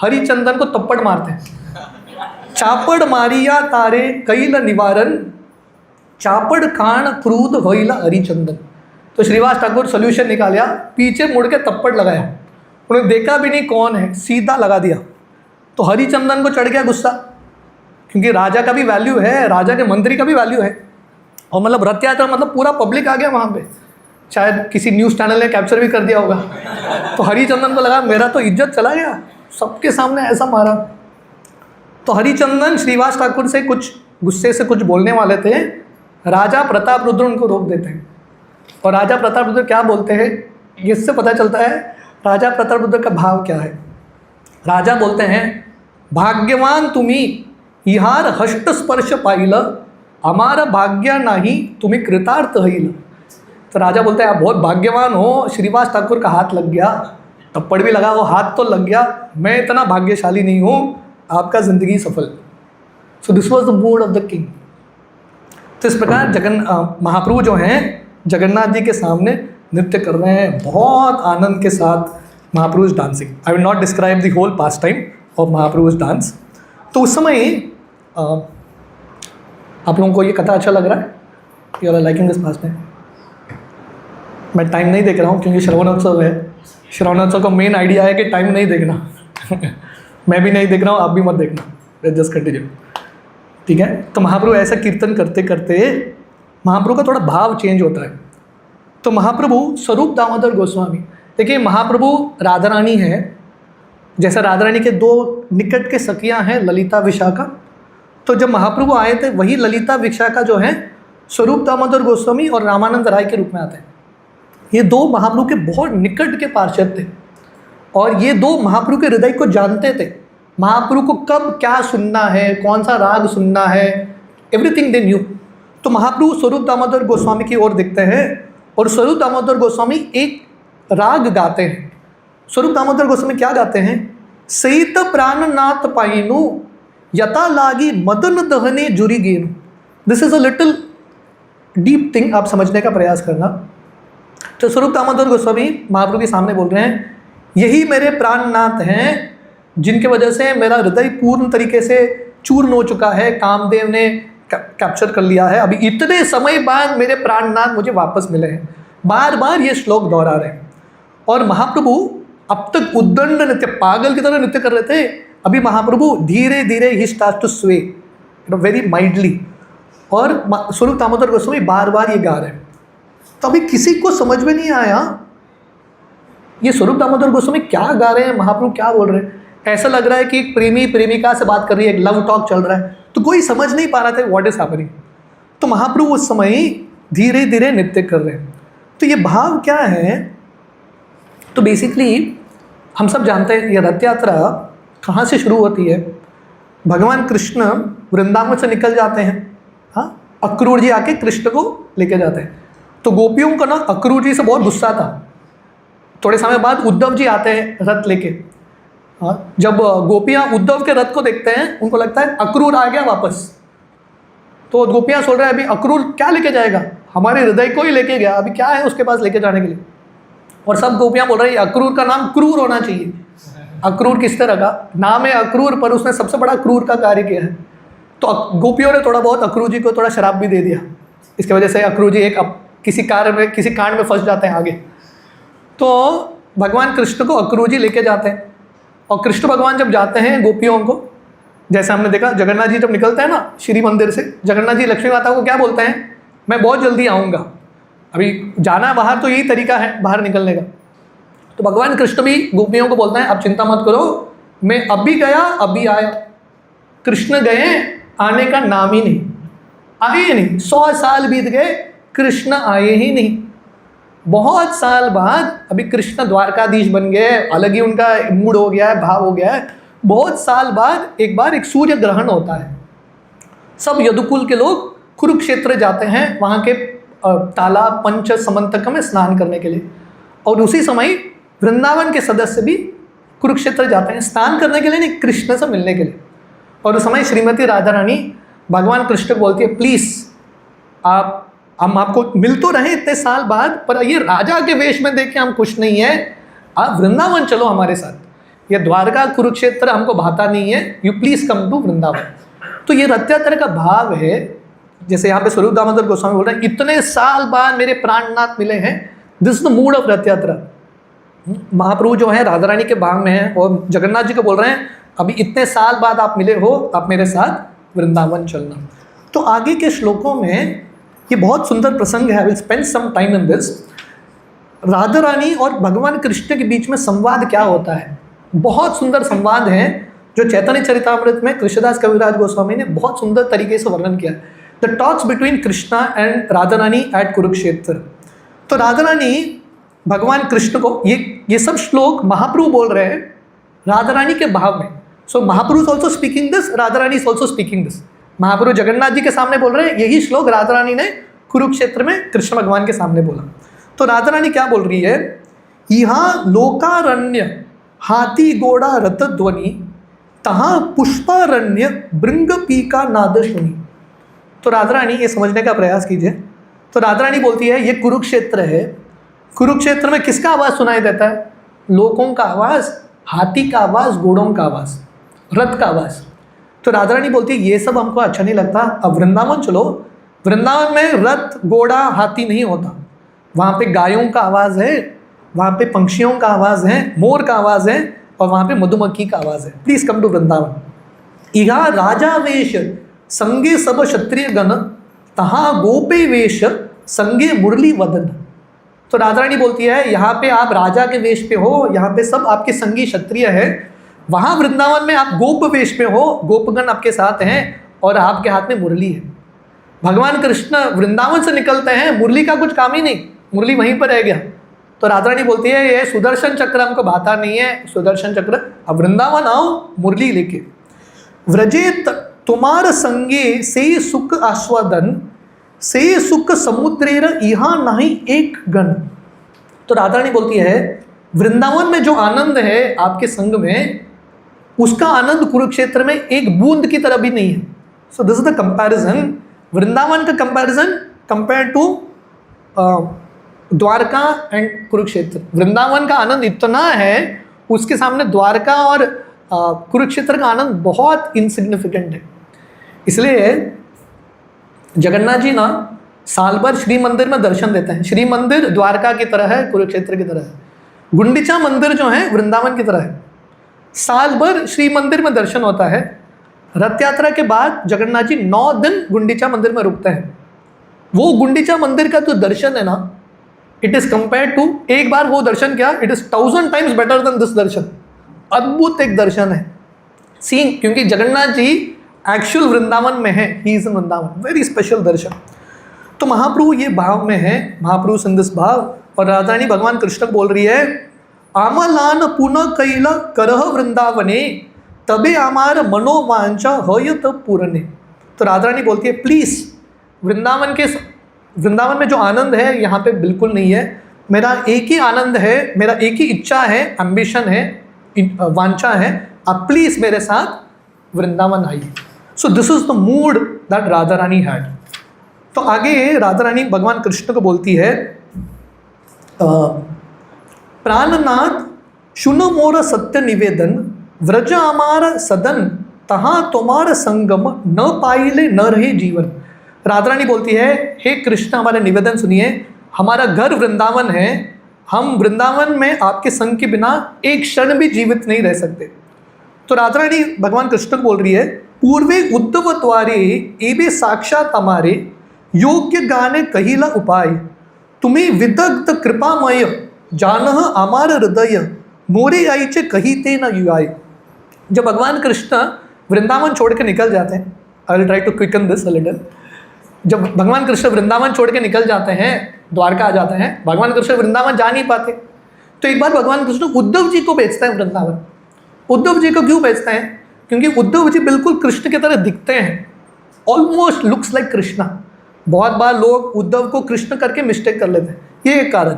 हरिचंदन को थप्पड़ मारते हैं। चापड़ मारिया तारे कैल निवारण, चापड़ कान क्रूद होइला हरिचंदन। तो श्रीवास ठाकुर सोल्यूशन निकाला, पीछे मुड़ के थप्पड़ लगाया, उन्हें देखा भी नहीं कौन है, सीधा लगा दिया। तो हरिचंदन को चढ़ गया गुस्सा, क्योंकि राजा का भी वैल्यू है, राजा के मंत्री का भी वैल्यू है। और मतलब रथ यात्रा मतलब पूरा पब्लिक आ गया वहाँ पे, शायद किसी न्यूज़ चैनल ने कैप्चर भी कर दिया होगा। तो हरिचंदन को लगा मेरा तो इज्जत चला गया, सबके सामने ऐसा मारा। तो हरिचंदन श्रीवास ठाकुर से कुछ गुस्से से कुछ बोलने वाले थे, राजा प्रताप रुद्र उनको रोक देते हैं। और राजा प्रताप रुद्र क्या बोलते हैं, इससे पता चलता है राजा प्रताप रुद्र का भाव क्या है। राजा बोलते हैं, भाग्यवान तुम्ही इहार हष्ट स्पर्श पाहिलं, हमारा भाग्य नाही तुम्ही कृतार्थ होईल। तो राजा बोलते हैं आप बहुत भाग्यवान हो, श्रीवास ठाकुर का हाथ लग गया, थप्पड़ भी लगा, वो हाथ तो लग गया, मैं इतना भाग्यशाली नहीं हूँ, आपका ज़िंदगी सफल। So this was the mood off the king. तो इस प्रकार महाप्रभु जो हैं जगन्नाथ जी के सामने नृत्य कर रहे हैं, बहुत आनंद के साथ Mahaprabhu is dancing. I will not describe the whole pastime of Mahaprabhu is dance. तो उस समय आप लोगों को ये कथा अच्छा लग रहा है, you are liking this pass time? मैं टाइम नहीं देख रहा हूँ क्योंकि श्रवणोत्सव है। श्रवणोत्सव का मेन आइडिया है कि टाइम नहीं देखना। मैं भी नहीं देख रहा हूँ, आप भी मत देखना, जस्ट कंटिन्यू, ठीक है। तो महाप्रभु ऐसा कीर्तन करते करते महाप्रभु का थोड़ा भाव चेंज होता है। तो महाप्रभु स्वरूप दामोदर गोस्वामी, देखिए महाप्रभु राधा रानी है, जैसा राधा रानी के दो निकट के सखियाँ हैं ललिता विशाखा, तो जब महाप्रभु आए थे वही ललिता विशाखा जो है स्वरूप दामोदर गोस्वामी और रामानंद राय के रूप में आते हैं। ये दो महाप्रभु के बहुत निकट के पार्षद थे और ये दो महाप्रभु के हृदय को जानते थे। महाप्रभु को कब क्या सुनना है, कौन सा राग सुनना है, एवरीथिंग दे न्यू। तो महाप्रभु स्वरूप दामोदर गोस्वामी की ओर देखते हैं और स्वरूप दामोदर गोस्वामी एक राग गाते हैं। स्वरूप दामोदर गोस्वामी क्या गाते हैं, सहित प्राणनाथ पाइनु यथा लागी मदन दहने जुरी गेनु। This is a little deep thing, आप समझने का प्रयास करना। तो स्वरूप दामोदर गोस्वामी महाप्रभु के सामने बोल रहे हैं, यही मेरे प्राणनाथ हैं जिनके वजह से मेरा हृदय पूर्ण तरीके से चूर्ण हो चुका है, कामदेव ने कैप्चर कर लिया है। अभी इतने समय बाद मेरे प्राणनाथ मुझे वापस मिले हैं। बार बार ये श्लोक दोहरा रहे हैं। और महाप्रभु अब तक उद्दंड नृत्य, पागल की तरह नृत्य कर रहे थे, अभी महाप्रभु धीरे धीरे ही स्टार्ट टू स्वे वेरी माइल्डली। और स्वरूप दामोदर गोस्वामी बार बार ये गा रहे हैं। तो अभी किसी को समझ में नहीं आया ये स्वरूप दामोदर गोस्वामी क्या गा रहे हैं, महाप्रभु क्या बोल रहे हैं। ऐसा लग रहा है कि एक प्रेमी प्रेमिका से बात कर रही है, एक लव टॉक चल रहा है, तो कोई समझ नहीं पा रहा था व्हाट इज हैपनिंग। तो महाप्रभु उस समय धीरे धीरे नृत्य कर रहे हैं। तो ये भाव क्या है, तो बेसिकली हम सब जानते हैं ये रथ यात्रा कहाँ से शुरू होती है। भगवान कृष्ण वृंदावन से निकल जाते हैं, हाँ, अक्रूर जी आके कृष्ण को लेके जाते हैं। तो गोपियों का ना अक्रूर जी से बहुत गुस्सा था। थोड़े समय बाद उद्धव जी आते हैं रथ लेके। हाँ, जब गोपियाँ उद्धव के रथ को देखते हैं उनको लगता है अक्रूर आ गया वापस। तो गोपियाँ सोच रहे हैं अभी अक्रूर क्या लेके जाएगा, हमारे हृदय को ही लेके गया, अभी क्या है उसके पास लेके जाने के लिए। और सब गोपियाँ बोल रही है अक्रूर का नाम क्रूर होना चाहिए। अक्रूर किस तरह का नाम है अक्रूर, पर उसने सबसे बड़ा क्रूर का कार्य किया है। तो गोपियों ने थोड़ा बहुत अक्रूर जी को थोड़ा शराब भी दे दिया। इसकी वजह से अक्रूर जी एक किसी कांड में फंस जाते हैं आगे। तो भगवान कृष्ण को अक्रूर जी लेके जाते हैं। और कृष्ण भगवान जब जाते हैं गोपियों को, जैसे हमने देखा जगन्नाथ जी जब निकलते हैं ना श्री मंदिर से, जगन्नाथ जी लक्ष्मी माता को क्या बोलते हैं, मैं बहुत जल्दी आऊँगा, अभी जाना बाहर तो यही तरीका है बाहर निकलने का। तो भगवान कृष्ण भी गोपियों को बोलते हैं आप चिंता मत करो, मैं अभी गया अभी आया। कृष्ण गए आने का नाम ही नहीं। आए ही नहीं। 100 साल बीत गए, कृष्ण आए ही नहीं। बहुत साल बाद अभी कृष्ण द्वारकाधीश बन गए, अलग ही उनका मूड हो गया है, भाव हो गया है। बहुत साल बाद एक बार एक सूर्य ग्रहण होता है। सब यदुकुल के लोग कुरुक्षेत्र जाते हैं, वहाँ के तालाब पंच समंतक में स्नान करने के लिए। और उसी समय वृंदावन के सदस्य भी कुरुक्षेत्र जाते हैं स्नान करने के लिए, नहीं, कृष्ण से मिलने के लिए। और उस समय श्रीमती राधा रानी भगवान कृष्ण को बोलती है, प्लीज़ आप, हम आपको मिल तो रहे इतने साल बाद, पर ये राजा के वेश में देखे हम खुश नहीं है, आप वृंदावन चलो हमारे साथ। ये द्वारका कुरुक्षेत्र हमको भाता नहीं है, you please come to Vrindavan. तो ये रथ यात्रा का भाव है। जैसे यहाँ पे स्वरूप दामोदर गोस्वामी बोल रहे हैं, इतने साल बाद मेरे प्राणनाथ मिले हैं, this is the mood off रथ यात्रा। महाप्रभु जो है राधा रानी के भाव में है और जगन्नाथ जी को बोल रहे हैं, अभी इतने साल बाद आप मिले हो, आप मेरे साथ वृंदावन चलना। तो आगे के श्लोकों में ये बहुत सुंदर प्रसंग है। I will spend some time in this. Radha Rani और भगवान कृष्ण के बीच में संवाद क्या होता है, बहुत सुंदर संवाद है जो चैतन्य चरितामृत में कृष्णदास कविराज गोस्वामी ने बहुत सुंदर तरीके से वर्णन किया। The talks between Krishna and Radha Rani at Kurukshetra. तो राधा रानी भगवान कृष्ण को, ये सब श्लोक महाप्रभु बोल रहे हैं राधा रानी के भाव में। So Mahaprabhu is also speaking this, Radha Rani is also speaking this. Mahaprabhu Jagannath ji के सामने बोल रहे हैं, यही श्लोक राधा रानी ने कुरुक्षेत्र में कृष्ण भगवान के सामने बोला। तो राधा रानी क्या बोल रही है, यहाँ लोकारण्य हाथी घोड़ा रथ ध्वनि, तहाँ पुष्पारण्य भृंग पीका नाद सुनी। तो राधा रानी ये समझने का प्रयास कीजिए। तो राधा रानी बोलती है, ये कुरुक्षेत्र है, कुरुक्षेत्र में किसका आवाज़ सुनाई देता है, लोगों का आवाज़, हाथी का आवाज़, घोड़ों का आवाज़, रथ का आवाज़। तो राधा रानी बोलती है, ये सब हमको अच्छा नहीं लगता, अब वृंदावन चलो। वृंदावन में रथ घोड़ा हाथी नहीं होता, वहाँ पे गायों का आवाज़ है, वहाँ पे पंक्षियों का आवाज़ है, मोर का आवाज़ है, और वहाँ पे मधुमक्खी का आवाज़ है। Please come to Vrindavan. इहा राजा वेश संगे सब क्षत्रिय गण, तहाँ गोपे वेश संगे मुरली वदन। तो राधा रानी बोलती है, यहाँ पे आप राजा के वेश पे हो, यहाँ पे सब आपके संगी क्षत्रिय है, वहाँ वृंदावन में आप गोप वेश पे हो, गोपगण आपके साथ हैं और आपके हाथ में मुरली है। भगवान कृष्ण वृंदावन से निकलते हैं, मुरली का कुछ काम ही नहीं, मुरली वहीं पर रह गया। तो राधा रानी बोलती है, ये सुदर्शन चक्र हमको भाता नहीं है, सुदर्शन चक्र, अब वृंदावन आओ मुरली लेके। व्रजे तुम्हार संगे से सुख आस्वादन, से सुख समुद्रेर यहाँ नहीं एक गण। तो राधा रानी बोलती है, वृंदावन में जो आनंद है आपके संग में, उसका आनंद कुरुक्षेत्र में एक बूंद की तरह भी नहीं है। So this is the comparison, Vrindavan का comparison compare to Dwarka and Kurukshetra. Vrindavan का आनंद इतना है, उसके सामने द्वारका और कुरुक्षेत्र का आनंद बहुत इनसिग्निफिकेंट है। इसलिए जगन्नाथ जी ना साल भर श्री मंदिर में दर्शन देते हैं। श्री मंदिर द्वारका की तरह है, कुरुक्षेत्र की तरह है। गुंडीचा मंदिर जो है वृंदावन की तरह है। साल भर श्री मंदिर में दर्शन होता है। रथ यात्रा के बाद जगन्नाथ जी 9 दिन गुंडीचा मंदिर में रुकते हैं। वो गुंडीचा मंदिर का जो दर्शन है ना, इट इज कंपेयर टू, एक बार वो दर्शन किया, it is 1000 times better than this darshan. अद्भुत एक दर्शन है सीन, क्योंकि जगन्नाथ जी एक्चुअल वृंदावन में है, he is in Vrindavan, very special darshan. तो महाप्रभु ये भाव में है, महाप्रभु संदेश भाव। और राधा रानी भगवान कृष्ण बोल रही है, आमलान पुनः कैला करह वृंदावने, तबे आमार मनोवांचा हयत पूरने। तो राधा रानी बोलती है, प्लीज़ वृंदावन में जो आनंद है यहाँ पे बिल्कुल नहीं है। मेरा एक ही आनंद है, मेरा एक ही इच्छा है, एम्बिशन है, वांछा है, आप प्लीज़ मेरे साथ वृंदावन आइए। सो this is the mood that Radha Rani had. तो आगे राधा रानी भगवान कृष्ण को बोलती है, प्राणनाथ शुन मोर सत्य निवेदन, व्रज आमार सदन, तहाँ तुम्हार संगम न पाइले न रहे जीवन। राधा रानी बोलती है, हे कृष्ण हमारा निवेदन सुनिए, हमारा घर वृंदावन है, हम वृंदावन में आपके संग के बिना एक क्षण भी जीवित नहीं रह सकते। तो राधा रानी भगवान कृष्ण को बोल रही है, पूर्वे उद्धव द्वारे एबे साक्षात हमारे, योग्य गाने कहिला उपाय, तुम्हें विदग्ध कृपामय, जानह अमार हृदय, मोरे आईचे कहीते न युआय। जब भगवान कृष्ण वृंदावन छोड़ के निकल जाते हैं, I will try to quicken this a little. जब भगवान कृष्ण वृंदावन छोड़ के निकल जाते हैं, द्वारका आ जाते हैं, भगवान कृष्ण वृंदावन जा नहीं पाते, तो एक बार भगवान कृष्ण उद्धव जी को भेजते हैं वृंदावन। उद्धव जी को क्यों भेजते हैं? क्योंकि उद्धव जी बिल्कुल कृष्ण की तरह दिखते हैं, ऑलमोस्ट लुक्स लाइक कृष्णा। बहुत बार लोग उद्धव को कृष्ण करके मिस्टेक कर लेते हैं, ये एक कारण।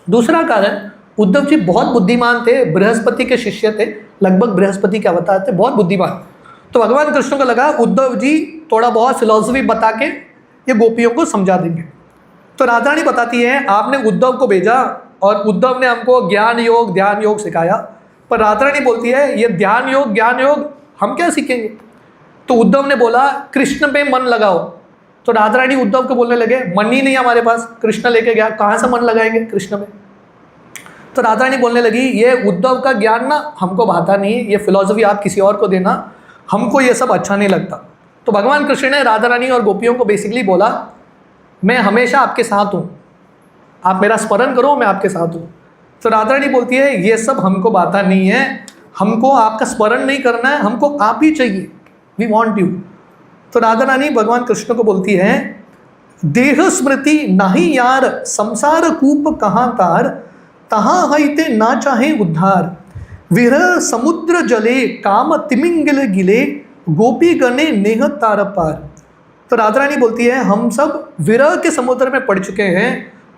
दूसरा कारण, उद्धव जी बहुत बुद्धिमान थे, बृहस्पति के शिष्य थे, लगभग बृहस्पति के अवतार थे, बहुत बुद्धिमान। तो भगवान कृष्ण को लगा उद्धव जी थोड़ा बहुत फिलॉसफी बता के ये गोपियों को समझा देंगे। तो राधा रानी बताती है आपने उद्धव को भेजा और उद्धव ने हमको ज्ञान योग ध्यान योग सिखाया, पर राधा रानी बोलती है ये ध्यान योग हम क्या सीखेंगे? तो उद्धव ने बोला कृष्ण पे मन लगाओ। तो राधा रानी उद्धव को बोलने लगे मन ही नहीं हमारे पास, कृष्ण लेके गया, कहाँ से मन लगाएंगे कृष्ण में? तो राधा रानी बोलने लगी ये उद्धव का ज्ञान ना हमको भाता नहीं, ये फिलॉसफी आप किसी और को देना, हमको ये सब अच्छा नहीं लगता। तो भगवान कृष्ण ने राधा रानी और गोपियों को बेसिकली बोला मैं हमेशा आपके साथ हूँ, आप मेरा स्मरण करो, मैं आपके साथ हूँ। तो राधा रानी बोलती है ये सब हमको बाता नहीं है, हमको आपका स्मरण नहीं करना है, हमको आप ही चाहिए, वी वॉन्ट यू। तो राधा रानी भगवान कृष्ण को बोलती है देह स्मृति नहीं यार, संसार कूप कहाँ तार, तहाँ हईते ना चाहे उद्धार, विरह समुद्र जले काम तिमिंगिल गिले, गोपी गणे नेह तार पार। तो राधा रानी बोलती है हम सब विरह के समुद्र में पड़ चुके हैं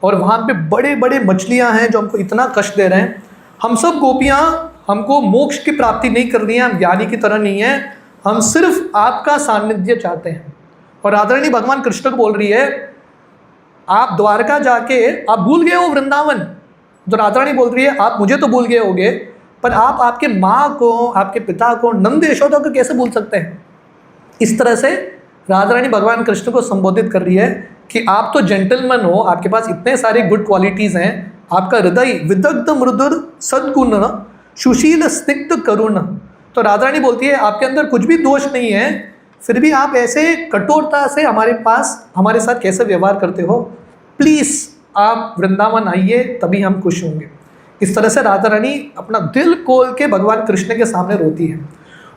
और वहाँ पे बड़े बड़े मछलियाँ हैं जो हमको इतना कष्ट दे रहे हैं। हम सब गोपियाँ, हमको मोक्ष की प्राप्ति नहीं करनी है, हम ज्ञानी की तरह नहीं है, हम सिर्फ आपका सानिध्य चाहते हैं। और राधा रानी भगवान कृष्ण को बोल रही है आप द्वारका जाके आप भूल गए हो वृंदावन। तो राधा रानी बोल रही है आप मुझे तो भूल गए होगे, पर आप आपके माँ को, आपके पिता को, नंद यशोदा को कैसे भूल सकते हैं? इस तरह से राधा रानी भगवान कृष्ण को संबोधित कर रही है कि आप तो जेंटलमैन हो, आपके पास इतने सारे गुड क्वालिटीज़ हैं, आपका हृदय विदग्ध मृदुर सद्गुण सुशील स्निग्ध करुण। तो राधा रानी बोलती है आपके अंदर कुछ भी दोष नहीं है, फिर भी आप ऐसे कठोरता से हमारे साथ कैसे व्यवहार करते हो? प्लीज़ आप वृंदावन आइए, तभी हम खुश होंगे। इस तरह से राधा रानी अपना दिल खोल के भगवान कृष्ण के सामने रोती है।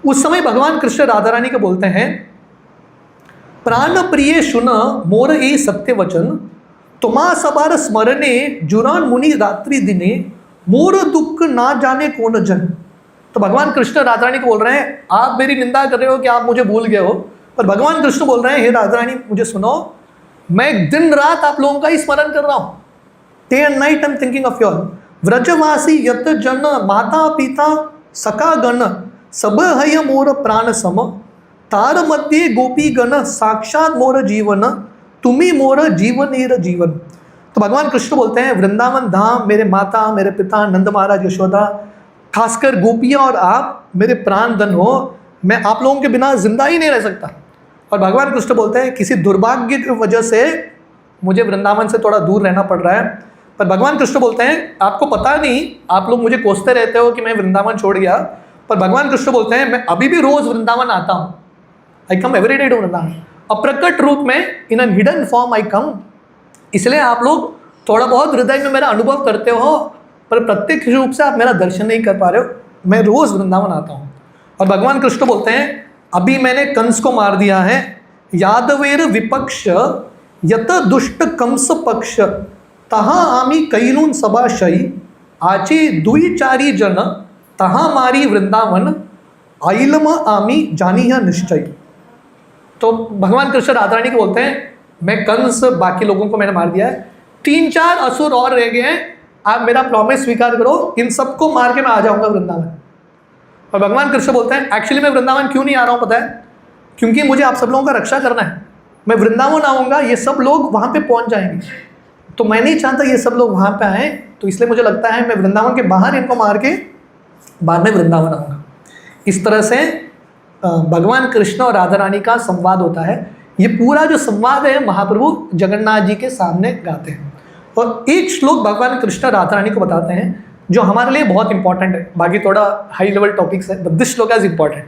उस समय भगवान कृष्ण राधा रानी को बोलते हैं प्राण प्रिय सुन मोर ए सत्य वचन, तुम्हा सबार स्मरणे जुरान मुनि रात्रि दिने, मोर दुख ना जाने कौन जन। तो भगवान कृष्ण राधा रानी को बोल रहे हैं आप मेरी निंदा कर रहे हो कि आप मुझे भूल गए हो, पर भगवान कृष्ण बोल रहे हैं हे राधा रानी मुझे सुनो, मैं दिन रात आप लोगों का ही स्मरण कर रहा हूँ, day and night I am thinking of your. व्रजवासी यत जन माता पिता सका गण, सब हय मोर प्राण सम, तार मध्य गोपी गण साक्षात मोर जीवन, तुम्ही मोर जीवनेर जीवन। तो भगवान कृष्ण बोलते हैं वृंदावन धाम मेरे माता, मेरे पिता, नंद महाराज, यशोदा, खासकर गोपियाँ और आप मेरे प्राण धन हो, मैं आप लोगों के बिना जिंदा ही नहीं रह सकता। और भगवान कृष्ण बोलते हैं किसी दुर्भाग्य की वजह से मुझे वृंदावन से थोड़ा दूर रहना पड़ रहा है, पर भगवान कृष्ण बोलते हैं आपको पता नहीं, आप लोग मुझे कोसते रहते हो कि मैं वृंदावन छोड़ गया, पर भगवान कृष्ण बोलते हैं मैं अभी भी रोज़ वृंदावन आता हूँ, I come every day to Vrindavan, अप्रकट रूप में in an hidden form I come. इसलिए आप लोग थोड़ा बहुत हृदय में मेरा अनुभव करते हो, पर प्रत्यक्ष रूप से आप मेरा दर्शन नहीं कर पा रहे हो, मैं रोज़ वृंदावन आता हूँ। और भगवान कृष्ण बोलते हैं अभी मैंने कंस को मार दिया है, यादवेर विपक्ष यत दुष्ट कंस पक्ष, तहाँ आमी कैलून सभाशयी, आची दुई चारी जन, तहाँ मारी वृंदावन, आइलम आमी जानी है निश्चय। तो भगवान कृष्ण राधा रानी को बोलते हैं मैं कंस बाकी लोगों को मैंने मार दिया है, 3-4 असुर और रह गए हैं, आप मेरा प्रॉमिस स्वीकार करो, इन सबको मार के मैं आ जाऊंगा वृंदावन। और भगवान कृष्ण बोलते हैं एक्चुअली मैं वृंदावन क्यों नहीं आ रहा हूँ पता है? क्योंकि मुझे आप सब लोगों का रक्षा करना है। मैं वृंदावन आऊँगा, ये सब लोग वहाँ पे पहुँच जाएंगे, तो मैं नहीं चाहता ये सब लोग वहाँ पे आएँ, तो इसलिए मुझे लगता है मैं वृंदावन के बाहर इनको मार के बाद में वृंदावन आऊँगा। इस तरह से भगवान कृष्ण और राधा रानी का संवाद होता है। ये पूरा जो संवाद है महाप्रभु जगन्नाथ जी के सामने गाते हैं, और एक श्लोक भगवान कृष्ण राधा रानी को बताते हैं जो हमारे लिए बहुत इंपॉर्टेंट है। बाकी थोड़ा हाई लेवल टॉपिक्स है, बट दिस श्लोक इज इंपॉर्टेंट।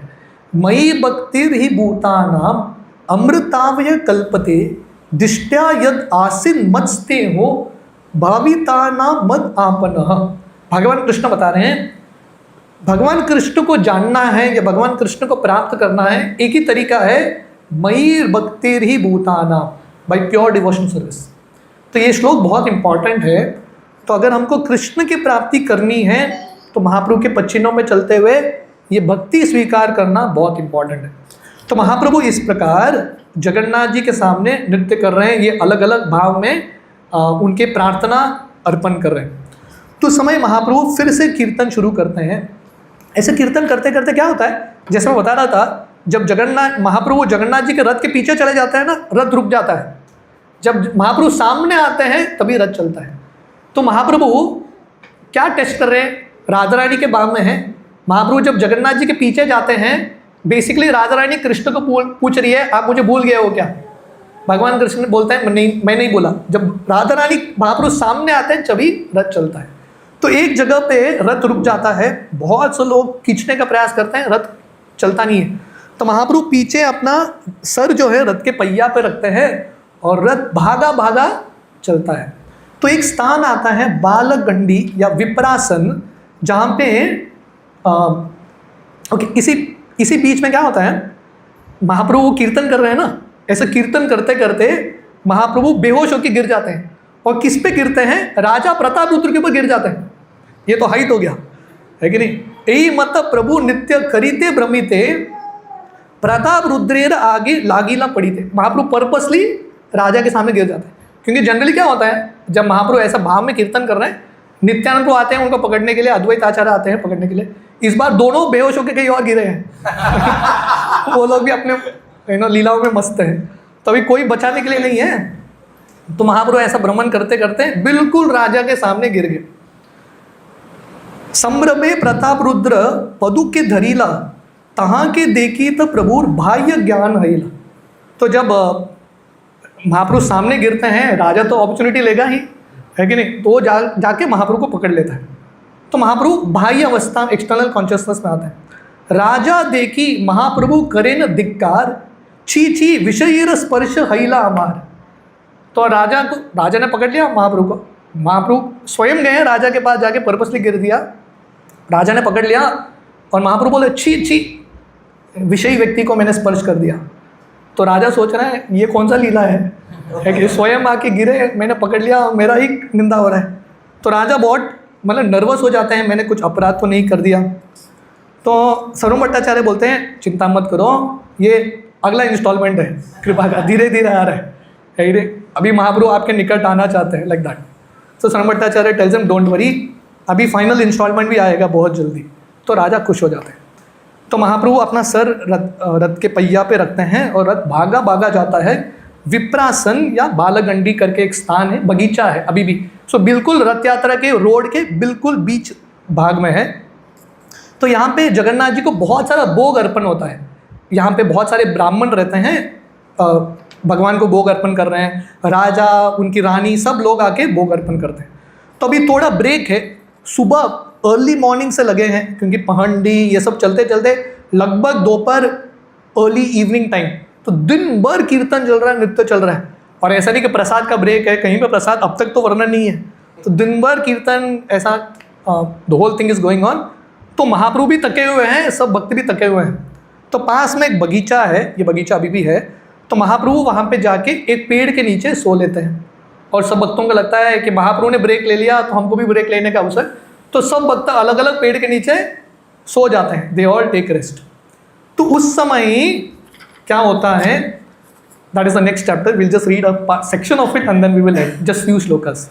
मयि भक्तिर ही भूतानाम अमृतावय कल्पते, दिष्ट्या यद आसीन मत्स्ते हो, भावितानाम मद आपनः। भगवान कृष्ण बता रहे हैं भगवान कृष्ण को जानना है या भगवान कृष्ण को प्राप्त करना है, एक ही तरीका है मयि भक्तिर ही भूताना, बाई प्योर डिवोशन सर्विस। तो ये श्लोक बहुत इंपॉर्टेंट है। तो अगर हमको कृष्ण की प्राप्ति करनी है तो महाप्रभु के पच्चीनों में चलते हुए ये भक्ति स्वीकार करना बहुत इंपॉर्टेंट है। तो महाप्रभु इस प्रकार जगन्नाथ जी के सामने नृत्य कर रहे हैं, ये अलग अलग भाव में उनके प्रार्थना अर्पण कर रहे हैं। तो समय महाप्रभु फिर से कीर्तन शुरू करते हैं। ऐसे कीर्तन करते करते क्या होता है, जैसे मैं बता रहा था, जब महाप्रभु जगन्नाथ जी के रथ के पीछे चले जाते हैं ना, रथ रुक जाता है। जब महाप्रभु सामने आते हैं तभी रथ चलता है। तो महाप्रभु क्या टेस्ट कर रहे हैं, राधा रानी के भाव में है। महाप्रभु जब जगन्नाथ जी के पीछे जाते हैं, बेसिकली राधा रानी कृष्ण को पूछ रही है, आप मुझे भूल गए हो क्या? भगवान कृष्ण बोलते हैं मैं नहीं बोला। जब राधा रानी महाप्रभु सामने आते हैं तभी रथ चलता है। तो एक जगह पे रथ रुक जाता है, बहुत से लोग खींचने का प्रयास करते हैं, रथ चलता नहीं है। तो महाप्रभु पीछे अपना सर जो है रथ के पहिया पे रखते हैं और रथ भागा भागा चलता है। तो एक स्थान आता है बालगंडी या विप्रासन, जहाँ पे इसी बीच में क्या होता है, महाप्रभु कीर्तन कर रहे हैं ना, ऐसे कीर्तन करते करते महाप्रभु बेहोश होकर गिर जाते हैं। और किस पे गिरते हैं? राजा प्रताप रुद्र के ऊपर गिर जाते हैं। ये तो हाइट हो गया है कि नहीं? यही मत प्रभु नित्य करीते भ्रमिते प्रताप रुद्रेर आगे लागिला पड़ी थे। महाप्रभु पर्पसली राजा के सामने गिर जाते हैं। क्योंकि जनरली क्या होता है, जब महाप्रभु ऐसा भाव में कीर्तन कर रहे हैं, नित्यानंद प्रभु आते हैं उनको पकड़ने के लिए, अद्वैत आचार्य आते हैं पकड़ने के लिए। इस बार दोनों बेहोश होकर कहीं और गिरे हैं। वो लोग भी अपने लीलाओं में मस्त हैं, तो अभी कोई बचाने के लिए नहीं है। तो महाप्रभु ऐसा भ्रमण करते करते बिल्कुल राजा के सामने गिर गए। संभ्रमे प्रताप रुद्र पदु के धरीला, तहाँ के देखी तो प्रभुर बाह्य ज्ञान हईला। तो जब महाप्रभु सामने गिरते हैं, राजा तो अपॉर्चुनिटी लेगा ही, है कि नहीं? तो वो जाके महाप्रभु को पकड़ लेता है। तो महाप्रभु बाह्य अवस्था, एक्सटर्नल कॉन्शियसनेस में आता है। राजा देखी महाप्रभु करे न धिक्कार, छी छी विषयीर स्पर्श हईला अमार। तो राजा ने पकड़ लिया महाप्रभु को। महाप्रभु स्वयं गए राजा के पास, जाके पर्पसली गिर दिया। राजा ने पकड़ लिया और महाप्रभु बोले छी छी, विषयी व्यक्ति को मैंने स्पर्श कर दिया। तो राजा सोच रहा है ये कौन सा लीला है कि स्वयं आके गिरे, मैंने पकड़ लिया, मेरा ही निंदा हो रहा है। तो राजा बहुत नर्वस हो जाते हैं, मैंने कुछ अपराध तो नहीं कर दिया। तो सर्व भट्टाचार्य बोलते हैं चिंता मत करो, ये अगला इंस्टॉलमेंट है कृपा का, धीरे धीरे आ रहा है। अभी महाप्रभु आपके निकट आना चाहते हैं, लाइक दैट। तो Sarvabhauma Bhattacharya tells him don't worry, अभी फाइनल इंस्टॉलमेंट भी आएगा बहुत जल्दी। तो राजा खुश हो जाते हैं। तो महाप्रभु अपना सर रथ के पहिया पे रखते हैं और रथ भागा भागा जाता है। विप्रासन या बालगंडी करके एक स्थान है, बगीचा है अभी भी। सो बिल्कुल रथ यात्रा के रोड के बिल्कुल बीच भाग में है। तो यहाँ पे जगन्नाथ जी को बहुत सारा भोग अर्पण होता है। यहाँ पे बहुत सारे ब्राह्मण रहते हैं, भगवान को भोग अर्पण कर रहे हैं। राजा, उनकी रानी, सब लोग आके भोग अर्पण करते हैं। तो अभी थोड़ा ब्रेक है, सुबह अर्ली मॉर्निंग से लगे हैं, क्योंकि पहंडी ये सब चलते चलते लगभग दोपहर अर्ली इवनिंग टाइम, तो दिन भर कीर्तन चल रहा है, नृत्य चल रहा है। और ऐसा नहीं कि प्रसाद का ब्रेक है, कहीं पे प्रसाद अब तक तो वर्णन नहीं है। तो दिन भर कीर्तन, ऐसा the whole thing is going on. तो महाप्रभु भी थके हुए हैं, सब भक्त भी थके हुए हैं। तो पास में एक बगीचा है, ये बगीचा अभी भी है। तो महाप्रभु वहाँ पे जाके एक पेड़ के नीचे सो लेते हैं। और सब भक्तों को लगता है कि महाप्रभु ने ब्रेक ले लिया तो हमको भी ब्रेक लेने का अवसर। तो सब भक्त अलग अलग पेड़ के नीचे सो जाते हैं, दे ऑल टेक रेस्ट। तो उस समय क्या होता है, that is the next chapter, will just read a section of it and then we will end just few shlokas.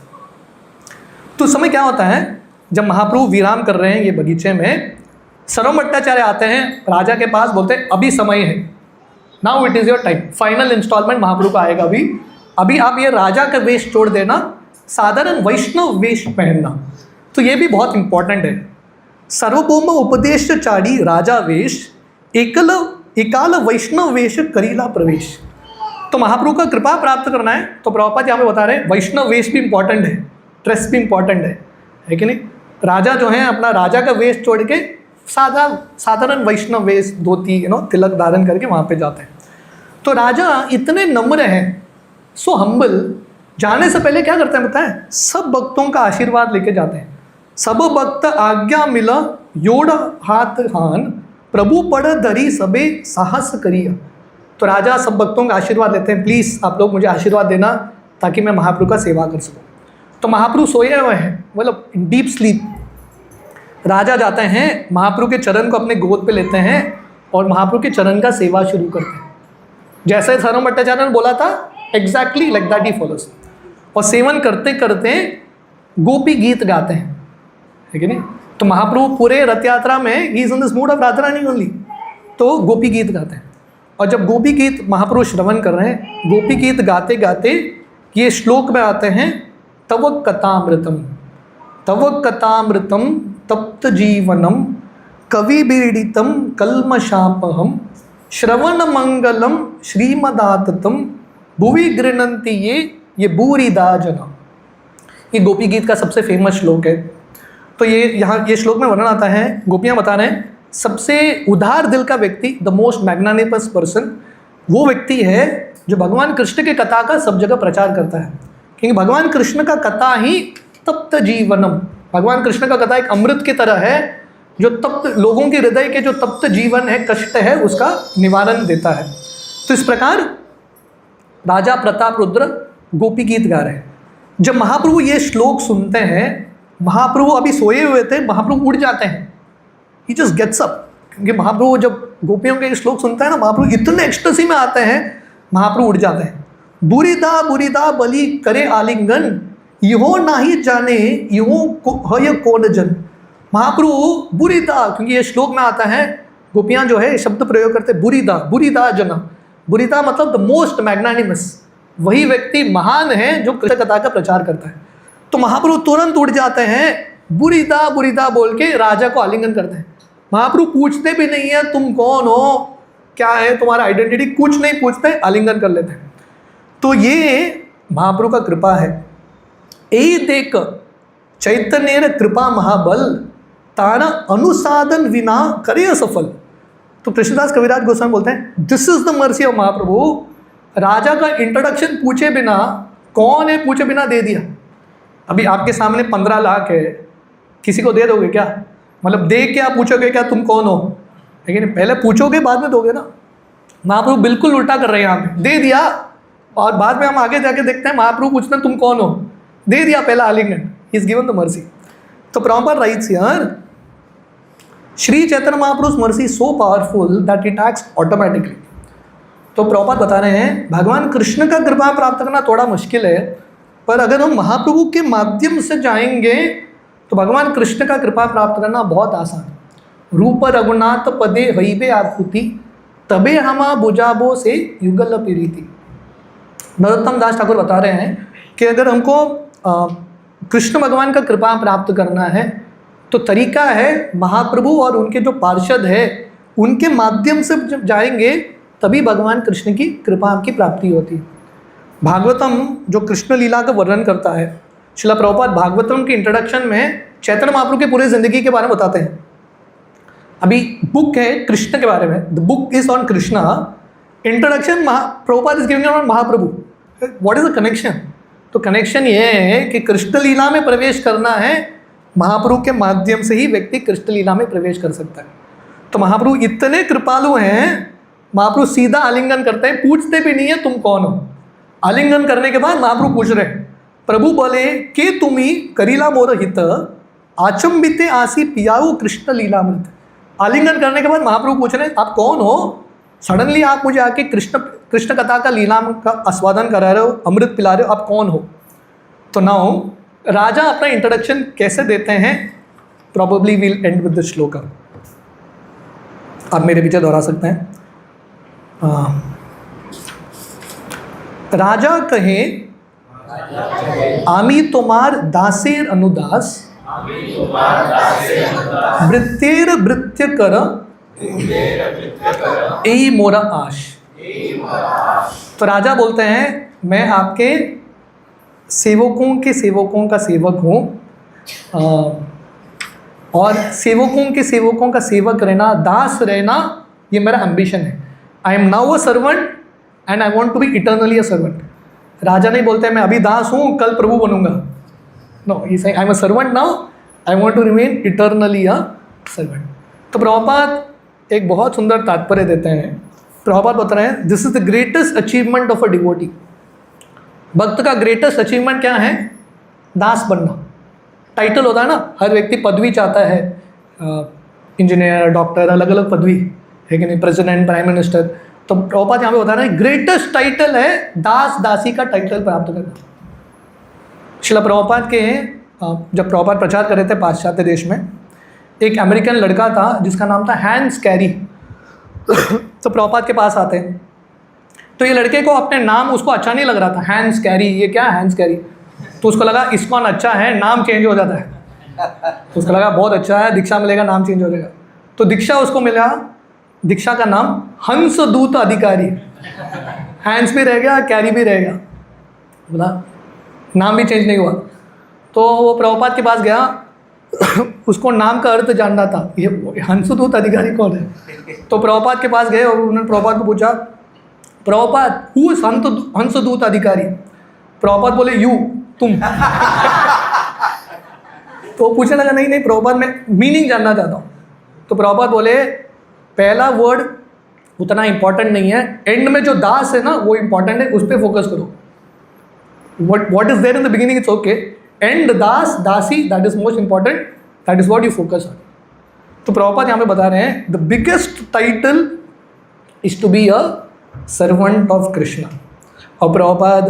तो उस समय क्या होता है, जब महाप्रभु विराम कर रहे हैं ये बगीचे में, सर्व भट्टाचार्य आते हैं राजा के पास, बोलते हैं अभी समय है, now it is your time, final installment Mahaprabhu का आएगा अभी आप ये राजा का वेश छोड़ देना, साधारण वैष्णव वेश पहनना। तो ये भी बहुत इंपॉर्टेंट है। सर्वभौम उपदेश चाड़ी राजा वेश, एकाल वैष्णव वेश करीला प्रवेश। तो महाप्रभु का कृपा प्राप्त करना है तो प्रभुपाद यहाँ पे बता रहे हैं वैष्णव वेश भी इंपॉर्टेंट है, ड्रेस भी इंपॉर्टेंट है कि नहीं? राजा जो है अपना राजा का वेश छोड़ के साधारण वैष्णव वेश, धोती तिलक धारण करके वहाँ पे जाते हैं। तो राजा इतने नम्र हैं, सो हम्बल, जाने से पहले क्या करते हैं बताएं, सब भक्तों का आशीर्वाद लेके जाते हैं। सब भक्त आज्ञा मिला योड़ हाथ हान, प्रभु पड़ धरी सबे साहस करिया। तो राजा सब भक्तों का आशीर्वाद लेते हैं, प्लीज़ आप लोग मुझे आशीर्वाद देना ताकि मैं महाप्रभु का सेवा कर सकूं। तो महाप्रभु सोए हुए हैं, मतलब डीप स्लीप। राजा जाते हैं, महाप्रभु के चरण को अपने गोद पे लेते हैं और महाप्रभु के चरण का सेवा शुरू करते हैं। जैसे सर्वम भट्टाचार्य ने बोला था, exactly like that he follows. और सेवन करते करते गोपी गीत गाते हैं, ठीक है नहीं? तो महाप्रभु पूरे रथ यात्रा में ही is in this mood of Radha Rani only, तो गोपी गीत गाते हैं। और जब गोपी गीत महाप्रभु श्रवण कर रहे हैं, गोपी गीत गाते गाते ये श्लोक में आते हैं, तव कथामृतम तव कथामृतम तप्त जीवनम कविबीडितम कल्मषापहम श्रवण मंगलम श्रीमदाततम भुवि गृह्णन्ति ये भूरिदा जना। ये गोपी गीत का सबसे फेमस श्लोक है। तो ये श्लोक में वर्णन आता है, गोपियाँ बता रहे हैं सबसे उदार दिल का व्यक्ति, द मोस्ट मैग्नानिमस पर्सन, वो व्यक्ति है जो भगवान कृष्ण के कथा का सब जगह प्रचार करता है। क्योंकि भगवान कृष्ण का कथा ही तप्त जीवनम, भगवान कृष्ण का कथा एक अमृत की तरह है जो तप्त लोगों के हृदय के जो तप्त जीवन है, कष्ट है, उसका निवारण देता है। तो इस प्रकार राजा प्रताप रुद्र गोपी गीत गा रहे हैं। जब महाप्रभु ये श्लोक सुनते हैं, महाप्रभु अभी सोए हुए थे, महाप्रभु उठ जाते हैं, ही जस्ट गेट्स अप। क्योंकि महाप्रभु जब गोपियों के श्लोक सुनते हैं ना, महाप्रभु इतने एक्सटेसी में आते हैं, महाप्रभु उठ जाते हैं। बुरीदा बुरीदा बलि करे आलिंगन, यो नाही जाने यो हय कौन जन। महाप्रभु बुरीदा, क्योंकि ये श्लोक में आता है, गोपियाँ जो है शब्द प्रयोग करते हैं बुरीदा, बुरीदा जना। बुरीदा मतलब द मोस्ट मैग्नानिमस, वही व्यक्ति महान है जो कृष्ण कथा का प्रचार करता है। तो महाप्रभु तुरंत उठ जाते हैं, बुरीदा बुरीदा बोल के राजा को आलिंगन करते हैं। महाप्रभु पूछते भी नहीं है तुम कौन हो, क्या है तुम्हारा आइडेंटिटी, कुछ नहीं पूछते, आलिंगन कर लेते हैं। तो ये महाप्रभु का कृपा है। यही देख चैतन्य कृपा महाबल, तारा अनुसाधन विना करे सफल। तो कृष्णदास कविराज गोस्वामी बोलते हैं, this is the mercy of Mahaprabhu. राजा का इंट्रोडक्शन पूछे बिना, कौन है पूछे बिना दे दिया। अभी आपके सामने 15 लाख है, किसी को दे दोगे क्या? मतलब दे के आप पूछोगे क्या तुम कौन हो, लेकिन पहले पूछोगे बाद में दोगे ना। महाप्रभु बिल्कुल उल्टा कर रहे हैं, यहाँ पे दे दिया और बाद में हम आगे जाके देखते हैं महाप्रभु पूछते हैं तुम कौन हो, दे दिया पहला आलिंगन, इज गिवन द मर्सी। तो Prabhupada writes here, Shri Chaitanya Mahaprabhu's mercy is so powerful that it acts automatically। तो प्रॉपर बता रहे हैं भगवान कृष्ण का कृपा प्राप्त करना थोड़ा मुश्किल है, पर अगर हम महाप्रभु के माध्यम से जाएंगे तो भगवान कृष्ण का कृपा प्राप्त करना बहुत आसान है। रूप रघुनाथ पदे हईबे आकृति, तबे हमा बुझाबो से युगल पीरीति। नरोत्तम दास ठाकुर बता रहे हैं कि अगर हमको कृष्ण भगवान का कृपा प्राप्त करना है तो तरीका है महाप्रभु और उनके जो पार्षद है उनके माध्यम से जब जाएंगे तभी भगवान कृष्ण की कृपा की प्राप्ति होती है। भागवतम जो कृष्ण लीला का वर्णन करता है, श्रील प्रभुपाद भागवतम के इंट्रोडक्शन में चैतन्य महाप्रभु के पूरे जिंदगी के बारे में बताते हैं। अभी बुक है कृष्ण के बारे में, the book is on Krishna, introduction Prabhupada is giving on Mahaprabhu. What is the connection? तो कनेक्शन ये है कि कृष्ण लीला में प्रवेश करना है, महाप्रभु के माध्यम से ही व्यक्ति कृष्ण लीला में प्रवेश कर सकता है। तो महाप्रभु इतने कृपालु हैं, महाप्रभु सीधा आलिंगन करते हैं, पूछते भी नहीं है तुम कौन हो। आलिंगन करने के बाद महाप्रभु पूछ रहे हैं, प्रभु बोले के तुम्ही करीला मोर हित, आचंबिते आसी पियाऊ कृष्ण लीलामृत। आलिंगन करने के बाद महाप्रभु पूछ रहे हैं आप कौन हो, सडनली आप मुझे आके कृष्ण कथा का लीला का आस्वादन करा रहे हो, अमृत पिला रहे हो, आप कौन हो। तो नाउ राजा अपना इंट्रोडक्शन कैसे देते हैं, probably will and with the श्लोक। आप मेरे पीछे दोहरा सकते हैं। राजा कहे आमी तुम्हार दासेर अनुदास, वृत्तेर वृत्य कर यही मोरा आश। तो राजा बोलते हैं मैं आपके सेवकों का सेवक हूँ, और सेवकों का सेवक रहना, दास रहना, ये मेरा एम्बिशन है। I am now a servant and I want to be eternally a servant. राजा नहीं बोलते मैं अभी दास हूँ कल प्रभु बनूंगा, no, he saying I am a servant now, I want to remain eternally a servant. तो प्रभुपाद एक बहुत सुंदर तात्पर्य देते हैं प्रभुपाद बता रहे हैं this is the greatest achievement of a devotee. भक्त का ग्रेटेस्ट अचीवमेंट क्या है? दास बनना। टाइटल होता है ना, हर व्यक्ति पदवी चाहता है, इंजीनियर, डॉक्टर, अलग अलग पदवी है कि नहीं, प्रेसिडेंट, प्राइम मिनिस्टर। तो प्रभुपाद यहाँ पे बता रहे हैं ग्रेटेस्ट टाइटल है दास दासी का टाइटल प्राप्त करना। श्रील प्रभुपाद के जब प्रभुपाद प्रचार कर रहे थे पाश्चात्य देश में, एक अमेरिकन लड़का था जिसका नाम था हैंस कैरी। तो प्रभुपाद के पास आते हैं, तो ये लड़के को अपने नाम उसको अच्छा नहीं लग रहा था, हैंस कैरी, ये क्या है हैंस कैरी। तो उसको लगा इस्कॉन अच्छा है, नाम चेंज हो जाता है। तो उसको लगा बहुत अच्छा है, दीक्षा मिलेगा, नाम चेंज हो जाएगा। तो दीक्षा उसको मिला, दीक्षा का नाम हंसदूत अधिकारी। हैंस भी रह गया, कैरी भी रह गया, बोला नाम भी चेंज नहीं हुआ। तो वो प्रभुपाद के पास गया, उसको नाम का अर्थ जानना था, ये हंसदूत अधिकारी कौन है। तो प्रभुपाद के पास गए और उन्होंने प्रभुपाद को पूछा, प्रभुपाद हु इज हंसदूत अधिकारी। प्रभुपाद बोले यू, तुम। तो पूछने लगा नहीं नहीं प्रभुपाद मैं मीनिंग जानना चाहता हूँ। तो प्रभुपाद बोले पहला वर्ड उतना इंपॉर्टेंट नहीं है, एंड में जो दास है ना वो इंपॉर्टेंट है, उस पर फोकस करो। what is there in the beginning it's okay, end दास दासी that is most important, that is what you focus on। तो प्रभुपाद यहाँ पे बता रहे हैं the biggest title is to be a servant of Krishna। और प्रभुपाद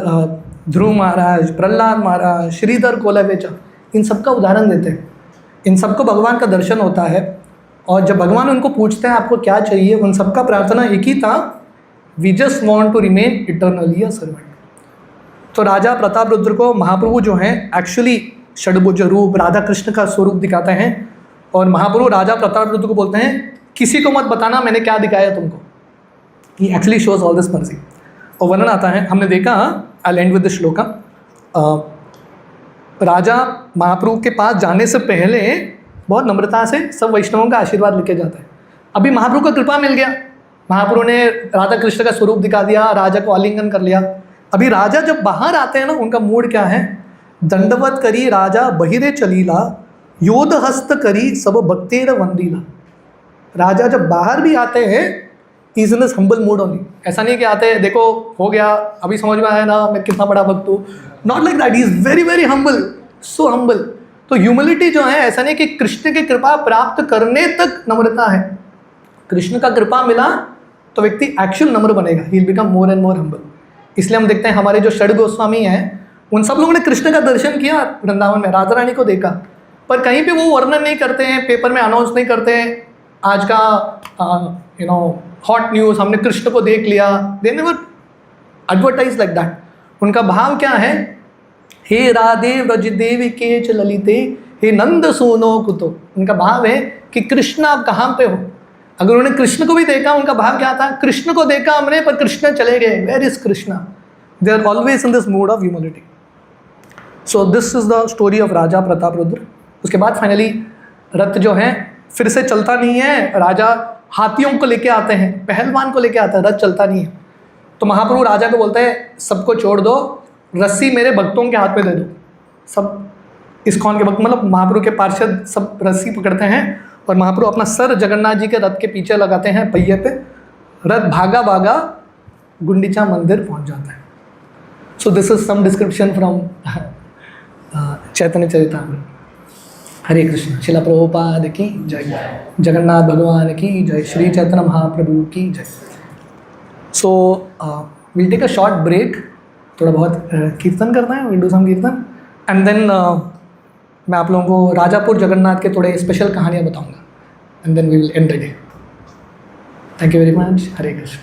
ध्रुव महाराज, प्रहलाद महाराज, श्रीधर कोलवेचा, इन सबका उदाहरण देते हैं। इन सबको भगवान का दर्शन होता है, और जब भगवान उनको पूछते हैं आपको क्या चाहिए, उन सबका प्रार्थना एक ही था, वी जस्ट वॉन्ट to remain eternally a servant. तो राजा प्रताप रुद्र को महाप्रभु जो हैं एक्चुअली षडभुज रूप राधा कृष्ण का स्वरूप दिखाते हैं, और महाप्रभु राजा प्रताप रुद्र को बोलते हैं किसी को मत बताना मैंने क्या दिखाया तुमको। He actually shows all this mercy. और वर्णन आता है, हमने देखा, I end with the shloka, राजा महाप्रभु के पास जाने से पहले बहुत नम्रता से सब वैष्णवों का आशीर्वाद लेके जाता है। अभी महाप्रभु का कृपा मिल गया, महाप्रभु ने राधा कृष्ण का स्वरूप दिखा दिया, राजा को आलिंगन कर लिया। अभी राजा जब बाहर आते हैं ना, उनका मूड क्या है, दंडवत करी राजा बहिरे चलीला, योध हस्त करी सब भक्तेर वंदीला। राजा जब बाहर भी आते हैं, is in this humble mood only. ऐसा नहीं कि आते हैं देखो हो गया अभी समझ में आया ना मैं कितना बड़ा भक्त हूँ, not like that, he is very very humble, so humble. तो ह्यूमिलिटी जो है, ऐसा नहीं कि कृष्ण की कृपा प्राप्त करने तक नम्रता है, कृष्ण का कृपा मिला तो व्यक्ति एक्चुअल नम्र बनेगा, he will become more and more humble. इसलिए हम देखते हैं हमारे जो षड गोस्वामी हैं, उन सब लोगों ने कृष्ण का दर्शन किया वृंदावन में, राधा रानी को देखा, पर कहीं पे वो वर्णन नहीं करते हैं, पेपर में अनाउंस नहीं करते हैं आज का हॉट न्यूज़ हमने कृष्ण को देख लिया, they never advertise like that. उनका भाव क्या है, हे राधे व्रज देवी के च ललिते, हे नंद सोनो कुतो। उनका भाव है कि कृष्ण आप कहाँ पे हो। अगर उन्होंने कृष्ण को भी देखा, उनका भाव क्या था, कृष्ण को देखा हमने पर कृष्ण चले गए, where is Krishna. They are always in this mood of humility. So this is the story of Raja Pratap Rudra. उसके बाद फाइनली रथ जो है फिर से चलता नहीं है, राजा हाथियों को लेके आते हैं, पहलवान को लेके आता है, रथ चलता नहीं है। तो महाप्रभु राजा को बोलते हैं सबको छोड़ दो, रस्सी मेरे भक्तों के हाथ में दे दो। सब इस्कॉन के भक्त मतलब महाप्रभु के पार्षद सब रस्सी पकड़ते हैं और महाप्रभु अपना सर जगन्नाथ जी के रथ के पीछे लगाते हैं पहिए पे, रथ भागा भागा गुंडीचा मंदिर पहुंच जाता है। So this is some description from Chaitanya Charitamrita. Hare Krishna. Srila Prabhupada की जय, जगन्नाथ भगवान की जय, श्री चैतन्य महाप्रभु की जय। So will take a short break, थोड़ा बहुत कीर्तन करना है, विल डू सम कीर्तन एंड देन मैं आप लोगों को राजापुर जगन्नाथ के थोड़े स्पेशल कहानियाँ बताऊंगा and then we will end the day. Thank you very much. Hare Krishna.